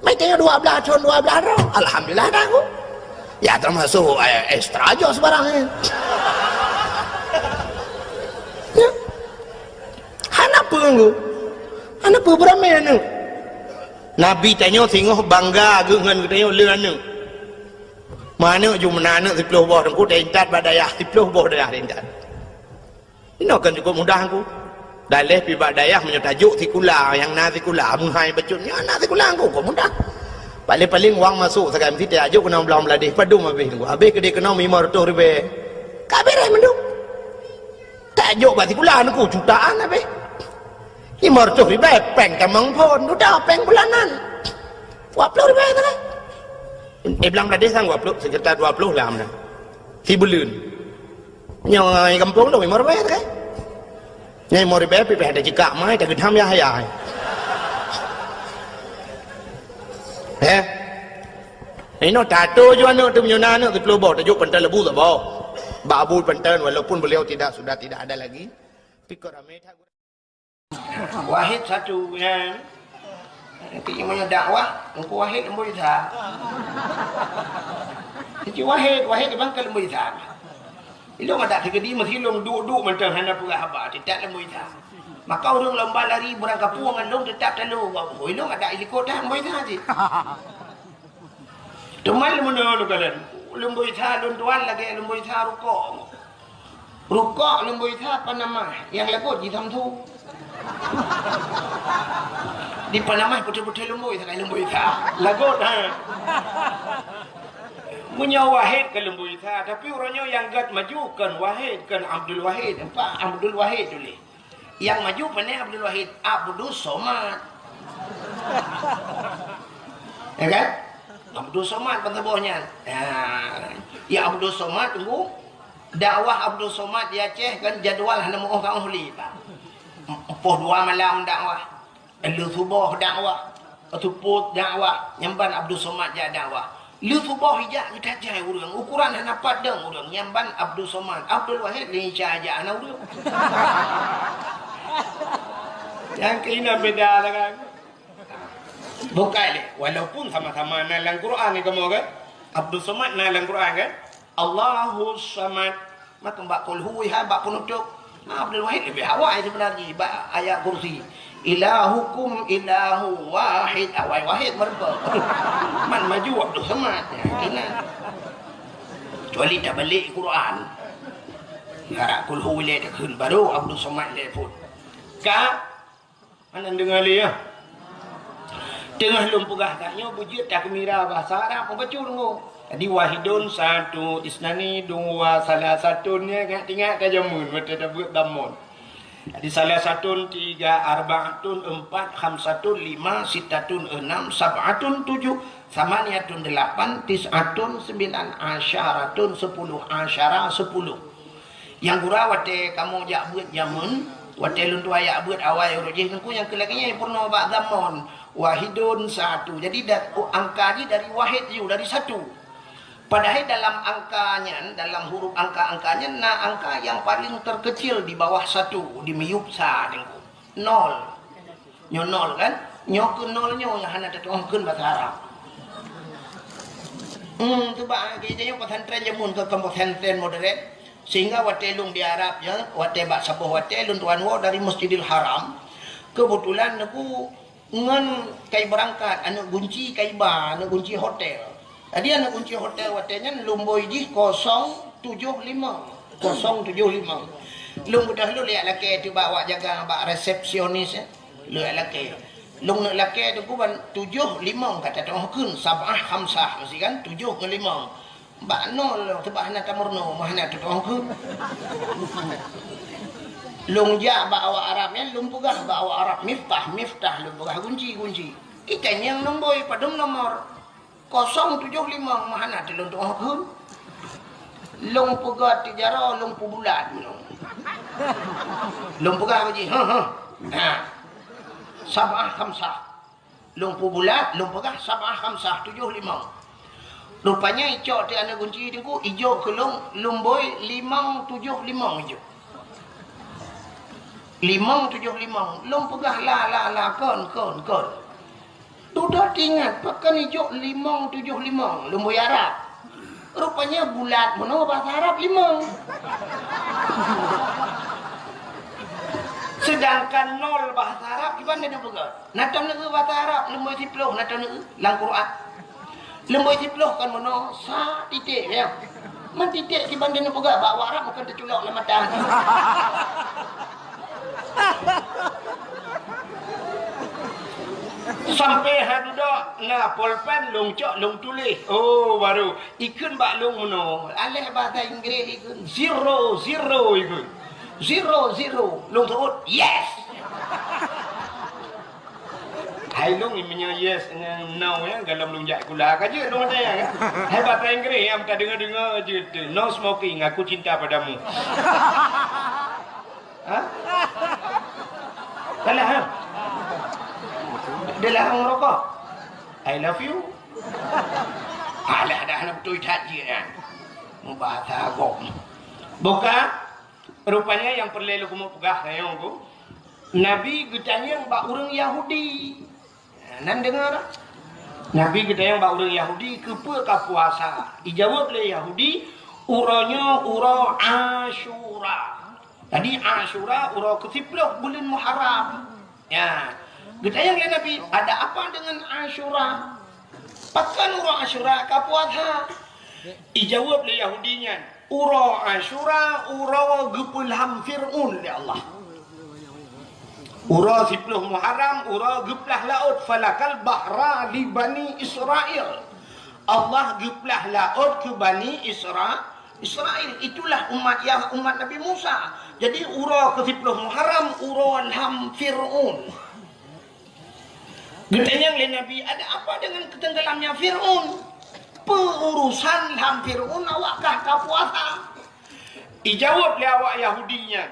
[SPEAKER 1] mai tanya 12 tahun 12 ro alhamdulillah dah aku ya termasuk ekstra aja sebarang ya hanapa nggu hanapa berame anu Nabi tanya tengok bangga dengan tengok leuna mana ju menana 10 boh aku tentat badayah 10 boh dayah tentat. Ini akan cukup mudah aku. Dalih pi badayah menyatajuk tikula yang na tikula munghai bacutnya na tikula aku kok mudah. Paling-paling wang masuk sekarang mesti ajuk kena belah beladih padum habis aku. Habis ke dia kena 500 ribu. Kabeh rai mendung. Tajuk ba tikula aku jutaan habis. 500 ribu peng tamang pun udah peng bulanan. 20 ribu tak? Belang beladih sang 20 sekitar 20 lah dah. Si bulan. Yang kampung tu 5 ribu tak? Yang 5 ribu pergi ada jika mai tak gedam ya hayai. Ini tato juga nak tu menyona nak tu pelobor tajuk pentas lebu tak bawa. Babu pentas walaupun beliau sudah tidak ada lagi. Pikir ramai tak. Wahid satu yang punya dakwah, engkau wahid lembu isa. Jadi wahid bang kalau lembu isa. Ilung ada tiga di mesti ilung duduk macam hana pula haba tidak lembu isa. Maka orang lomba lari berang kapuangan long tetap telu. Ilung ada ilikot dah lembu isa je. Teman lembu lu kalian. Lembu isa lun tuan lagi lembu isa rukok. Rukok lembu isa apa nama? Yang lagu di samtu. Di Panama putih-putih lembu itu kan lembu itu lagot punya Wahid ke lembu itu tapi orangnya yang gad maju kan Wahid kan Abdul Wahid Pak Abdul Wahid dulu yang maju pandai Abdul Wahid Abdul Somad ya kan Abdul Somad pentabahnya ya Abdul Somad tunggu dakwah Abdul Somad di Aceh kan jadual hana mau orang ahli pak. Poh 2 malam dakwah, lu subuh dakwah, atuput dakwah, nyamban Abdul Somad ja dakwah. Lu subuh hijak kita jai urang, ukuran hana padang urang, nyamban Abdul Somad, Abdul Wahid lincah aja ana urang. Yang kena beda kan. Bukan le, walaupun sama-sama nalang Quran ni kamu kan. Abdul Somad nalang Quran kan. Allahus Samad. Mak mbak qul huwa bak penutup. Abdul Wahid lebih awal sebenarnya bak ayat kursi. Ilahukum ilahu wahid. Awal wahid merba. Man maju Abdul Somad. Kena. Kecuali tak balik Quran. Harap qul huwa le dah baru Abdul Somad le pun. Ka mana dengar le ya. Tengah lumpugah taknya bujut tak kemira bahasa Arab apa baca dengo. Tadi wahidun satu, isnani dua, salah satunya ingat ke jamun betul dah buat damun. Jadi salah satu 3, arba'atun 4, khamsatun 5, sittatun 6, sab'atun 7, samaniyatun 8, tis'atun 9, asyaratun 10, asyara 10. Yang gura wate kamu jak buat jamun, wate luntu ayak buat awal rojih nengku yang kelakinya purna bak damun. Wahidun satu. Jadi angka ni dari wahid you, dari satu. Padahal dalam angkanya, dalam huruf angka-angkanya, angka yang paling terkecil di bawah satu, di miyupsa dengku. 0. Nyo 0 kan? Nyo ke 0 nyo yang hana tertuangkan bahasa Arab. Tu bak kita yang pesantren jamun ke pesantren moderat sehingga watelung di Arab ya, wate bak sabuh watelung tuan wo dari Masjidil Haram. Kebetulan aku ngan kai berangkat anu kunci kai ba anu kunci hotel. Tadi anu kunci hotel watenya lumboi di 075. 075. Lung dah lu lihat laki tu bawa jaga bak resepsionis ya. Lu laki. Lung nak laki tu kuban 75 kata tu kun sabah khamsah mesti kan 7 ke 5. Bak nol sebab hana tamurno mahna tu kun. Lung ja bawa Arabnya lung pugah bawa Arab miftah lung pugah kunci kita yang nombor padum nomor 075 mahana telung tu hakun lung pugah tijara lung pu bulat lung pugah haji sabah khamsah lung pu bulat lung pugah sabah khamsah 75 rupanya icok ti ana kunci tu ijo ke lung boy 575 ijo 575 lom pegah la kon tu dah ingat pakai hijau 575 lom boy Arab rupanya bulat mana bahasa Arab 5 sedangkan 0 bahasa Arab gimana dia pegah natam negeri bahasa Arab lom boy siploh natam negeri lang Quran lom boy siploh kan mana sa titik ya man titik di banding pegah bawa Arab bukan terculok dalam mata sampai hadudak na pulpen long cok long tulis oh baru ikun bak long mono alih bahasa Inggeris ikun 0 ikun 0 long turut yes hai long imnya yes no ya dalam long jak kula kaje long ada ya hai bahasa Inggeris yang tak dengar je no smoking aku cinta padamu ha kalah ha dia larang merokok I love you alah dah nak betul tak je kan bahasa agak bukan rupanya yang perlu aku mau pegah sayang aku Nabi getanya bak orang Yahudi nan dengar Nabi getanya bak orang Yahudi kepa ka puasa dijawab oleh Yahudi uranya ura Asyura. Tadi Asyura ura ke-10 bulan Muharram. Ya. Getayang le Nabi, ada apa dengan Asyura? Pakan ura Asyura ka puasa. Dijawab le Yahudinya, ura Asyura ura gepulham Fir'aun le Allah. Ura 10 Muharram ura geplah laut falakal bahra li Bani Israel. Allah geplah laut ke Bani Israel. Itulah umat Nabi Musa. Jadi ura ke-10 Muharram ura ham Fir'aun. Getanyang le Nabi, ada apa dengan ketenggelamnya Fir'aun? Perusan ham Fir'aun awakkah ka puasa? Ijawab le awak Yahudinya.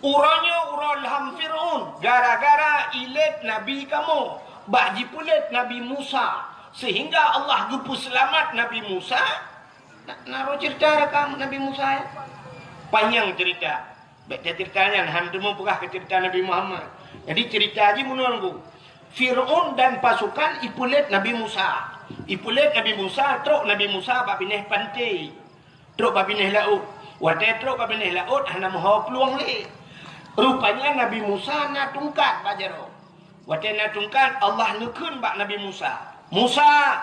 [SPEAKER 1] Uranya uralham Fir'aun gara-gara ilet Nabi kamu. Bak jipulet Nabi Musa. Sehingga Allah gupu selamat Nabi Musa. Naro cerita rekam Nabi Musa ya. Panjang cerita. Baca ceritanya, hantu mau pegah ke cerita Nabi Muhammad. Jadi cerita aja menunggu. Fir'aun dan pasukan ipulet Nabi Musa. Ipulet Nabi Musa, truk Nabi Musa babineh pantai. Truk babineh laut. Wadah truk babineh laut, hana mahu peluang le. Rupanya Nabi Musa nak tungkat bajaro. Wadah nak tungkat, Allah nukun bak Nabi Musa. Musa,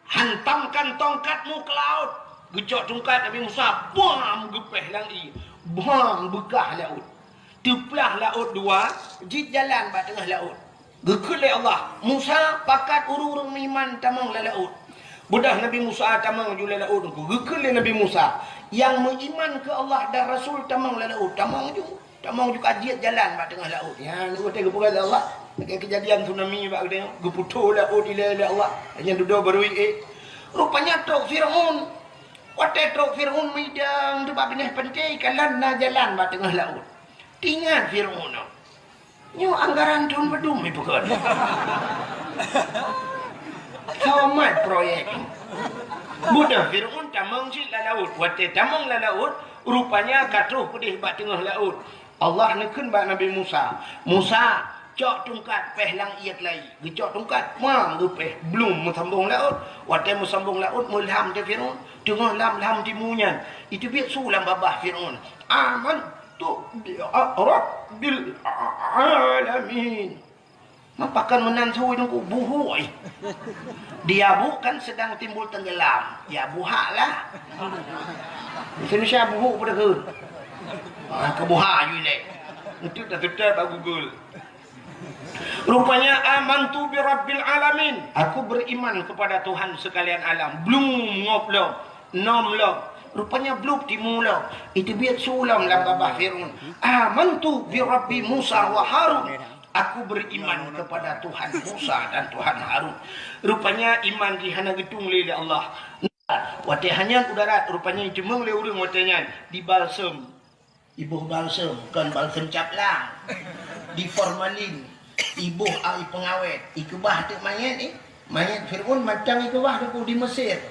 [SPEAKER 1] hantamkan tongkatmu ke laut. Gecok tungkat Nabi Musa, bam gepeh langi. Bam bekah laut. Teplah laut dua, jid jalan bak tengah laut. Gekul Allah. Musa pakat urung-urung iman tamang la laut. Budak Nabi Musa tamang jula laut. Gekul Nabi Musa. Yang beriman ke Allah dan Rasul tamang la laut. Tamang juga jid jalan bak tengah laut. Ya, nak kata kepada Allah. Dengan kejadian tsunami bak dia. Geputuh laut ila Allah. Hanya duduk baru rupanya truk Fir'aun. Watai truk Fir'aun midang tu bak binah pantai kalan na jalan bak tengah laut. Tinggal Fir'aun. Nyo anggaran tahun bedum ibu kan. Tamat proyek. Budak Fir'aun tamang si laut. Watai tamang laut, rupanya katuh pedih bak tengah laut. Allah nekun bak Nabi Musa. Musa cok tungkat peh lang iat lai. Gecok tungkat mang gepeh belum mesambung laut. Watai mesambung laut mulham te Fir'aun. Tengah lam timunyan. Itu biar sulam babah Fir'aun. Aman tu Rabbil alamin. Mapakan menansu itu buhui. Dia bukan sedang timbul tenggelam. Ya buhalah. Indonesia buhu pada ke. Kebuha you ni. Itu dah tetap aku Google. Rupanya amantu bi Rabbil alamin. Aku beriman kepada Tuhan sekalian alam. Belum ngoplok, nomlok. Rupanya belum dimulai. Itu biar sulam dalam babah Fir'aun. Amantu bi Rabbi Musa wa Harun. Aku beriman kepada Tuhan Musa dan Tuhan Harun. Rupanya iman dihana gedung oleh Allah. Watai hanya udara. Rupanya jemeng le urang watainya di balsam. Ibu balsam, kan balsam caplang. Di formalin. Ibu ai pengawet. Ikubah tu mayat ni. Mayat Fir'aun macam ikubah tu di Mesir.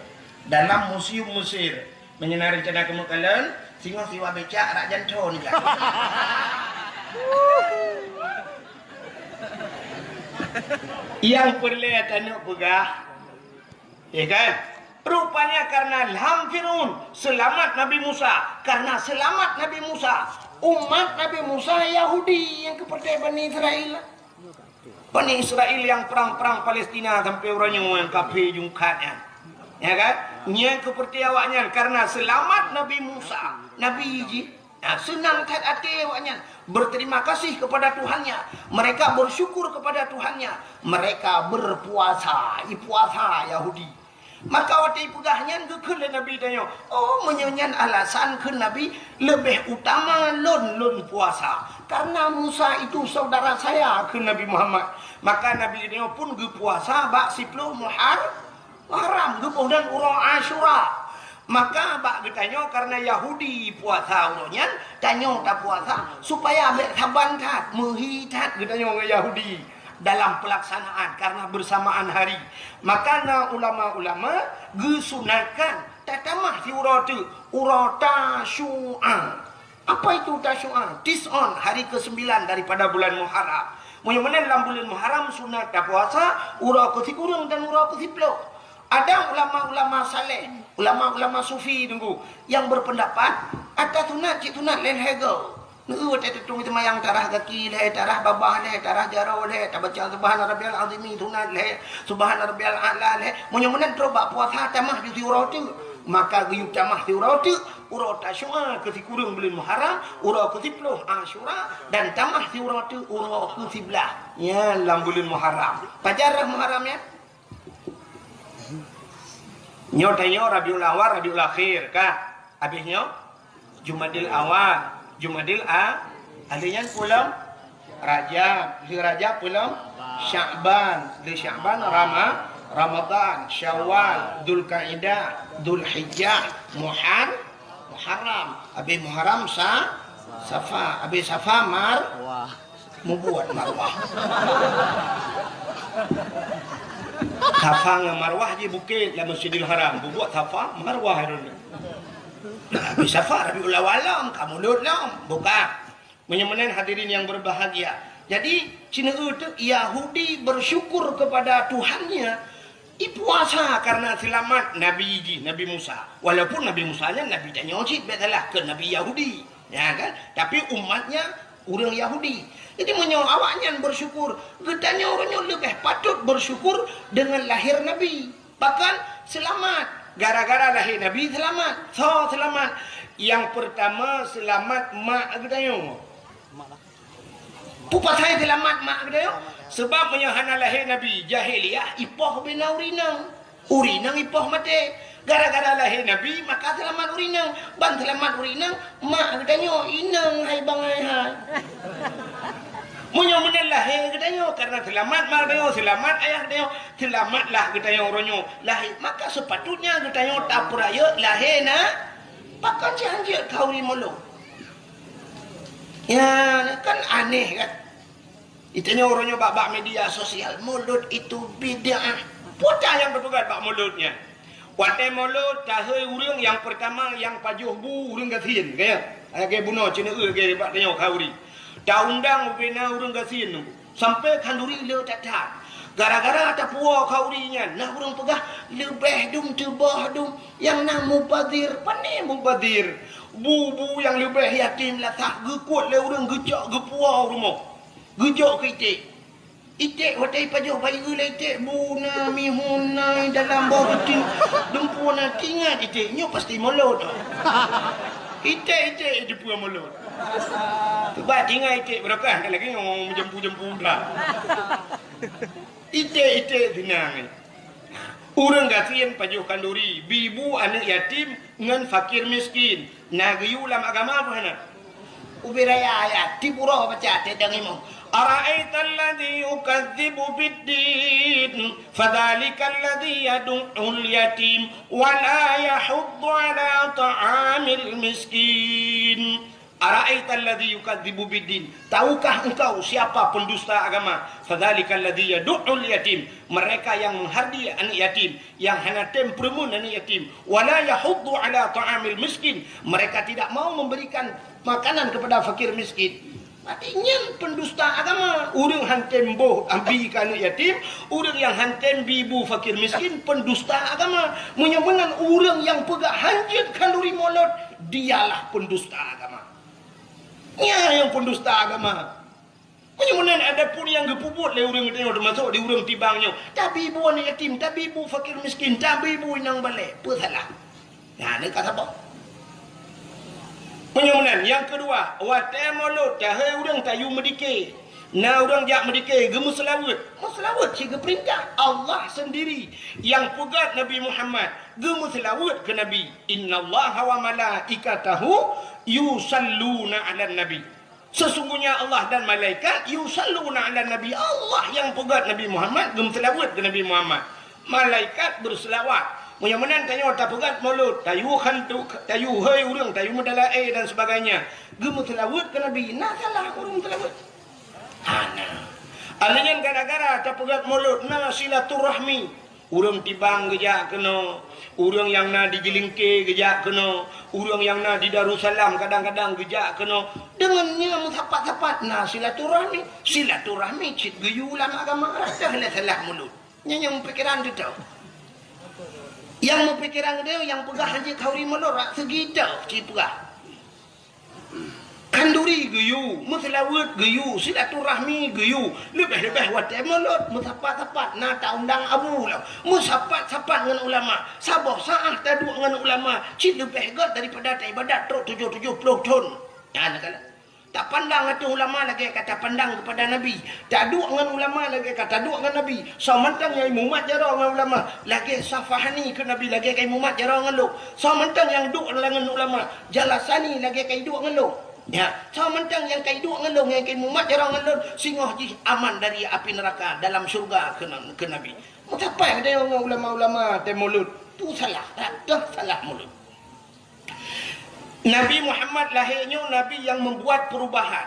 [SPEAKER 1] Dalam museum Mesir. Menyenar rencana kemakalan, singa siwa becak rak janton juga. Yang perlihatkan pegah. Ya kan? Rupanya karena ilham Fir'aun selamat Nabi Musa. Karena selamat Nabi Musa, umat Nabi Musa Yahudi yang kepercayaan Bani Israel. Bani Israel yang perang-perang Palestina sampai orangnya yang kafir jungkatnya. Ya kan? Yang kepercayaannya karena selamat Nabi Musa, Nabi Iji. Nah, senang kat hati awaknya berterima kasih kepada Tuhannya. Mereka bersyukur kepada Tuhannya. Mereka berpuasa, puasa Yahudi. Maka waktu pegahnya ke Nabi tanya, oh menyanyian alasan ke Nabi lebih utama lon puasa. Karena Musa itu saudara saya ke Nabi Muhammad. Maka Nabi tanya pun ke puasa bak 10 Muharram gepuh dan urang Asyura. Maka bak bertanya karena Yahudi puasa urangnya, tanya tak puasa supaya bersaban tat, menghitat bertanya orang Yahudi dalam pelaksanaan karena bersamaan hari. Maka ulama-ulama gesunatkan tatamah si urang tu, urang Tasyu'a. Apa itu Tasyu'a? Tis'on, hari ke-9 daripada bulan Muharram. Mudah-mudahan dalam bulan Muharram sunat tak puasa, urang ke-10 dan urang ke-10. Ada ulama-ulama saleh, ulama-ulama sufi tunggu yang berpendapat ada tunat cik tunat lain hego. Nu ada tung itu mayang tarah kaki leh, tarah babah leh, tarah jarau leh, tak baca subhana rabbiyal azimi tunat leh, subhana rabbiyal a'la leh. Munyan coba puasa tamah di urau tu. Maka guyup tamah di urau tu, urau Tasyu'a ke kurang bulan Muharram, urau ke 10 Asyura dan tamah di urau tu urau ke 11. Ya, dalam bulan Muharram. Pajarah Muharram ya. Nyotanyo Rabiul Awal, Rabiul Akhir kah? Habisnya Jumadil Awal, Jumadil Alinya pulang Rajab, di Rajab pulang Sya'ban, di Sya'ban Ramadan, Syawal, Dzulqa'dah, Dzulhijjah, Muharram, habis Muharram Safa, habis Safa
[SPEAKER 2] Wah.
[SPEAKER 1] mau buat Marwah. Safa dengan Marwah je bukit dalam Masjidil Haram, buat Safa Marwah itu. Habis Safa Rabiul Awwal kamu lam bukan. Menyemenen hadirin yang berbahagia. Jadi Cina itu Yahudi bersyukur kepada Tuhannya. Puasa karena selamat Nabi Musa. Walaupun Nabi Musanya Nabi tak nyocit betalah ke Nabi Yahudi, ya kan? Tapi umatnya orang Yahudi. Jadi menyo awaknya bersyukur. Getanya orangnya lebih patut bersyukur dengan lahir Nabi. Bahkan selamat gara-gara lahir Nabi selamat. So selamat. Yang pertama selamat mak getanya. Pupa saya selamat mak getanya. Sebab menyahana lahir Nabi jahiliyah ipoh bina urinang ipoh mati. Gara-gara lahir Nabi maka selamat urinang. Ban selamat urinang mak katanya inang hai bangai hai. Munyo menel lahir katanya karena selamat mak katanya selamat ayah katanya selamatlah katanya orangnya lahir maka sepatutnya katanya tak peraya lahir na pakai janji kau ni mulu. Ya kan aneh kan. Itanya orangnya bak media sosial mulut itu bid'ah. Putar yang berpegat bak mulutnya. Watai mulut tahai urang yang pertama yang pajuh bu urang gasin kaya. Kayak bunuh Cina kayak bak tanya kauri. Dah undang bina urang gasin sampai kanduri le tatak. Gara-gara ada puak kaurinya, nah urang pegah lebih dum tebah dum yang nak mubadir, pandai mubadir. Bu yang lebih yatim lah tak gekut le urang gejak gepuah rumah. Gejok ke itik. Itik watai pajuh bayi gula itik buna mihuna dalam bawah tin dempuna tingat itiknya pasti mulut. Itik dia punya mulut. Sebab tingat itik berapa kan lagi ngomong jempu dah. Itik tenang. Urang gasian pajuh kanduri, bibu anak yatim dengan fakir miskin. Nagayu dalam agama apa hana? Ubiraya ayat tipura baca tedangimo. أرأيت الذي يكذب بالدين فذلك الذي يدع اليتيم ولا يحض على طعام المسكين. أرأيت الذي يكذب بالدين. Tahukah engkau siapa pendusta agama? فذلك الذي يدع اليتيم. Mereka yang menghardi anak yatim, yang hanya tempermun anak yatim. ولا يحض على طعام المسكين. Mereka tidak mau memberikan makanan kepada fakir miskin. Artinya pendusta agama. Orang hantam boh ambi kana yatim, orang yang hantam bibu fakir miskin pendusta agama. Menyemengan orang yang pegang hanjit kanduri mulut dialah pendusta agama. Ya yang pendusta agama. Menyemengan ada pun yang gepuput le orang tengok termasuk di orang tibangnya. Tapi ibu anak yatim, tapi ibu fakir miskin, tapi ibu inang balik. Apa salah? Nah, ni kata apa? Penyemenan yang kedua, watai mulut tahai urang tayu medike. Nah urang jak medike gemu selawat. Selawat si perintah Allah sendiri yang pegat Nabi Muhammad gemu selawat ke Nabi. Innallaha wa malaikatahu yusalluna 'alan nabi. Sesungguhnya Allah dan malaikat yusalluna 'alan nabi. Allah yang pegat Nabi Muhammad gemu selawat ke Nabi Muhammad. Malaikat berselawat. Menyemenan tanya tak pegat mulut, tayu hantu, tayu hai urang, tayu medalae dan sebagainya. Gemu selawat ke Nabi, nah salah urang selawat. Hana. Alinyan gara-gara tak pegat mulut, nah silaturahmi. Urang tibang gejak kena, urang yang na dijilingke gejak kena, urang yang na di Darussalam kadang-kadang gejak kena. Dengannya sapat-sapat, nah silaturahmi. Silaturahmi cit geyulan agama rasa salah mulut. Yang pikiran tu tahu. Yang mempikiran dia yang pegah haji kauri melorak segidak cipegah. Kanduri geyu, muslawat geyu, silaturahmi geyu. Lebih-lebih watai melot, musapat-sapat nata undang abu lah. Musapat-sapat dengan ulama. Sabah saah taduk dengan ulama. Cik lebih hebat daripada ibadat 70 tahun. Ya nak tak pandang itu ulama lagi kata pandang kepada Nabi. Tak duk dengan ulama lagi kata duk dengan Nabi. So mentang yang imumat jarang dengan ulama. Lagi safahani ke Nabi lagi kaya imumat jarang dengan lu. So mentang yang duk dengan ulama. Jalasani lagi kaya duk dengan lu. Ya, so mentang yang kaya duk dengan lu. Yang kaya imumat jarang dengan lu. Singoh ji aman dari api neraka dalam syurga ke Nabi. Mengapa ada ulama-ulama te mulut? Tu salah. Tak salah mulut. Nabi Muhammad lahirnya Nabi yang membuat perubahan.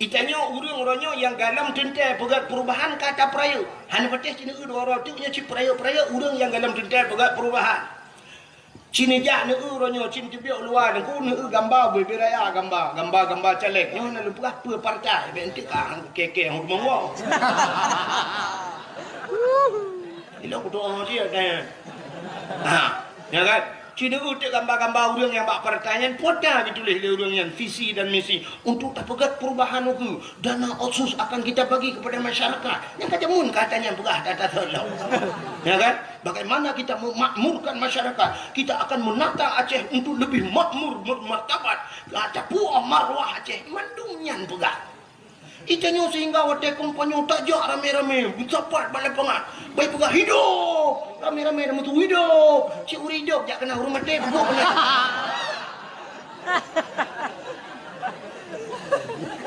[SPEAKER 1] Itanya urang-orangnya yang galam tentai pegat perubahan kata peraya. Han patih cina dua orang tu nya ci peraya-peraya urang yang galam tentai pegat perubahan. Cina jak ne orangnya cin tibiak luar ku ne gambar beraya gambar caleg. Nyo na lupa apa partai bentik ah keke hang monggo. Ilo ku doa dia kan. Ya kan? Cina utik gambar-gambar orang yang bak pertanyaan poda ditulis oleh orang yang visi dan misi untuk terpegat perubahan itu. Dana otsus akan kita bagi kepada masyarakat. Yang kata mun katanya pegah data tolong. Ya kan? Bagaimana kita memakmurkan masyarakat? Kita akan menata Aceh untuk lebih makmur, bermartabat. Kata puah marwah Aceh mandumnyan pegah. Itanya sehingga wadah kompanyo tajak rame-rame bersapat balai pengat baik pegah hidup rame-rame nama tu hidup cik uri hidup jak kena hurmat dia peguk kena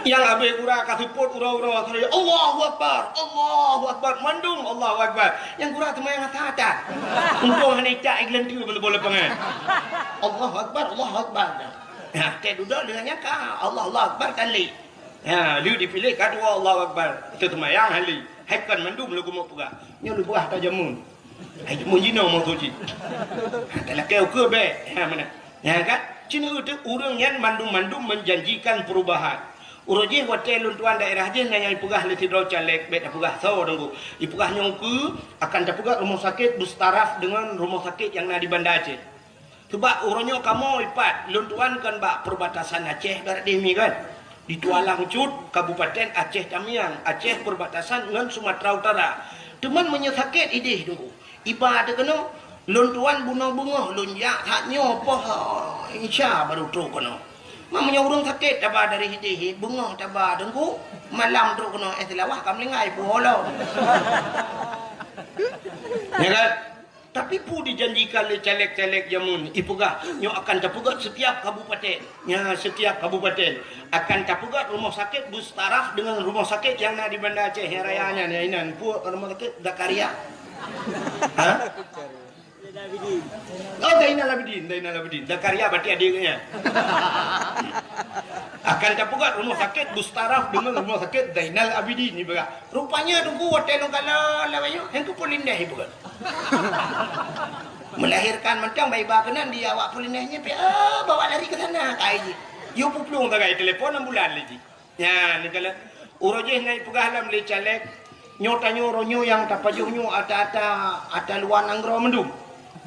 [SPEAKER 1] yang habis kurang kasuput ura-ura Allahu Akbar mandung Allahu Akbar yang kurang teman yang atas umpung hanya cak iklan tu boleh pengat Allahu Akbar nah tak duduk dengannya kah Allah Akbar kali. Ya, lu dipilih kedua Allah Akbar. Itu temayang hali. Haikan mandum lu mau pegah. Nya lu pegah ta jamun. Ai jamun jino mau tuji. Dalam kau ke be. Ha mana? Ya kan? Cina itu urang yang mandum-mandum menjanjikan perubahan. Urang je hotel luntuan daerah je nanya pegah le tidro caleg be pegah so dengku. Ipegah nyongku akan dapegah rumah sakit bertaraf dengan rumah sakit yang ada di Banda Aceh. Sebab urangnya kamu ipat luntuan kan bak perbatasan Aceh barat demi kan. Di Tualang Cut, Kabupaten Aceh Tamiang, Aceh perbatasan dengan Sumatera Utara. Teman menyesakit idih dulu. Iba ada kena lontuan bunga-bunga, lonjak haknya apa insya baru tu kena. Mamanya urang sakit tabah dari idih, bunga tabah dengku, malam tu kena selawah kami ngai bola. Ya kan? Tapi pu dijanjikan oleh caleg-caleg jamun ipegah nyo akan terpegat setiap kabupaten. Ya, setiap kabupaten akan terpegat rumah sakit bertaraf dengan rumah sakit yang ada di Banda Aceh yang rayanya ni inan pu rumah sakit Dakaria. Ha? Oh, Dainal Abidin. Dakaria berarti adiknya. Akan terpegat rumah sakit bertaraf dengan rumah sakit Dainal Abidin ni berah. Rupanya tunggu hotel kalau lawanyo hang ku polindah ibu kan. Melahirkan macam bayi bakanan dia awak polinahnya bawa lari ke sana kai ji. Yo puplung tak kai telefon ambulan lagi. Ya, ni kalau urojeh naik pegah lam le caleg nyotanyo ronyo yang tapajuhnyo ata luar nanggro mendum.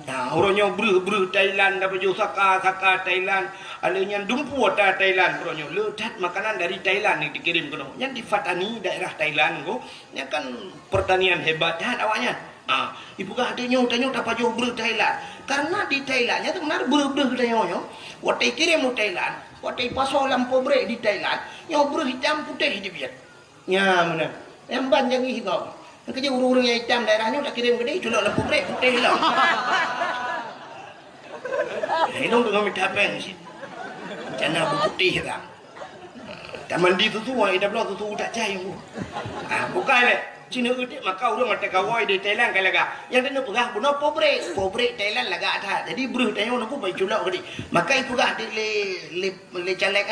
[SPEAKER 1] Nah, orangnya ber Thailand dapat jual saka Thailand, alanya dumpu ada Thailand orangnya ledat makanan dari Thailand yang dikirim kono. Yang di Fatani daerah Thailand ko, yang kan pertanian hebat dah awaknya. Ibu kah adanya utanya dapat jual ber Thailand. Karena di Thailandnya tu benar ber katanya. Watai kirim ke Thailand, watai pasal lampu brek di Thailand, yang ber hitam putih di biar. Ya mana? Yang banyak hitam. Kerja urung-urung yang hitam daerahnya udah kirim ke dia, culak lampu brek putih hilang. Hidung dengan minta pen sih. Jangan putih kan. Tak mandi tu ida belah tu tak cai aku. Bukan le. Cina utik maka urang mata kawai di Thailand kan laga. Yang dia pegah buno pobrek Thailand laga ada. Jadi beruh tanya aku bai culak ke dia. Maka ibu pegah le caleg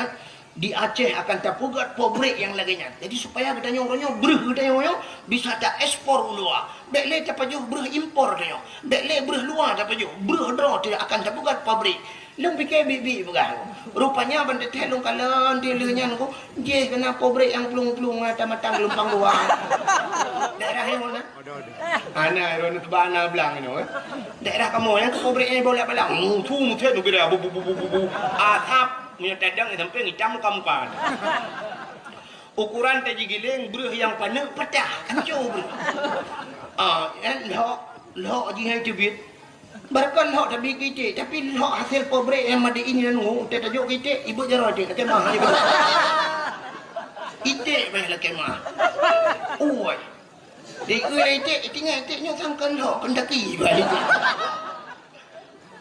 [SPEAKER 1] di Aceh akan terpugat pobrek yang laginya. Jadi supaya katanya orangnya katanya bisa tak ekspor luar. Dek le tapajuh impor katanya. Dek le luar tapajuh dro tidak akan terpugat pabrik. Lung fikir bibi pegah. Rupanya benda telung kalan dia lenya aku. Je kena pobrek yang pelung-pelung matang lumpang luar. Daerah yang mana? Ana ron tebana belang ini. Daerah kamu yang pobreknya bolak-balik. Tu muthe tu kira bu. Atap punya tadang sampai hitam kampan. Ukuran taji giling beruh yang panas pecah hancur. Lok je cubit. Barkan lok tapi kita tapi lok hasil pobrek yang madi ini anu tak tajuk kita ibu jaro dia kemah juga. Ite baiklah kemah. Oi. Di ite tinggal ite sangkan lok pendaki balik.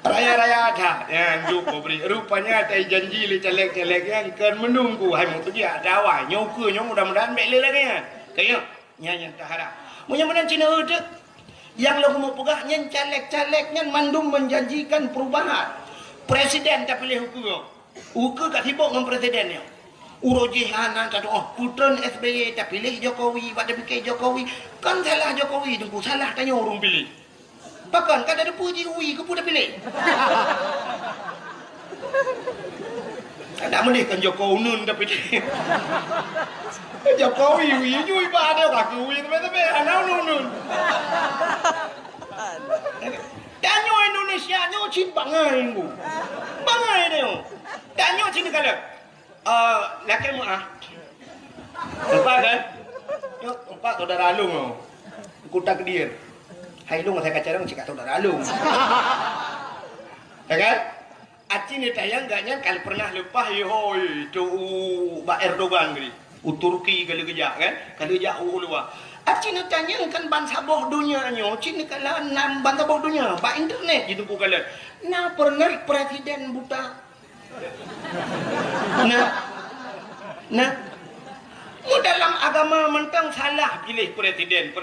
[SPEAKER 1] Raya-raya ada yang jumpa beri. Rupanya ada janji le caleg-caleg yang kan menunggu hai mau dia ada awal nyoku nyong mudah-mudahan bele lagi kan. Kayak nyanyi tak harap. Mudah-mudahan Cina udah yang lagu mau pegah caleg-caleg mandum menjanjikan perubahan. Presiden tak pilih hukum. Uka kat sibuk dengan presiden ni. Urojih anak kata, oh putran SBY tak pilih Jokowi, buat dia fikir Jokowi. Kan salah Jokowi tu, salah tanya orang pilih. Bahkan kan ada puji UI, ke pun dah pilih. Tak boleh kan Jokowi nun dah pilih. Jokowi UI, UI bah ada kaki UI, tapi anak nun. Tanya Indonesia, nyo cint bangai tu. Bangai dia. Tanya cint kalau. Laki mu empat kan? Empat saudara alung kutak dia. Hai lung saya kaca dong cakap saudara alung. Ya kan? Aci ni tayang gaknya kalau pernah lepas hoi tu Pak Erdogan gini. Turki kalau kejak kan? Kalau kejak luar. Aci ni tanya kan ban sabah dunia nyo, cini kalau ban sabah dunia, pak internet gitu kalau. Nah pernah presiden buta. Nah, mu dalam agama mentang salah pilih presiden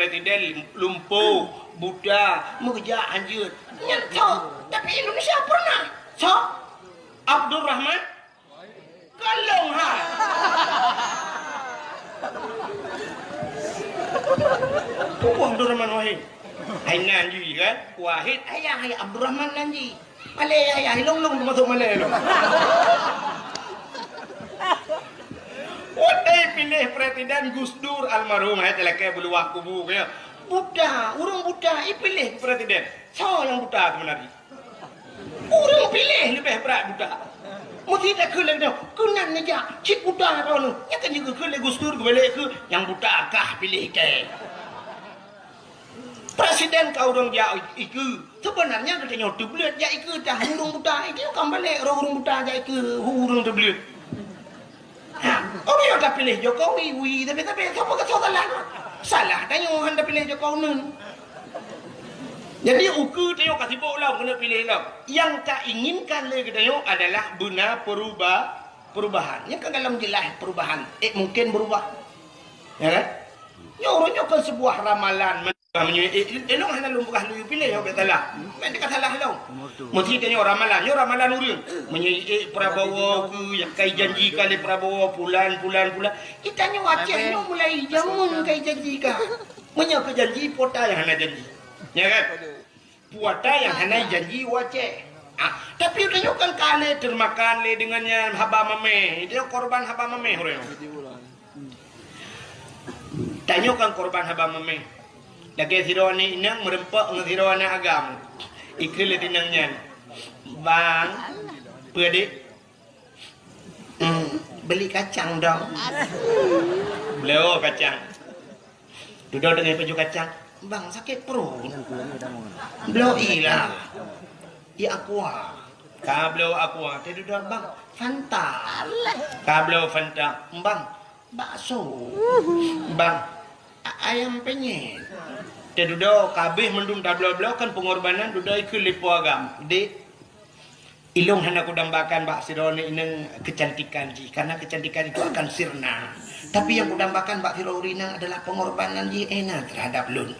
[SPEAKER 1] lumpuh, buta, mengejar anjir. Nyentuh, tapi Indonesia pernah. So, Abdul Rahman, kalong ha. Abdul Rahman Wahid, Hainan juga kan? Wahid, ayah Abdul Rahman nanti. Malay ayah hilong masuk Malay lo. Wadai pilih presiden Gus Dur almarhum hai telaka beluak kubu kaya. Buddha, urang Buddha pilih presiden. So yang Buddha sebenarnya. Urang pilih lebih berat Buddha. Mesti tak kelak dah. Kenan aja cik Buddha kau nu. Ya kan juga kelak Gus Dur balik ke yang Buddha kah pilih ke. Presiden kau orang dia iku sebenarnya katanya tu belut ya iku dah urang Buddha itu kan balik urang Buddha ja iku urang tu belut. Oh dia dah pilih Jokowi, tapi siapa kata salah? Salah tanya orang dah pilih Jokowi nun. Jadi uku tengok kasih bola kena pilih lah. Yang tak inginkan lagi tengok adalah benar perubahan. Yang kan dalam jelas perubahan. Mungkin berubah. Ya kan? Ya orangnya kan sebuah ramalan. Elok hanya lumpukah lu pilih yang salah. Main dekat salah tau. Mesti tanya ramalan. Ya ramalan urang. Menyai Prabowo ke yang kai janji kali Prabowo bulan. Kita nyo Aceh nyo mulai jamun kai janji ka. Menyo ke janji pota yang hana janji. Ya kan? Puata yang hana janji Aceh. Tapi tanya kan kali termakan le dengannya haba mame. Dia korban haba mame orang. Tanya kan korban haba mame. Lagi sironi inang merempak dengan sirona agam. Ikil dinangnya. Bang, pedik. Beli kacang dong. Beliau kacang. Duduk dengan baju kacang. Bang sakit perut. Beliau ilah. Ya aqua. Ka beliau aqua. Dia duduk bang. Fanta. Ka beliau Fanta. Bang, bakso. Bang, ayam penyet. Dia duduk kabeh mendung tablo-blo kan pengorbanan duduk ikut lipu agam. Dek ilung hana ku dambakan bak sirone ineng kecantikan ji karena kecantikan itu akan sirna. Tapi yang ku dambakan bak sirorina adalah pengorbanan ji enak terhadap lun.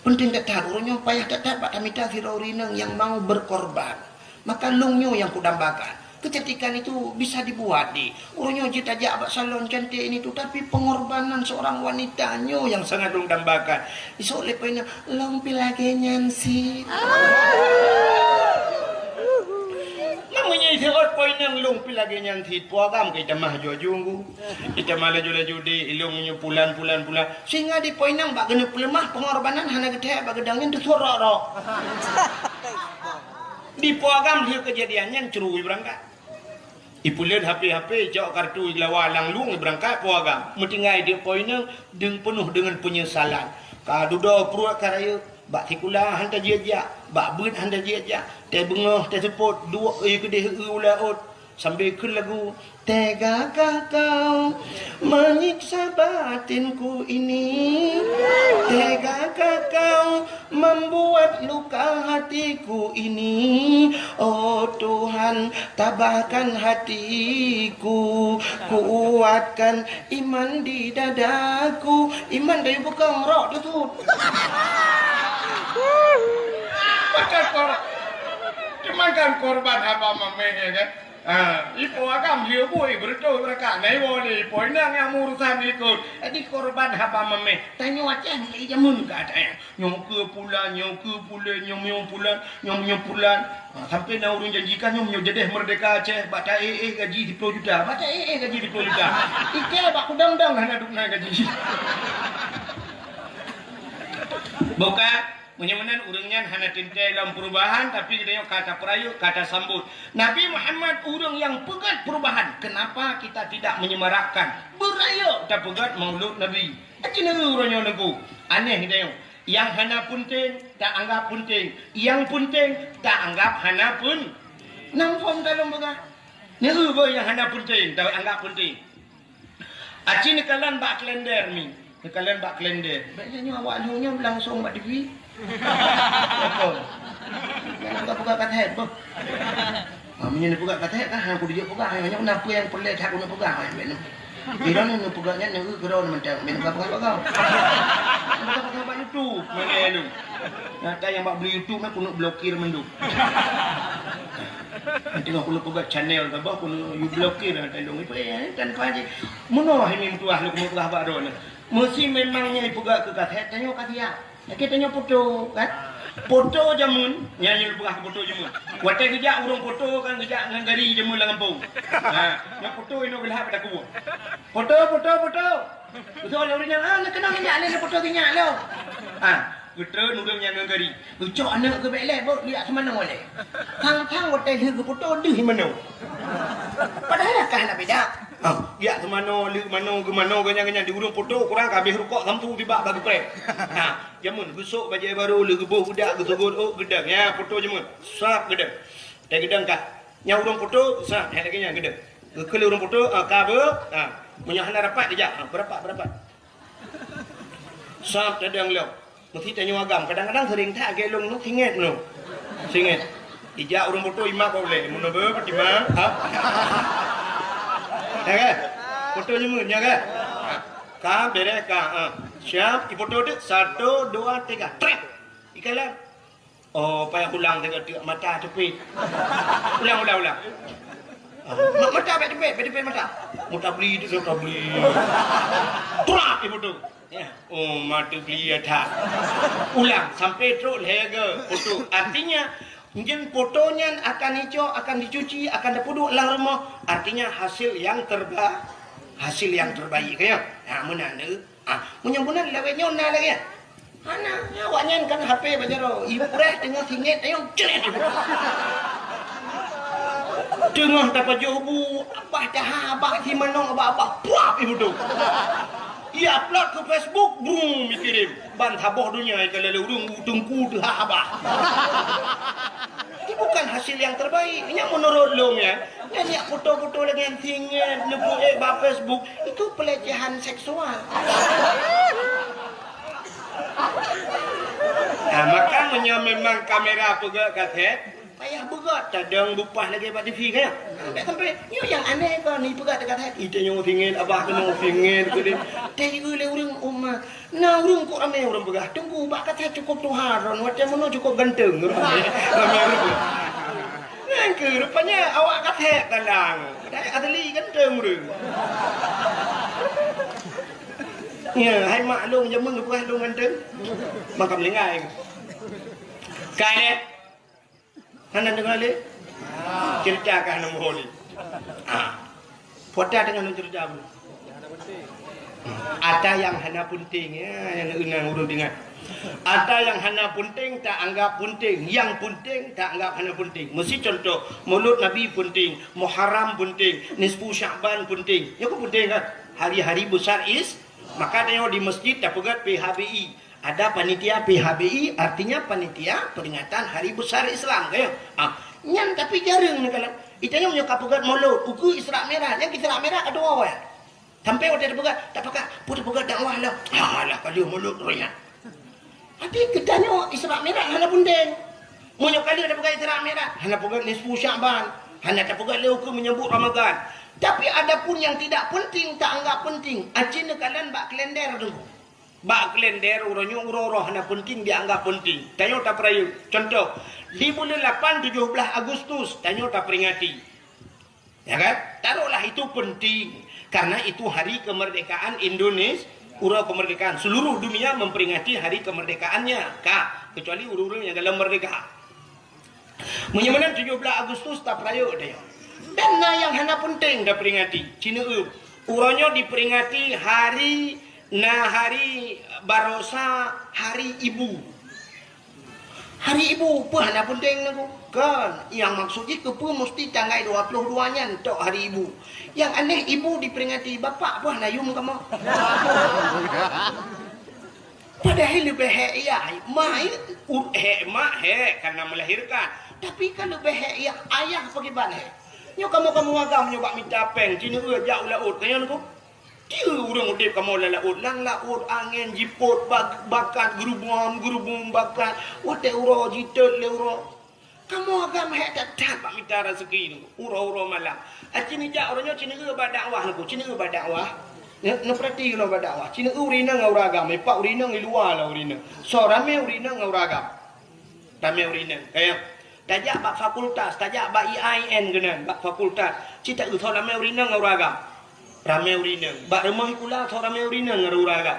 [SPEAKER 1] Penting tak tahu orangnya payah tak dapat tamita sirorina yang mau berkorban. Maka lungnya yang ku dambakan. Kecantikan itu bisa dibuat di orangnya jita jak salon cantik ini tu tapi pengorbanan seorang wanitanya yang sangat dong dambakan iso lepena long pilage nyansi namanya isot poin yang long pilage nyansi puagam kita mah jojunggu kita malah laju di ilungnya pulan sehingga di poin yang bak kena pelemah pengorbanan hana gede bak gedangnya tu sorok di puagam dia kejadiannya cerui berangkat ipulian HP jauh kartu lawalang lung berangkat puagam mentinggai dia poinnya deng penuh dengan penyesalan ka dudo pruak karaya bak tikula hantar dia bak beut hantar dia teh bengah teh sepot dua kedeh ulaut sambil ke lagu tegakah kau menyiksa batinku ini tegakah kau membuat luka hatiku ini oh Tuhan tabahkan hatiku kuatkan iman di dadaku iman dari bukan rok tu makan korban apa mamanya kan
[SPEAKER 2] Ipo agam dia boy berdoa mereka nai boleh ipo nang yang urusan ikut di korban haba mame tanya macam ni jamun ka ada nyom ke pula nyom pula sampai na urun janjikan nyom jadi merdeka Aceh baca gaji 10 juta baca gaji 10 juta ike bak udang-udang hana dukna gaji buka menyamanan urangnya hana tintai dalam perubahan tapi kita kata perayu kata sambut Nabi Muhammad urang yang pegat perubahan kenapa kita tidak menyemarakkan berayu tak pegat maulud Nabi acina urangnya lagu aneh kita yang hana penting tak anggap penting yang penting tak anggap hana pun nampak dalam begat ni yang hana penting tak anggap penting acina kalian bak kalender mi kalian bak kalender biasanya awak lunya langsung bak TV betul. Nak buka kat head boh. Minyak nak buka kat head kan aku dia buka hanya kenapa yang pelik aku nak buka ai men. Kira ni nak buganya ni kira mentang men buka kau. Buka buka YouTube mana lu. Ada yang bak beli YouTube nak kena blokir mendu. Nanti aku lu buka channel ke bah kena you blokir ada long itu tanpa je. Mono ini tuah lu kena buka baru ni. Mesti memangnya buka ke kat head tanya kat dia. Kita tanya foto kan foto jamun nyanyi buka foto jamun watai kerja urang foto kan kerja dengan gari jamun lah kampung yang foto ini belah pada kubu foto betul orang yang nak kenal ni foto tinyak lo betul urang yang dengan gari ucap anak ke belai lihat semana boleh hang watai ke foto di mana padahal kah nak beda ya semana lihat mana ke mana ganyan di urang foto kurang habis rukuk sampu tiba bagi prek jamun besok baju baru le gebuh budak gesogot gedang ya foto jamun sap gedang dah gedang kah nya urang foto sap hak lagi nya gedang ke urang foto ka be punya hana rapat dia berapa sap gedang lo mesti tanya agam kadang-kadang sering tak gelong nu singet ija urang foto imak boleh mun be pertimang ya foto jamun ya ke ka bere ka siap di foto tu 1 2 3 trek ikalah payah ulang tengok mata cepit ulang mata cepit mata beli tu beli trek di foto ya mata beli ada ulang sampai terus lega foto artinya mungkin fotonya akan hijau akan dicuci akan dipuduk lang rumah artinya hasil yang terbaik ya mana munyang-munyang lawan nyona lagi ya mana awaknya kan HP bajaro ibu kureh tengah singit ayo cret tengah dapat jobu abah dah abah si manong abah puap ibu tu ia upload ke Facebook brum dikirim ban taboh dunia kalau urung tungku tu abah ini bukan hasil yang terbaik ini menurut lo ya dan ya foto-foto lagi yang singit nebuk ba Facebook itu pelecehan seksual makanya memang kamera pegak kaset payah begat cadang bupah lagi buat TV kan sampai yang aneh kau ni pegak dekat kaset itu yang singit abah kena singit ke dia tadi oleh orang umat nah orang kok ramai orang pegak tunggu bak kaset cukup tuharon macam mana cukup ganteng ramai yang ke rupanya awak kaset kalang dah asli ganteng orang ya hai maklum jamun bukan lu ganteng makam lengai kai Hana dengar le? Ceritakan nombor ni. Foto dengan cerita apa? Ada yang hana penting ya, yang unang urut dengar. Ada yang hana penting tak anggap penting, yang penting tak anggap hana penting. Mesti contoh, Maulud Nabi penting, Muharram penting, Nisfu Sya'ban penting. Ya kok penting kan? Hari-hari besar maka tengok di masjid dah pegat PHBI. Ada panitia PHBI artinya panitia peringatan hari besar Islam kayak nyan tapi jarang ni kalau itanya punya kapugat maulud uku Isra Merah yang Isra Merah ada awal sampai waktu ada pegat tak pakai putih pegat dakwah lah alah kali maulud royan tapi ketanya Isra Merah hana penting munyo kali ada pegat Isra Merah hana pegat Nisfu Sya'ban hana ada pegat leuku menyambut Ramadan tapi ada pun yang tidak penting tak anggap penting acina kalian bak kalender tu bak kalender urangnya urang-urang hana penting dianggap penting. Tanya tak perayu. Contoh, di bulan 8 17 Agustus tanya tak peringati. Ya kan? Taruhlah itu penting. Karena itu hari kemerdekaan Indonesia. Urau kemerdekaan. Seluruh dunia memperingati hari kemerdekaannya. Kak, kecuali urang-urang yang dalam merdeka. Menyemenan 17 Agustus tak perayaan dia. Dan yang hana penting dah peringati. Cina urangnya diperingati hari Barosa, hari ibu. Hari ibu apa hana penting naku? Kan, yang maksudnya kepa mesti tanggal 22-nya untuk hari ibu. Yang aneh ibu diperingati bapak apa hana yum kamu? Padahal lebih ya, mak karena melahirkan. Tapi kan lebih ya ayah bagaimana? Nyo kamu agam nyoba minta peng, cina jauh laut kaya naku. Dia orang udip kamu laut, lang laut angin jiput bakat gerubung bakat, wate uro jitot le uro. Kamu agam tak pak minta rezeki ni, uro malam. Cina jak orangnya cina berdakwah naku, cina berdakwah. No perhati kalau berdakwah. Cina urina ngau ragam, pak urina ngi luar lah urina. So rame urina ngau ragam. Rame urina. Kayak tajak bak fakultas, tajak bak IAIN kena, bak fakultas. Cita so rame urina ngau ragam. Rame urina. Bak rumah kula so rame urina ngau ragam.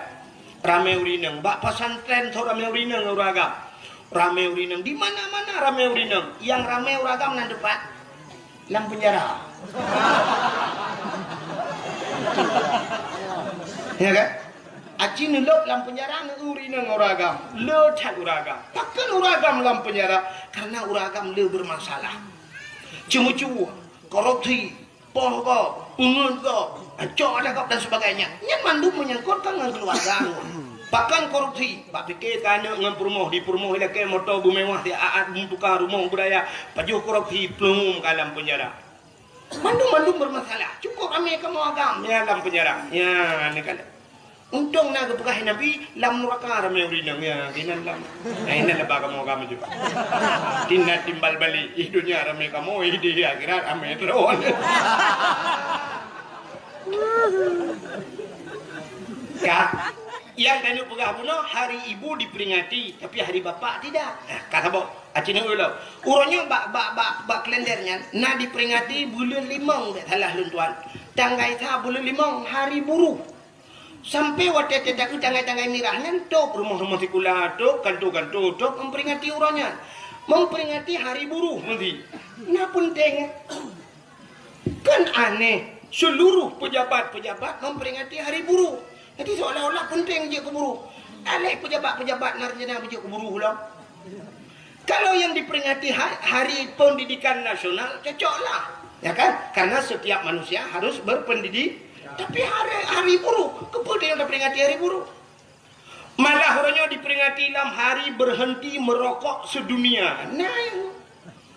[SPEAKER 2] Rame urina. Bak pesantren so rame urina ngau ragam. Rame urina. Di mana-mana rame urina. Yang rame uragam nan depan lam penjara. Ya kan? Aci nulok lam penjara urina uragam. Le tak uragam. Takkan uragam lam penjara karena uragam le bermasalah. Cuma-cuma korupsi, pohon, ungun ko, acok ada kau dan sebagainya. Yang mandu menyangkut dengan keluarga. Bahkan korupsi, pak fikir kanya dengan permoh di permoh ilake motor bumewah di aat tukar rumah budaya, pajuh korupsi pelum kalam penjara. Mandu bermasalah. Cukup kami kamu agam ya dalam penjara. Ya, ni kan. Untung nak kepegah Nabi lam neraka ramai urinang ya, kinan lam. Ini lebah kamu agam juga. Tina timbal balik hidupnya ramai kamu di akhirat ramai terus. Kak, yang kanu pegah puno hari ibu diperingati, tapi hari bapak tidak. Kata bo, acina ulo. Urangnya bak kalendernya, na diperingati bulan 5 salah luntuan. Tanggai ta bulan 5 hari buruh. Sampai waktu tidak tanggai mirahnya, tok rumah sekolah, tok kantor, tok memperingati urangnya, memperingati hari buruh nanti. Nah penting, kan aneh. Seluruh pejabat memperingati hari buruh. Jadi seolah-olah penting je ke buruh. Alih pejabat narjana je ke buruh lah. Kalau yang diperingati hari pendidikan nasional, cocoklah. Ya kan? Karena setiap manusia harus berpendidik. Tapi hari buruh, kepada yang diperingati hari buruh. Malah orangnya diperingati dalam hari berhenti merokok sedunia. Nah,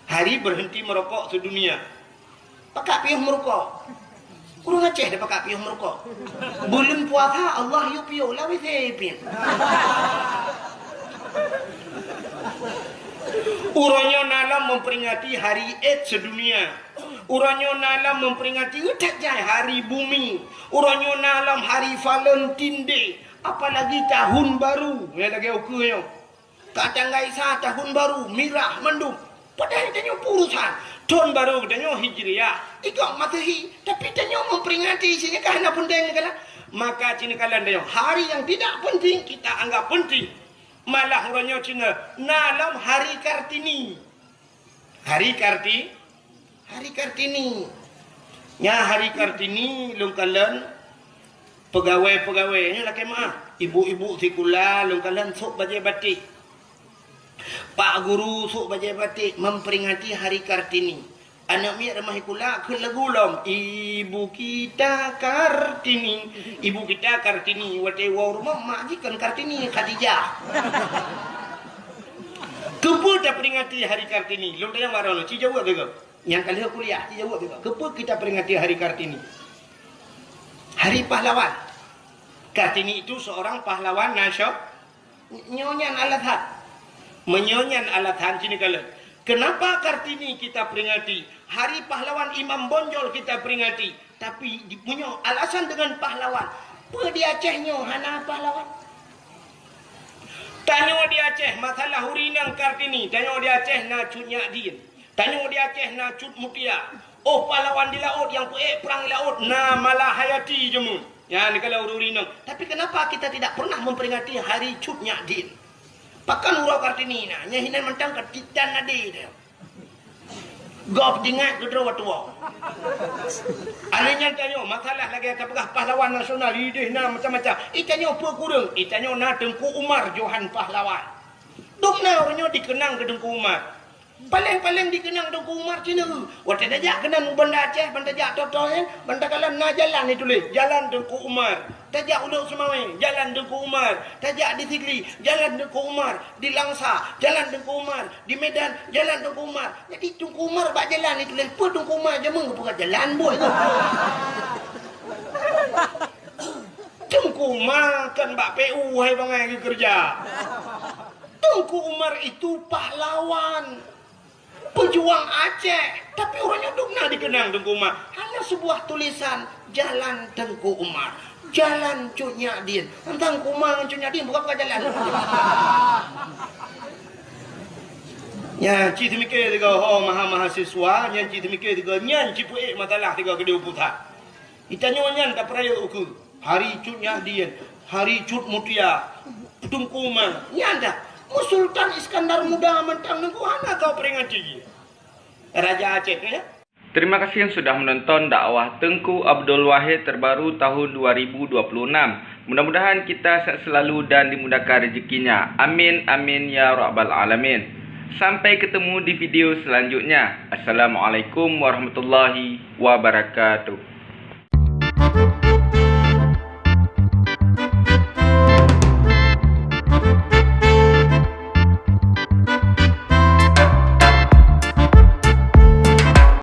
[SPEAKER 2] hari berhenti merokok sedunia. Pakai piuh merokok. Kurang Aceh dah pakai piuh merokok. Bulan puasa Allah yu piuh lah wesepin. Urangnya nalam memperingati hari AIDS sedunia. Urangnya nalam memperingati hari bumi. Urangnya nalam hari Valentine Day. Apalagi tahun baru. Ya lagi okeynya. Kadang gaisa tahun baru mirah mendung. Padahal tanya urusan tahun baru tanya Hijriah. Ikut Masehi, tapi tanya memperingati isinya karena penting kala. Maka cina kalian tanya hari yang tidak penting kita anggap penting. Malah orangnya cina nalam hari Kartini. Hari Kartini. Nya hari Kartini lungkalan pegawai-pegawainya laki maaf. Ibu-ibu sekolah lungkalan sok baju batik. Pak guru sok baju batik memperingati hari Kartini. Anak miak ramah kula ke lagu lom. Ibu kita Kartini. Ibu kita Kartini. Wate wa rumah mak jikan Kartini Khadijah. Kepa dah peringati hari Kartini. Long tayang warna ci jawab ke? Yang kali kuliah ci jawab ke? Kepa kita peringati hari Kartini? Hari pahlawan. Kartini itu seorang pahlawan nasional. Nyonyan alathan. Menyonyan alathan sini kalian. Kenapa Kartini kita peringati? Hari pahlawan Imam Bonjol kita peringati. Tapi punya alasan dengan pahlawan. Apa di Acehnya hana pahlawan? Tanya di Aceh masalah hurinang Kartini. Tanya di Aceh na cut Nyak Din. Tanya di Aceh na cut Mutia. Oh pahlawan di laut yang perang di laut. Nah malah hayati je mun. Ya ni kalau urinang. Tapi kenapa kita tidak pernah memperingati hari Cut Nyak Din? Pakan urau Kartini na. Nya hinan mentang ketitan ade dia. Gop dingat ke tua-tua. Alanya tanyo masalah lagi kapagah pahlawan nasional ideh na macam-macam. Itanyo apa kurang? Itanyo na Tengku Umar Johan pahlawan. Dok na orangnya dikenang ke Tengku Umar. Paling-paling dikenang Tengku Umar Cina. Waktu tajak kenang benda Aceh, benda tajak Toto kan, benda kalam na jalan ni tulis, jalan Tengku Umar. Tajak Uluk Semawai, jalan Tengku Umar. Tajak di Sigli, jalan Tengku Umar. Di Langsa, jalan Tengku Umar. Di Medan, jalan Tengku Umar. Jadi Tengku Umar bak jalan ni tulis, apa Tengku Umar je mung bukan jalan buat tu. Tengku Umar kan bak PU hai bangai kerja. Tengku Umar itu pahlawan, pejuang Aceh, tapi orangnya dukna dikenang Tengku Umar. Hanya sebuah tulisan Jalan Tengku Umar, Jalan Cut Nyak Din. Tentang Umar Cut Nyak Din bukan jalan. Ya, cik mikir tiga mahasiswa, yang cik mikir tiga nyan cik puik matalah tiga kedua putar. Itanya nyan tak peraya ukur. Hari Cut Nyak Din, Hari Cut Mutia, Tengku Umar, nyan dah. Sultan Iskandar Muda mentang nengku hana kau peringati Raja Aceh ya.
[SPEAKER 3] Terima kasih yang sudah menonton dakwah Tengku Abdul Wahid terbaru tahun 2026. Mudah-mudahan kita sehat selalu dan dimudahkan rezekinya. Amin amin ya rabbal alamin. Sampai ketemu di video selanjutnya. Assalamualaikum warahmatullahi wabarakatuh.